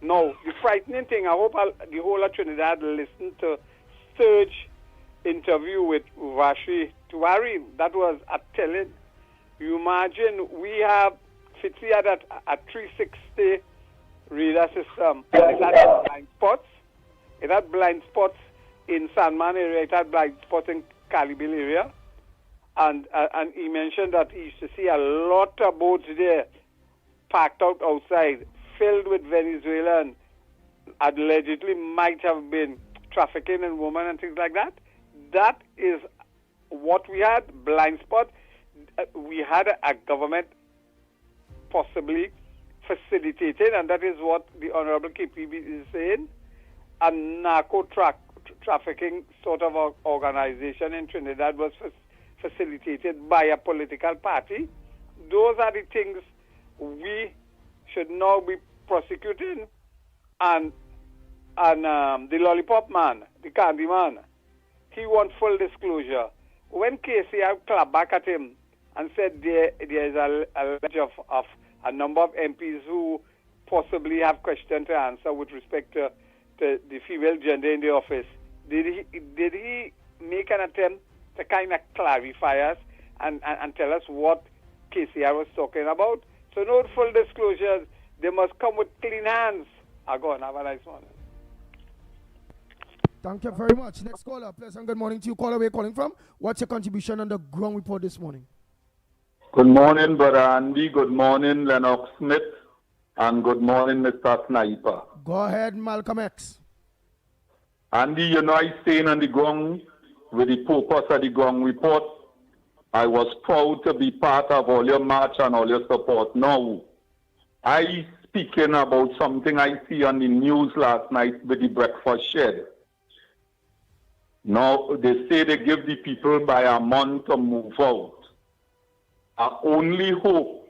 No, the frightening thing, I hope the whole of Trinidad listen to Sturge interview with Vashi Tiwari. That was a telling. You imagine we have Fitzy had a 360 radar system. It had blind spots. It had blind spots in Sandman area. It had blind spots in Calibil area. And he mentioned that he used to see a lot of boats there parked out outside, filled with Venezuelan, allegedly might have been trafficking in women and things like that. That is what we had, blind spot. We had a government possibly facilitated, and that is what the Honorable KPB is saying, a narco-trafficking sort of organization in Trinidad was facilitated by a political party. Those are the things we should now be prosecuting. And the lollipop man, the candy man, he wants full disclosure. When KCR clapped back at him and said there is a ledge of a number of MPs who possibly have questions to answer with respect to the female gender in the office, did he make an attempt to kind of clarify us and tell us what KCR was talking about? So no full disclosures. They must come with clean hands. Go on, have a nice morning. Thank you very much. Next caller, pleasant good morning to you. Caller, where you calling from? What's your contribution on the ground report this morning? Good morning, Brother Andy. Good morning, Lennox Smith. And good morning, Mr. Sniper. Go ahead, Malcolm X. Andy, you know I staying on the ground with the purpose of the ground report. I was proud to be part of all your march and all your support. Now, I speaking about something I see on the news last night with the breakfast shed. Now, they say they give the people by a month to move out. I only hope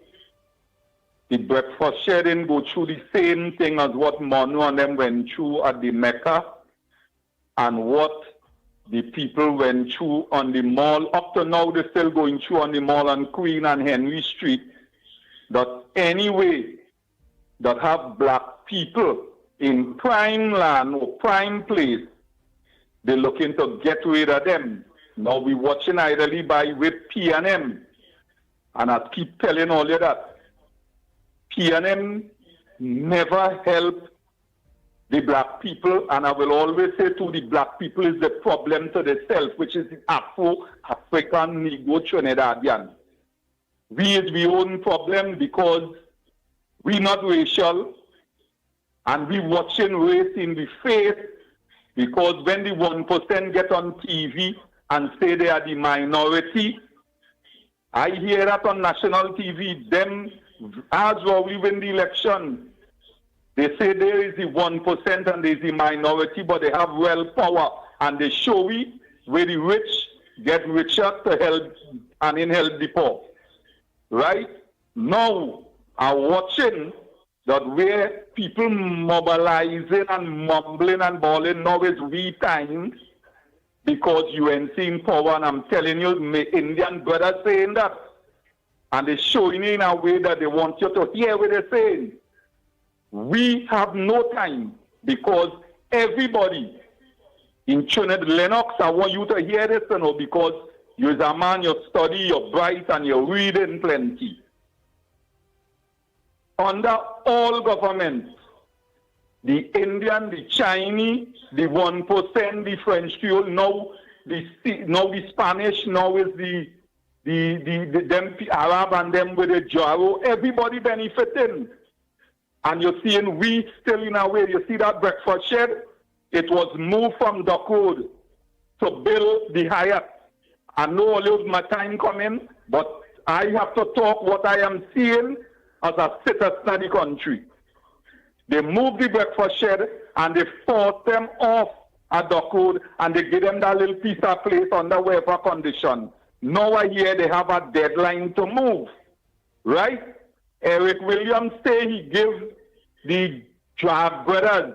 the breakfast shed didn't go through the same thing as what Manu and them went through at the Mecca and what the people went through on the mall. Up to now, they're still going through on the mall on Queen and Henry Street. That anyway, that have black people in prime land or prime place, they're looking to get rid of them. Now we're watching idly by with P&M. And I keep telling all you that P&M never helped the black people, and I will always say to the black people is the problem to themselves, which is the Afro-African Negro Trinidadian. We is the own problem because we not racial, and we watching race in the face, because when the 1% get on TV and say they are the minority, I hear that on national TV, them, as well, we win the election, they say there is the 1% and there is the minority, but they have real power, and they show we where the rich get richer to help and in help the poor. Right? Now, I'm watching that where people mobilizing and mumbling and bawling, now is we times, because UNC in power, and I'm telling you, my Indian brothers saying that. And they're showing it in a way that they want you to hear what they're saying. We have no time because everybody in Trinidad, Lennox, I want you to hear this, you know, because you're a man, you study, you're bright, and you're reading plenty. Under all governments, the Indian, the Chinese, the 1%, the French Creole, now the Spanish, now is the them Arab and them with the Jaro, everybody benefiting. And you're seeing we still in a way, you see that breakfast shed, it was moved from Dock Road to build the Hyatt. I know all of my time coming, but I have to talk what I am seeing as a citizen of the country. They moved the breakfast shed and they forced them off at Dock Road and they give them that little piece of place under waiver condition. Now I hear they have a deadline to move, right? Eric Williams say he give the Drag brothers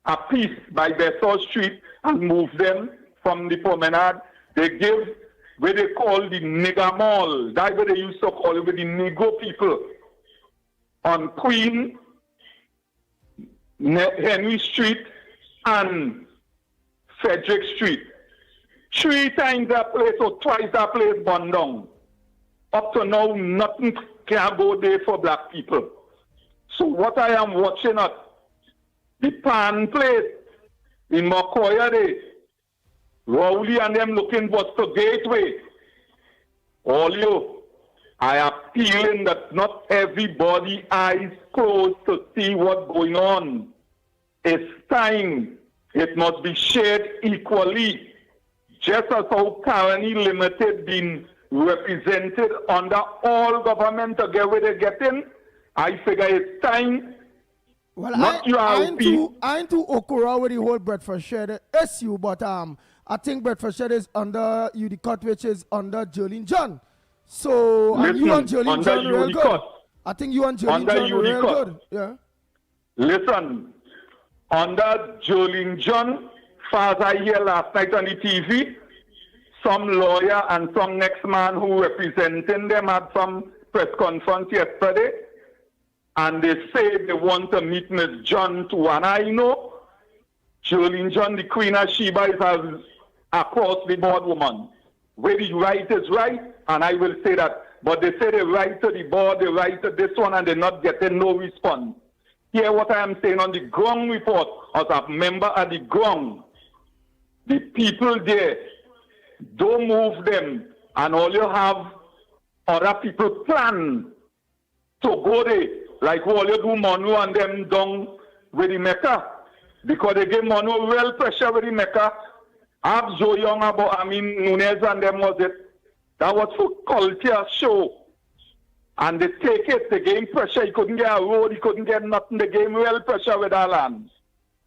a piece by Bessel Street and move them from the promenade. They give what they call the nigger mall. That's what they used to call it with the Negro people. On Queen, Henry Street, and Frederick Street. 3 times that place or twice that place burned down. Up to now, nothing can go there for black people. So what I am watching at the Pan place in Macoya there, Rowley and them looking what's the gateway. All you, I am feeling that not everybody eyes closed to see what's going on. It's time. It must be shared equally. Just as how Caroni Limited been represented under all government to get where they're getting, I figure it's time. Well, I ain't too okura with the whole breakfast shed issue, but I think breakfast shed is under Udicott, which is under Jolene John. So you and Jolene John real good. I think you and Jolene John real good. Yeah. Listen, under Jolene John, far as I hear last night on the TV, some lawyer and some next man who representing them had some press conference yesterday, and they say they want to meet Ms. John too. And I know Jolene John, the Queen of Sheba, is an across the board woman. Where the right is right, and I will say that. But they say they write to the board, they write to this one, and they're not getting no response. Hear what I am saying on the ground report as a member of the ground. The people there, don't move them, and all you have other people plan to go there, like all you do Manu and them down with the Mecca, because they give Manu real pressure with the Mecca. Have Joe Young about, Nunez and them was it. That was for culture show. And they take it, they gave him pressure, he couldn't get a road, he couldn't get nothing, they gave him real pressure with our land.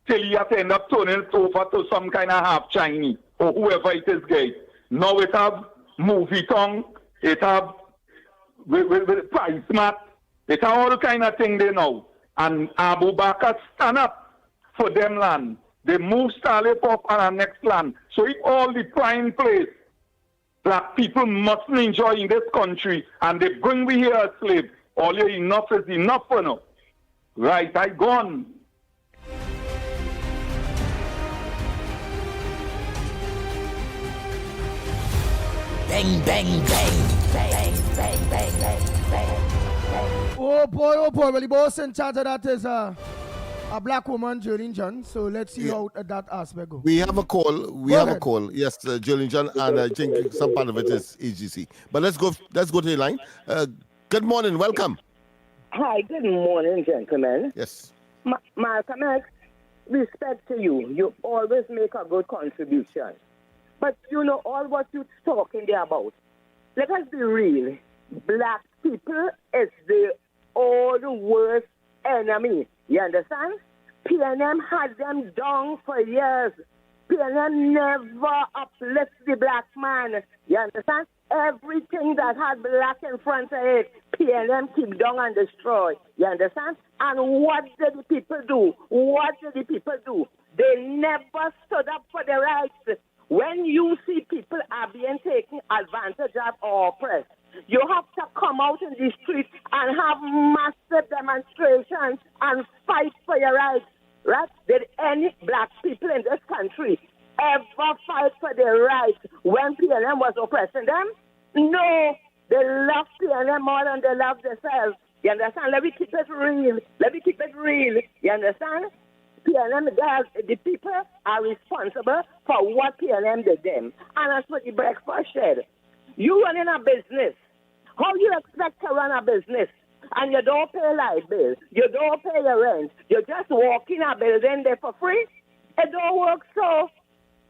Till he had to end up turning it over to some kind of half Chinese or whoever it is gay. Now it have movie tongue, it have with price mat, it have all kind of thing they know. And Abu Bakr stand up for them land. They move Starlip off on our next land. So if all the prime place, black people mustn't enjoy in this country, and they bring we here as slaves, all your enough is enough for now. Right, I gone. Bang, bang, bang, bang, bang, bang, bang, bang. Oh boy, well, the boss in charge of that is a black woman, Jolene John. So let's see how that aspect goes. We have a call. Yes, Jolene John, and I think some part of it is EGC. But let's go to the line. Good morning. Welcome. Hi. Good morning, gentlemen. Yes. Malcolm X, respect to you. You always make a good contribution. But you know all what you're talking there about. Let us be real. Black people is the worst enemy. You understand? PNM had them down for years. PNM never uplifts the black man. You understand? Everything that had black in front of it, PNM keep down and destroy. You understand? And what did the people do? They never stood up for their rights. when you see people are being taken advantage of or oppressed, you have to come out in the streets and have massive demonstrations and fight for your rights, right? Did any black people in this country ever fight for their rights when PLM was oppressing them? No, they love PLM more than they love themselves. You understand? Let me keep it real. Let me keep it real. You understand? PLM guys, the people are responsible for what PLM did them. And that's what the breakfast said. You running a business. How you expect to run a business? And you don't pay light bill. You don't pay your rent. You just walk in a building there for free. It don't work so.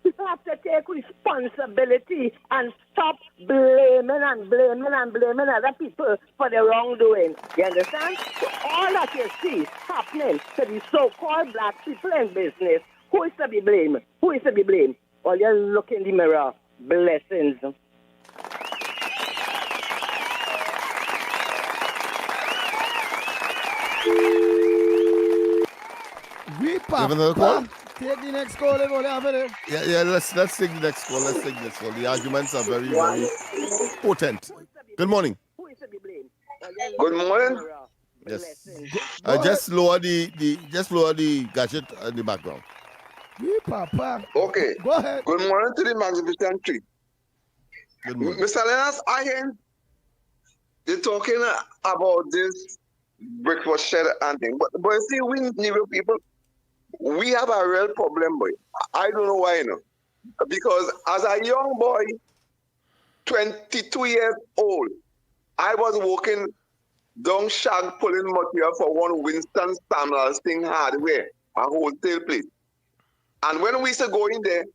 People have to take responsibility and stop blaming other people for their wrongdoing. You understand? So all that you see happening to the so-called black people in business, who is to be blamed? Who is to be blamed? All you look in the mirror. Blessings. We have another call? Take the next call. Yeah, let's take the next call. Let's take the next call. The arguments are very, very potent. Good morning. Good morning. Yes. Just lower the gadget in the background. Papa. Okay. Go ahead. Good morning to the Magnificent Tree. Good morning. Mr. Lennox, I hear they're talking about this breakfast shed and thing. But you see, we Negro people, we have a real problem, boy. I don't know why, because as a young boy, 22 years old, I was working down shag pulling material for one Winston Samuels thing hardware, a wholesale place. And when we used to go in there,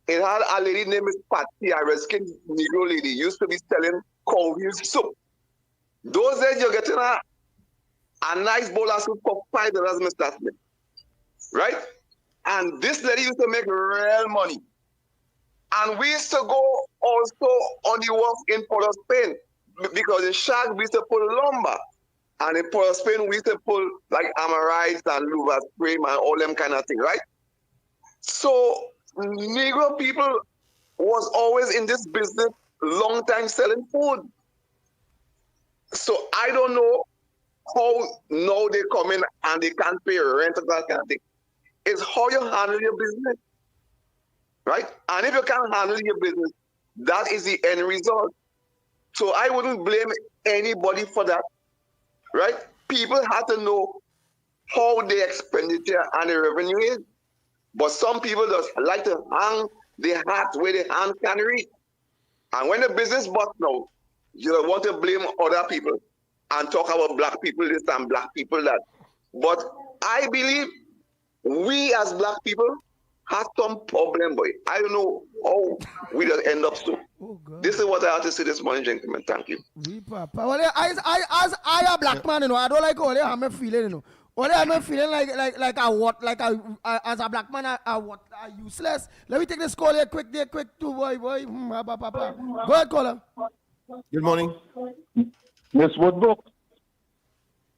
it had a lady named Patty, a red-skinned Negro lady, used to be selling cow heel soup. Those days you're getting a nice bowl of soup for $5, Mr. Smith. Right? And this lady used to make real money. And we used to go also on the wharf in Port of Spain, because in Shag we used to pull lumber. And in Port of Spain we used to pull like Amorites and Luvas frame and all them kind of things, right? So Negro people was always in this business long time selling food. So I don't know how now they come in and they can't pay rent and that kind of thing. It's how you handle your business, right? And if you can't handle your business, that is the end result. So I wouldn't blame anybody for that, right? People have to know how the expenditure and the revenue is. But some people just like to hang their hat where the hand can reach. And when the business busts now, you don't want to blame other people and talk about black people this and black people that. But I believe we as black people have some problem, boy. I don't know how we just end up so. This is what I have to say this morning, gentlemen. Thank you. Papa. Well, I a black man, I don't like all I'm feeling, All I'm feeling like I what, like I as a black man, I what, I useless. Let me take this call here quick, too, boy. Papa. Go ahead, caller. Good morning. Ms. Woodbrook,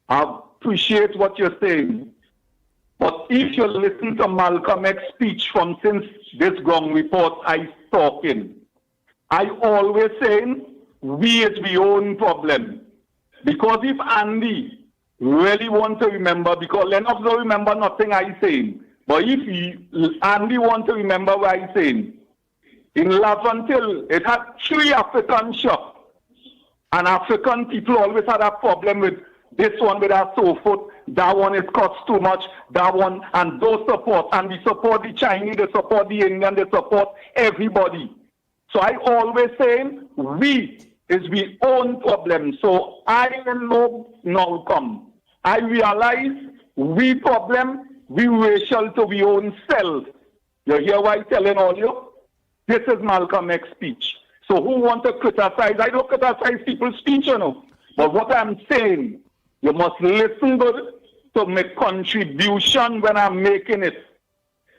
I appreciate what you're saying. But if you listen to Malcolm X's speech from since this ground report I talking, I always saying we is we own problem. Because if Andy really want to remember, because Lennox don't remember nothing I saying, but if Andy want to remember what I saying, in Lavantil, it had 3 African shops. And African people always had a problem with this one with our sofa, that one is cost too much, that one, and those support. And we support the Chinese, they support the Indian, they support everybody. So I always saying, we is we own problem. So I know now come. I realize we problem, we racial to we own self. You hear what I'm telling all you? This is Malcolm X speech. So who want to criticize? I don't criticize people's speech, But what I'm saying, you must listen good to my contribution when I'm making it.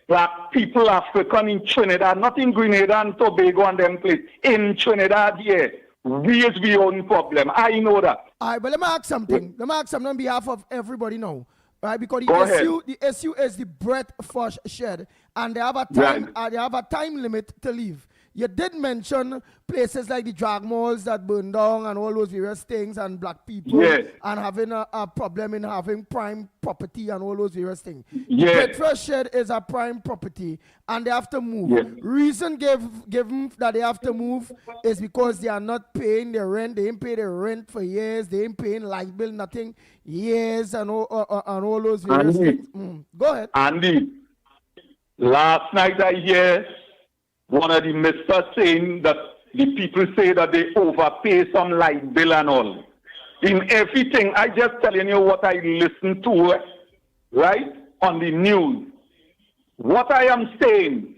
Black people, African in Trinidad, not in Grenada and Tobago and them place. In Trinidad here, we own problem. I know that. All right, but let me ask something. Let me ask something on behalf of everybody now. right? Because Go ahead. the issue is the breakfast shed, and they have a time they have a time limit to leave. You did mention places like the drag malls that burn down and all those various things, and black people and having a problem in having prime property and all those various things. The breakfast shed is a prime property and they have to move. Reason given that they have to move is because they are not paying their rent. They ain't paid their rent for years. They ain't paying light bill, nothing, years and all those various things. Go ahead. Andy, last night I hear one of the ministers saying that the people say that they overpay some light bill and all. In everything, I just telling you what I listen to, right, on the news. What I am saying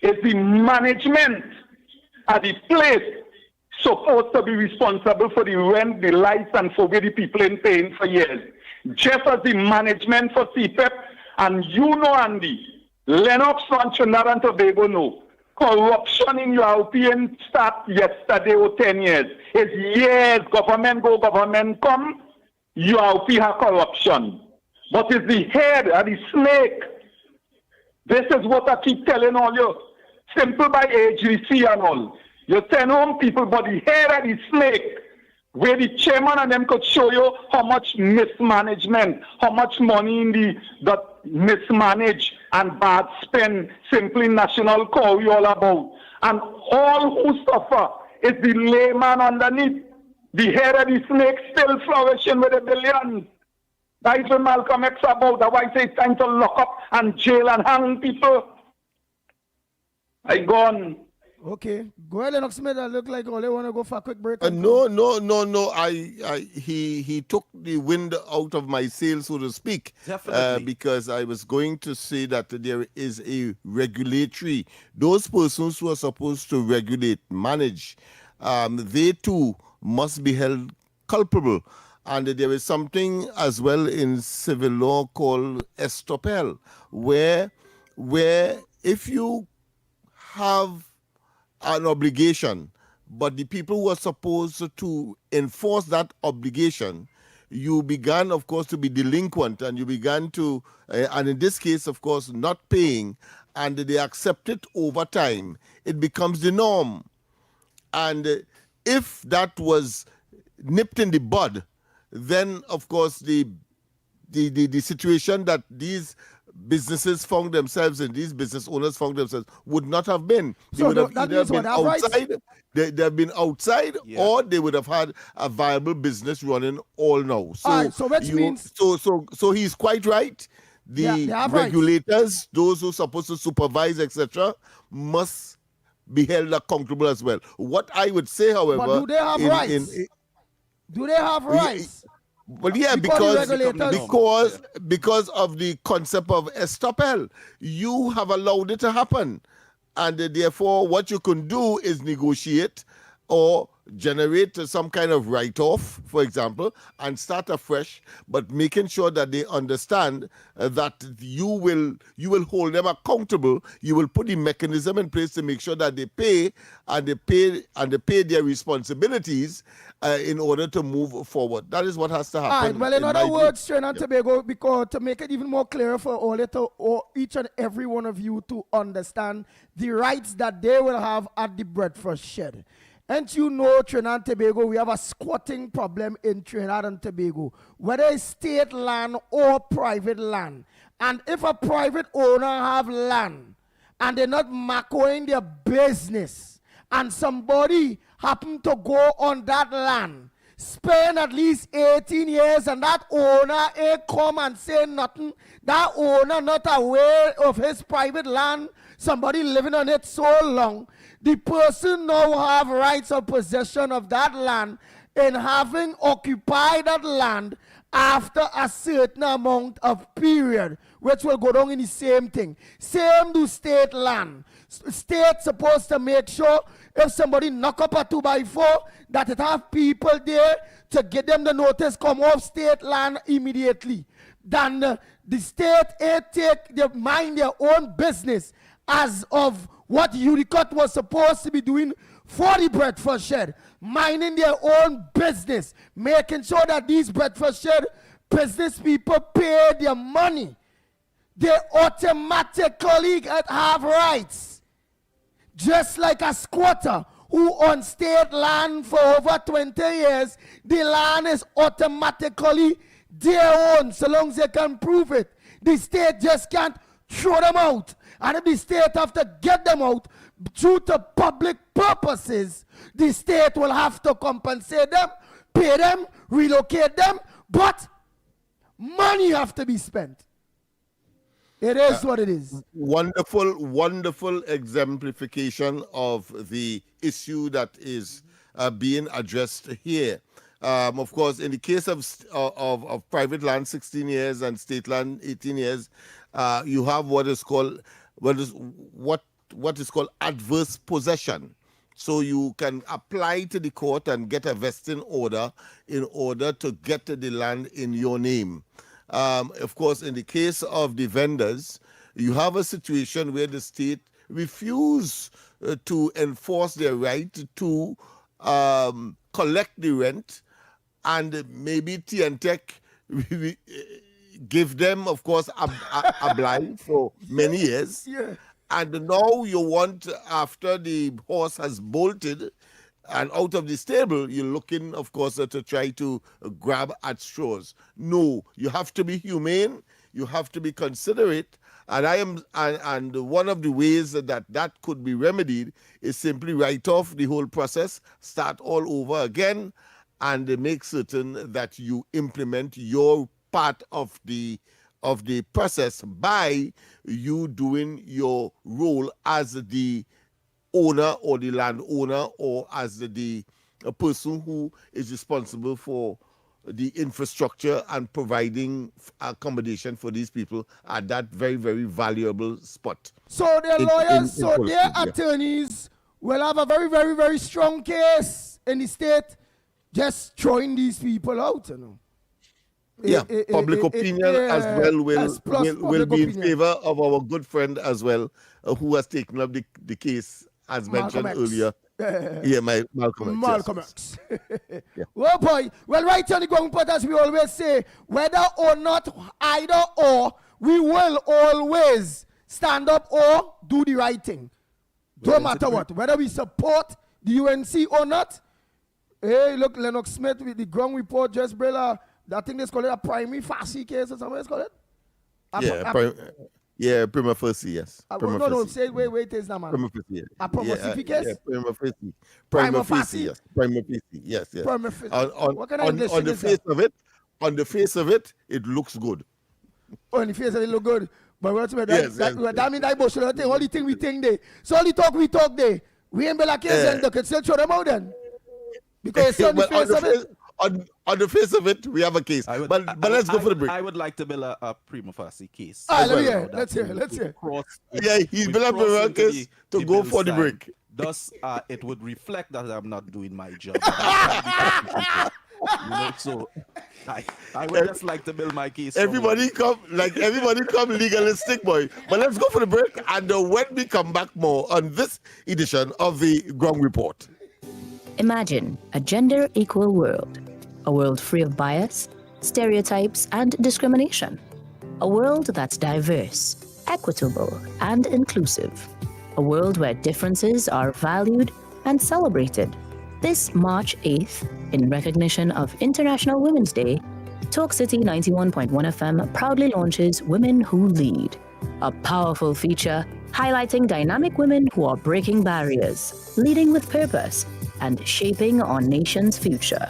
is the management at the place supposed to be responsible for the rent, the lights, and for where the people ain't paying for years. Just as the management for CPEP, and you know, Andy, Lennox and Trinidad and Tobago know, corruption in European start yesterday or 10 years. It's years, government go, government come, Europe have corruption. But it's the head and the snake. This is what I keep telling all you. Simple by agency and all. You send home people, but the head and the snake, where the chairman and them could show you how much mismanagement, how much money in that mismanaged and bad spend, simply national call you all about. And all who suffer is the layman underneath. The head of the snake still flourishing with the billions. That is what Malcolm X about. That's why I say it's time to lock up and jail and hang people. I gone. Okay, go ahead, Lennox Smith. I look like all they want to go for a quick break. No. He took the wind out of my sails, so to speak. Definitely. Because I was going to say that there is a regulatory. Those persons who are supposed to regulate, manage, they too must be held culpable. And there is something as well in civil law called estoppel, where if you have an obligation, but the people who are supposed to enforce that obligation, you began, of course, to be delinquent, and you began to, and in this case, of course, not paying, and they accept it over time, it becomes the norm. And if that was nipped in the bud, then, of course, the situation that these businesses found themselves in, these business owners found themselves, would not have been. They would have either been outside, they'd have been outside, or they would have had a viable business running all now. So, so which means... So he's quite right. The regulators, those who are supposed to supervise, etc., must be held accountable as well. What I would say, however... But do they have rights? Do they have rights? Well, yeah, because of the concept of estoppel, you have allowed it to happen, and therefore what you can do is negotiate or generate some kind of write-off, for example, and start afresh, but making sure that they understand that you will hold them accountable. You will put the mechanism in place to make sure that they pay their responsibilities in order to move forward. That is what has to happen. All right, well, in other words, Trinidad and Tobago, because to make it even more clear for each and every one of you to understand the rights that they will have at the breakfast shed. And you know, Trinidad and Tobago, we have a squatting problem in Trinidad and Tobago, whether it's state land or private land. And if a private owner have land and they're not making their business, and somebody happen to go on that land, spend at least 18 years, and that owner ain't come and say nothing, that owner not aware of his private land, somebody living on it so long, the person now have rights of possession of that land in having occupied that land after a certain amount of period, which will go down in the same thing. Same do state land. State supposed to make sure if somebody knock up a 2x4, that it have people there to get them the notice, come off state land immediately. Then the state mind their own business as of what Unicot was supposed to be doing for the breakfast shed, minding their own business, making sure that these breakfast shed business people pay their money, they automatically have rights. Just like a squatter who on state land for over 20 years, the land is automatically their own so long as they can prove it. The state just can't throw them out. And if the state have to get them out due to public purposes, the state will have to compensate them, pay them, relocate them, but money have to be spent. It is what it is. Wonderful exemplification of the issue that is being addressed here. Of course, in the case of private land, 16 years, and state land, 18 years, you have what is called adverse possession. So you can apply to the court and get a vesting order in order to get the land in your name. Of course, in the case of the vendors, you have a situation where the state refuse to enforce their right to collect the rent, and maybe TNTech give them, of course, a blind for many years. Yeah. And now you want, after the horse has bolted and out of the stable, you're looking, of course, to try to grab at straws. No, you have to be humane. You have to be considerate. And one of the ways that could be remedied is simply write off the whole process, start all over again, and make certain that you implement your part of the process by you doing your role as the owner or the landowner, or as the person who is responsible for the infrastructure and providing accommodation for these people at that very, very valuable spot. So their lawyers, their attorneys will have a very, very, very strong case in the state just throwing these people out, you know. Yeah, public opinion as well will be in favor of our good friend as well, who has taken up the case as mentioned earlier. Yeah, Malcolm X. Yeah. Well, boy, right on the ground, but as we always say, whether or not, either or, we will always stand up or do the right thing. Don't matter what, whether we support the UNC or not. Hey, look, Lennox Smith with the ground report, just Brilla. I think they call it a primary facie case or something. It's called it. Prima facie, yes. No, say wait, is that man? Prima facie. Yeah. A prima facie case? Yeah, prima facie. Prima facie, yes. Prima facie, yes. Prima facie. What kind of English on the face of it, it looks good. Oh, on the face of it look good. But what's that means that bullshit thing. All the thing we think there. So all the talk we talk there. We ain't be like and they can still throw them out then. Because on the face of it. On the face of it, we have a case. But let's go for the break. I would like to build a prima facie case. Let's hear. Yeah, he's built up a case to go for the break. Thus, it would reflect that I'm not doing my job. So I would just like to build my case. Everybody come legalistic, boy. But let's go for the break, and when we come back more on this edition of the Ground Report. Imagine a gender-equal world. A world free of bias, stereotypes, and discrimination. A world that's diverse, equitable, and inclusive. A world where differences are valued and celebrated. This March 8th, in recognition of International Women's Day, Talk City 91.1 FM proudly launches Women Who Lead, a powerful feature highlighting dynamic women who are breaking barriers, leading with purpose, and shaping our nation's future.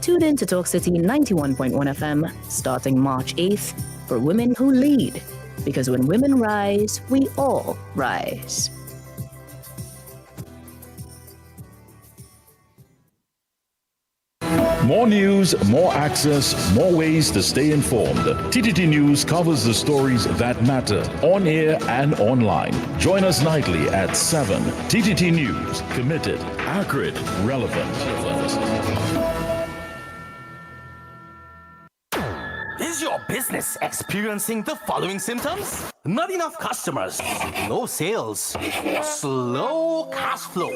Tune in to Talk City 91.1 FM starting March 8th for Women Who Lead, because when women rise, we all rise. More news, more access, more ways to stay informed. TTT News covers the stories that matter on air and online. Join us nightly at 7. TTT News, committed, accurate, relevant. Is your business experiencing the following symptoms? Not enough customers, low sales, slow cash flow.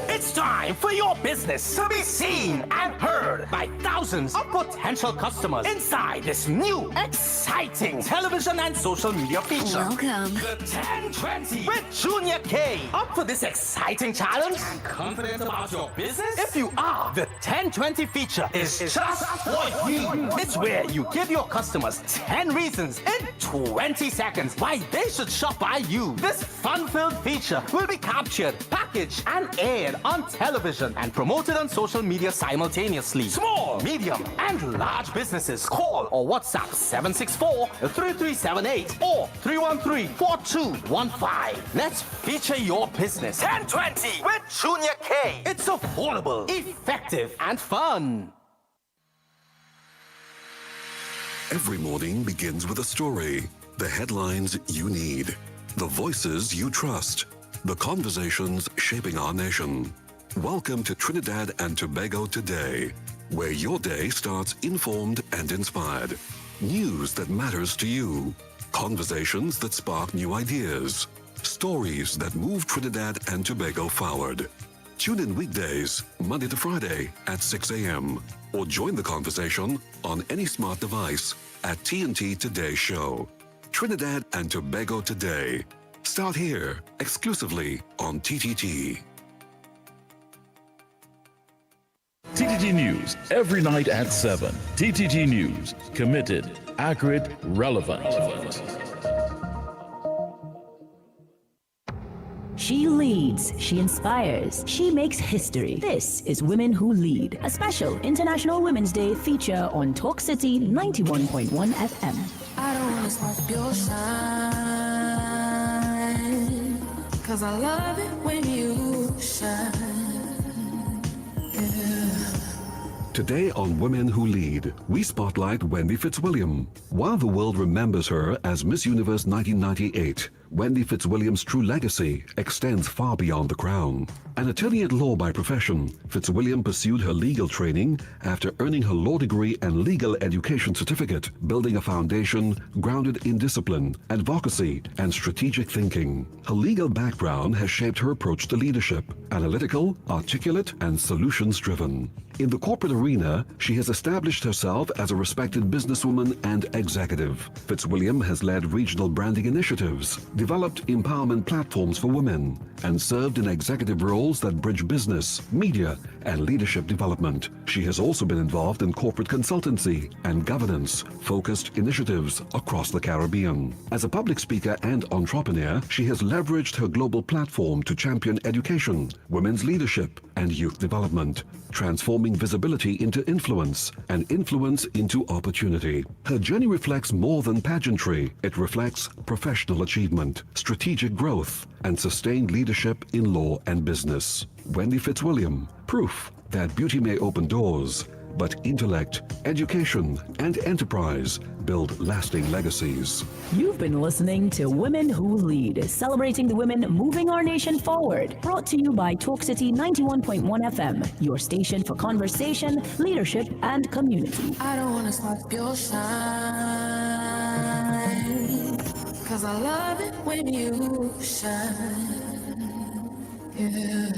It's time for your business to be seen and heard by thousands of potential customers inside this new, exciting television and social media feature. Welcome. The 1020 with Junior K. Up for this exciting challenge and confident about your business? If you are, the 1020 feature is just for you. It's where you give your customers 10 reasons in 20 seconds why they should shop by you. This fun-filled feature will be captured, packaged, and aired on television and promoted on social media simultaneously. Small, medium, and large businesses call or WhatsApp 764-3378 or 313-4215. Let's feature your business. 1020 with Junior K. It's affordable, effective, and fun. Every morning begins with a story. The headlines you need. The voices you trust. The conversations shaping our nation. Welcome to Trinidad and Tobago Today, where your day starts informed and inspired. News that matters to you. Conversations that spark new ideas. Stories that move Trinidad and Tobago forward. Tune in weekdays, Monday to Friday at 6 a.m. or join the conversation on any smart device at TNT Today Show. Trinidad and Tobago Today. Start here, exclusively on TTT. TTT News, every night at 7. TTT News, committed, accurate, relevant. She leads, she inspires, she makes history. This is Women Who Lead, a special International Women's Day feature on Talk City 91.1 FM. I don't wanna stop your shine, 'cause I love it when you shine. Yeah. Today on Women Who Lead, we spotlight Wendy Fitzwilliam. While the world remembers her as Miss Universe 1998, Wendy Fitzwilliam's true legacy extends far beyond the crown. An attorney at law by profession, Fitzwilliam pursued her legal training after earning her law degree and legal education certificate, building a foundation grounded in discipline, advocacy, and strategic thinking. Her legal background has shaped her approach to leadership, analytical, articulate, and solutions-driven. In the corporate arena, she has established herself as a respected businesswoman and executive. Fitzwilliam has led regional branding initiatives, developed empowerment platforms for women, and served in executive roles that bridge business, media, and leadership development. She has also been involved in corporate consultancy and governance-focused initiatives across the Caribbean. As a public speaker and entrepreneur, she has leveraged her global platform to champion education, women's leadership, and youth development, transforming visibility into influence and influence into opportunity. Her journey reflects more than pageantry. It reflects professional achievement, strategic growth, and sustained leadership in law and business. Wendy Fitzwilliam, proof that beauty may open doors, but intellect, education, and enterprise build lasting legacies. You've been listening to Women Who Lead, celebrating the women moving our nation forward. Brought to you by Talk City 91.1 FM, your station for conversation, leadership, and community. I don't wanna stop your shine, 'cause I love it when you shine. Yeah.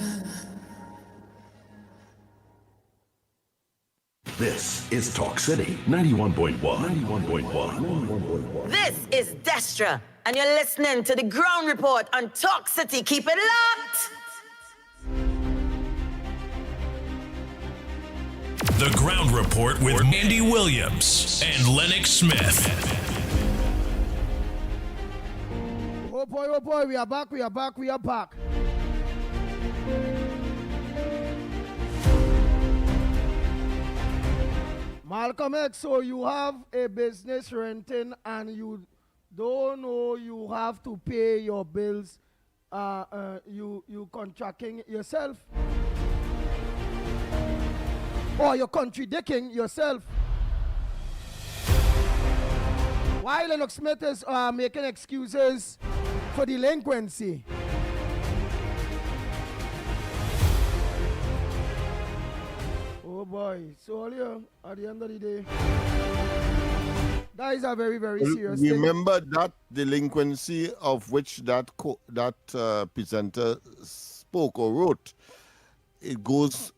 This is Talk City 91.1. 91.1. This is Destra, and you're listening to the Ground Report on Talk City. Keep it locked. The Ground Report with Andy Williams and Lennox Smith. Oh boy, we are back. Malcolm X, so you have a business renting and you don't know you have to pay your bills, you contracting yourself? Or you're contradicting yourself? While Lennox Smith is making excuses for delinquency. Oh boy, so earlier, at the end of the day, Guys are very, very serious. Remember that delinquency of which that presenter spoke or wrote. It goes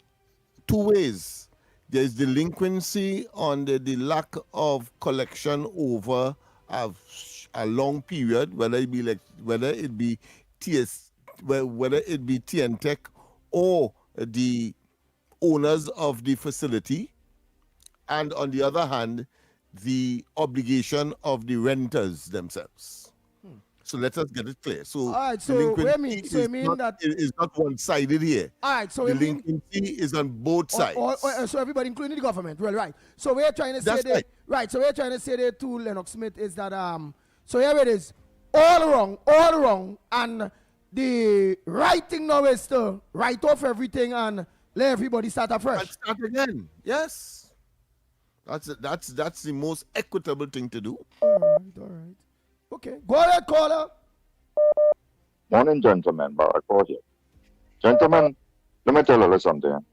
two ways. There is delinquency on the lack of collection over a long period, whether it be TNTech or the owners of the facility, and on the other hand, the obligation of the renters themselves. So let us get it clear. So, all right, so is not one-sided here. All right, so delinquency is on both sides. So everybody, including the government, well, right. So we're trying to say that, right. So we're trying to say there to Lennox Smith is that so here it is, all wrong, and the right thing now is to write off everything and let everybody start afresh. And start again. Yes. That's the most equitable thing to do. All right. Okay. Go ahead, caller. Morning, gentlemen. Barack here. Gentlemen, let me tell you something.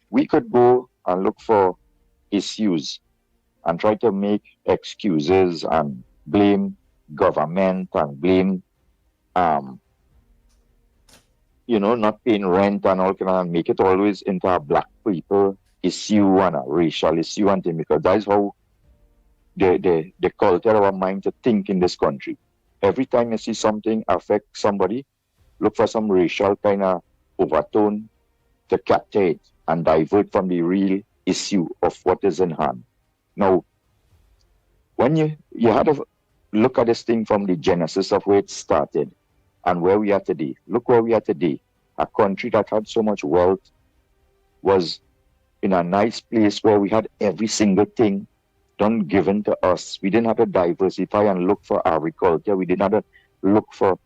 We could go and look for issues and try to make excuses and blame government and blame, not paying rent and all kind of, and make it always into a black people issue and a racial issue and thing, because that is how the culture of our mind to think in this country. Every time you see something affect somebody, look for some racial kind of overtone to capture it and divert from the real issue of what is in hand. Now, when you had to look at this thing from the genesis of where it started and where we are today. Look where we are today. A country that had so much wealth was in a nice place where we had every single thing done given to us. We didn't have to diversify and look for agriculture. We didn't have to look for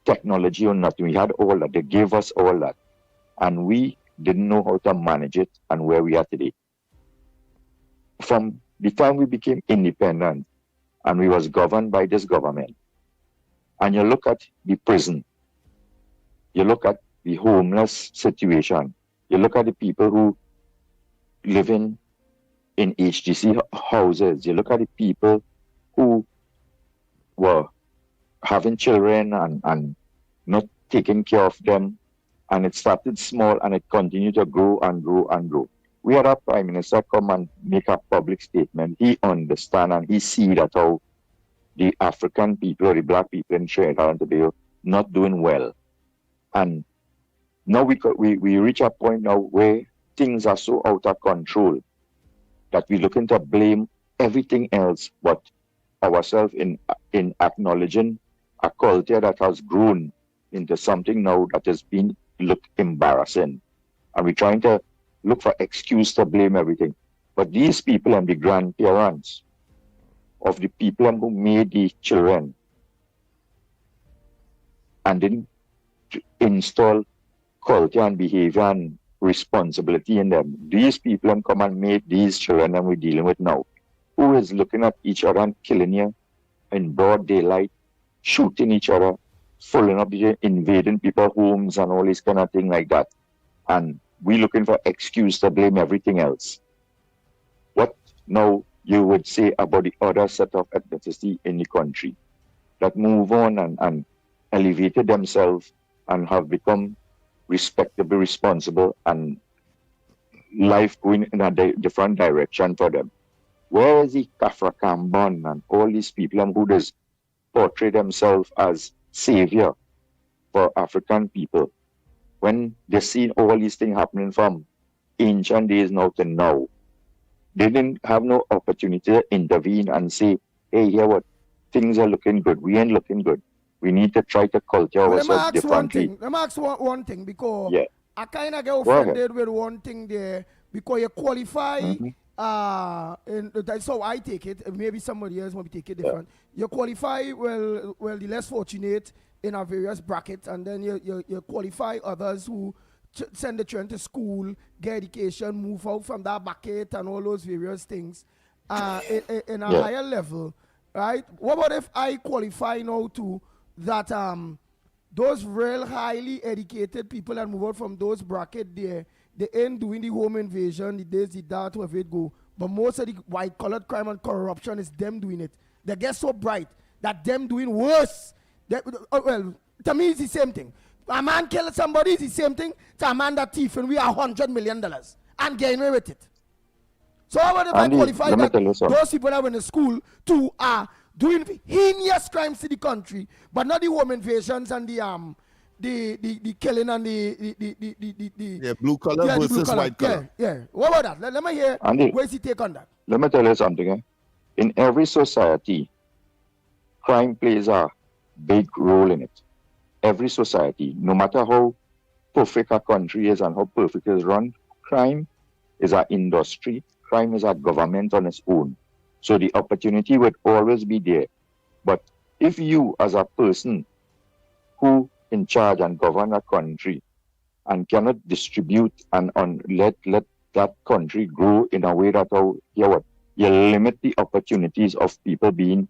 technology or nothing. We had all that. They gave us all that. And we didn't know how to manage it and where we are today. From the time we became independent and we was governed by this government, and you look at the prison, you look at the homeless situation, you look at the people who live in HGC houses, you look at the people who were having children and not taking care of them, and it started small and it continued to grow and grow and grow. We had our Prime Minister come and make a public statement. He understand and he see that how the African people or the black people in Trinidad and Tobago not doing well. And now we reach a point now where things are so out of control that we're looking to blame everything else but ourselves in acknowledging a culture that has grown into something now that has been look embarrassing. And we're trying to look for excuse to blame everything. But these people and the grandparents of the people who made the children and didn't install culture and behavior and responsibility in them. These people come and make these children that we're dealing with now, who is looking at each other and killing you in broad daylight, shooting each other, following up, invading people's homes and all this kind of thing like that. And we're looking for excuse to blame everything else. What now you would say about the other set of ethnicity in the country that move on and elevated themselves and have become respectable, responsible, and life going in a different direction for them? Where is the Kafra Kambon and all these people who does portray themselves as savior for African people when they see all these things happening from ancient days now to now? They didn't have no opportunity to intervene and say, hey, here what, things are looking good. We ain't looking good. We need to try to culture ourselves differently. Let me ask one thing, because I kind of get Go offended with one thing there, because you qualify, that's how I take it. Maybe somebody else will take it different. You qualify, well, the less fortunate in our various brackets, and then you qualify others who send the children to school, get education, move out from that bucket and all those various things in a higher level, right? What about if I qualify now to that those real highly educated people that move out from those brackets there, they ain't doing the home invasion, the this, the that, whatever it go. But most of the white-collar crime and corruption is them doing it. They get so bright that them doing worse. Well, to me, it's the same thing. A man kill somebody is the same thing to a man that thief and we are $100 million and get away with it. So how about if I qualify that those people that went to school to are doing heinous crimes to the country, but not the home invasions and the killing and the blue collar versus white collar. Yeah. What about that? Let me hear where's the take on that. Let me tell you something. In every society, crime plays a big role in it. Every society, no matter how perfect a country is and how perfect it is run, crime is an industry. Crime is a government on its own. So the opportunity would always be there. But if you, as a person who in charge and govern a country and cannot distribute and let that country grow in a way that you limit the opportunities of people being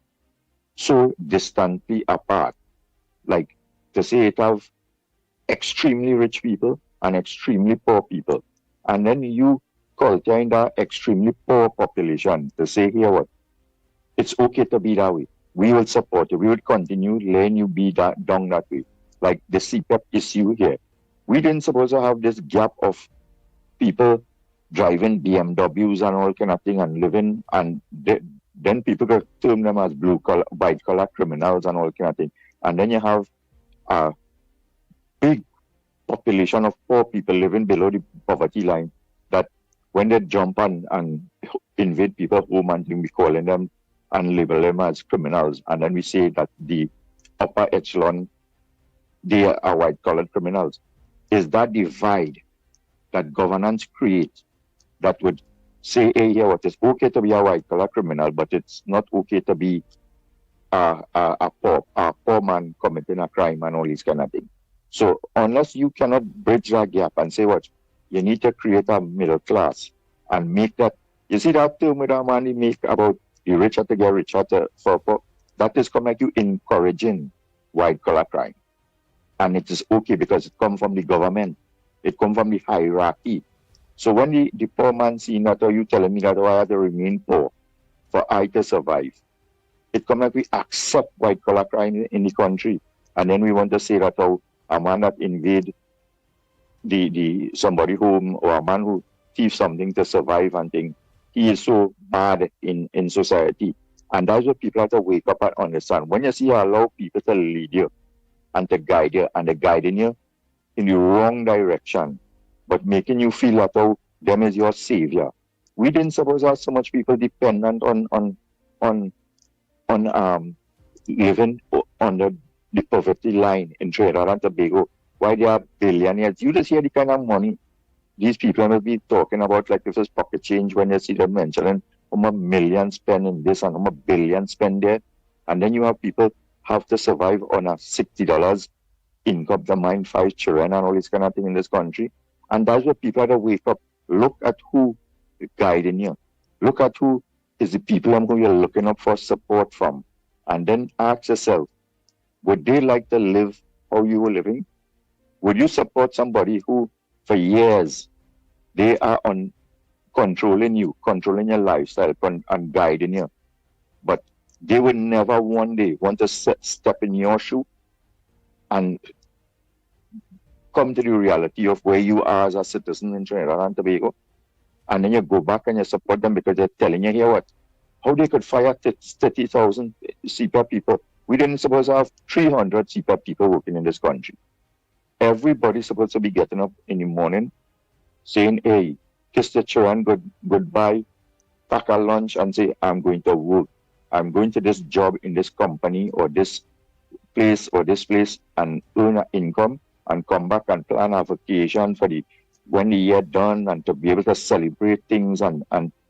so distantly apart. Like to say it have extremely rich people and extremely poor people. And then you culture in that extremely poor population to say it's okay to be that way. We will support you. We will continue letting you be down that way. Like the CPAP issue here. We didn't suppose to have this gap of people driving BMWs and all kind of thing and living, and then people could term them as white collar criminals and all kind of thing. And then you have a big population of poor people living below the poverty line that when they jump and invade people's home and we calling them and label them as criminals, and then we say that the upper echelon, they are white-collar criminals. Is that divide that governance creates that would say, hey, here, what is okay to be a white-collar criminal, but it's not okay to be a poor man committing a crime and all these kind of things. So unless you cannot bridge that gap and say you need to create a middle class and make that, you see that term with our money make about the rich have to get richer that is come like you encouraging white-collar crime. And it is okay because it comes from the government. It comes from the hierarchy. So when the poor man seeing that, or you telling me that I have to remain poor for I to survive, it comes like we accept white-collar crime in the country. And then we want to say that a man that invade somebody home or a man who thief something to survive and think he is so bad in society. And that's what people have to wake up and understand. When you see you allow people to lead you and to guide you, and they're guiding you in the wrong direction, but making you feel that them is your savior. We didn't suppose have so much people dependent on living under the poverty line in Trinidad and Tobago. Why they are billionaires? You just hear the kind of money these people will be talking about, like if it's pocket change when you see them mentioning a million spent in this and a billion spent there. And then you have people have to survive on a $60 income to mind 5 children and all this kind of thing in this country. And that's what people have to wake up. Look at who is guiding you. Look at who is the people who you're looking up for support from. And then ask yourself, would they like to live how you were living? Would you support somebody who, for years, they are on controlling you, controlling your lifestyle and guiding you, but they would never one day want to step in your shoe and come to the reality of where you are as a citizen in Trinidad and Tobago, and then you go back and you support them because they're telling you here how they could fire 30,000 CPAP people. We didn't suppose to have 300 CPAP people working in this country. Everybody's supposed to be getting up in the morning saying, hey, kiss the children goodbye, pack a lunch and say, I'm going to work. I'm going to this job in this company or this place and earn an income and come back and plan a vacation for when the year done and to be able to celebrate things and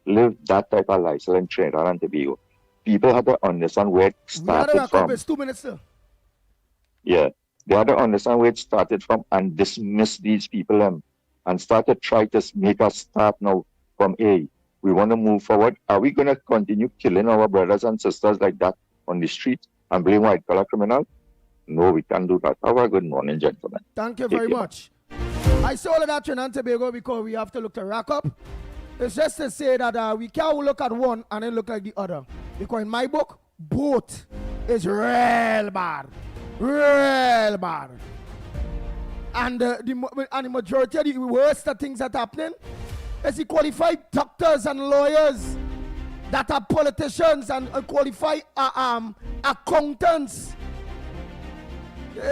live that type of lifestyle in Trinidad and Tobago. People have to understand where it started from. It's 2 minutes, sir. Yeah. They have to understand where it started from and dismiss these people and start to try to make us start now from we want to move forward. Are we going to continue killing our brothers and sisters like that on the street and blame white-collar criminals? No, we can't do that. Have a good morning, gentlemen. Thank you very much. I say all of that, Trinidad and Tobago, because we have to look to rack up. It's just to say that we can't look at one and then look like the other. Because in my book, both is real bad. Real bad. And the majority of the worst things that are happening is the qualified doctors and lawyers that are politicians and qualified accountants.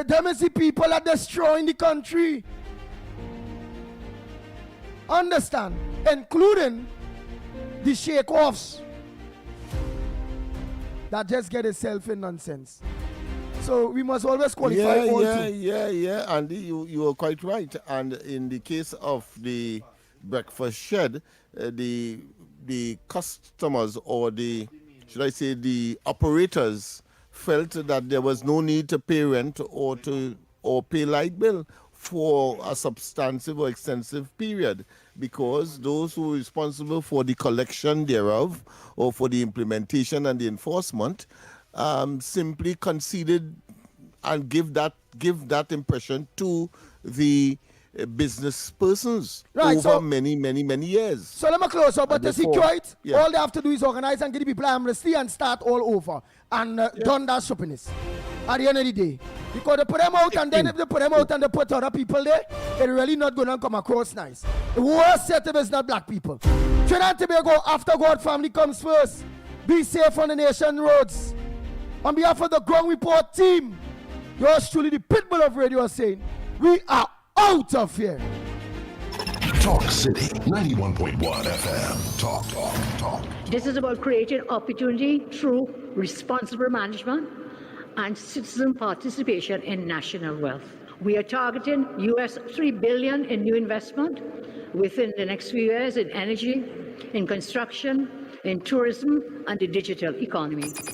Them is the people that are destroying the country. Understand? Including the shake-offs that just get itself in nonsense. So we must always qualify. Yeah. Andy, you are quite right. And in the case of the breakfast shed, the customers or the operators felt that there was no need to pay rent or pay light bill for a substantive or extensive period, because those who were responsible for the collection thereof or for the implementation and the enforcement simply conceded and give that impression to the business persons over many years. So let me close up, but to secure it, all they have to do is organize and give the people amnesty and start all over and done that shoppiness at the end of the day. Because they put them out and then if they put them out and they put other people there, it's really not going to come across nice. The worst setup is not black people. Trinidad and Tobago, after God, family comes first. Be safe on the nation roads. On behalf of the Ground Report team, yours truly, the Pitbull of Radio, saying, we are out of here. Talk City 91.1 FM. Talk. This is about creating opportunity through responsible management and citizen participation in national wealth. We are targeting US $3 billion in new investment within the next few years in energy, in construction, in tourism, and the digital economy.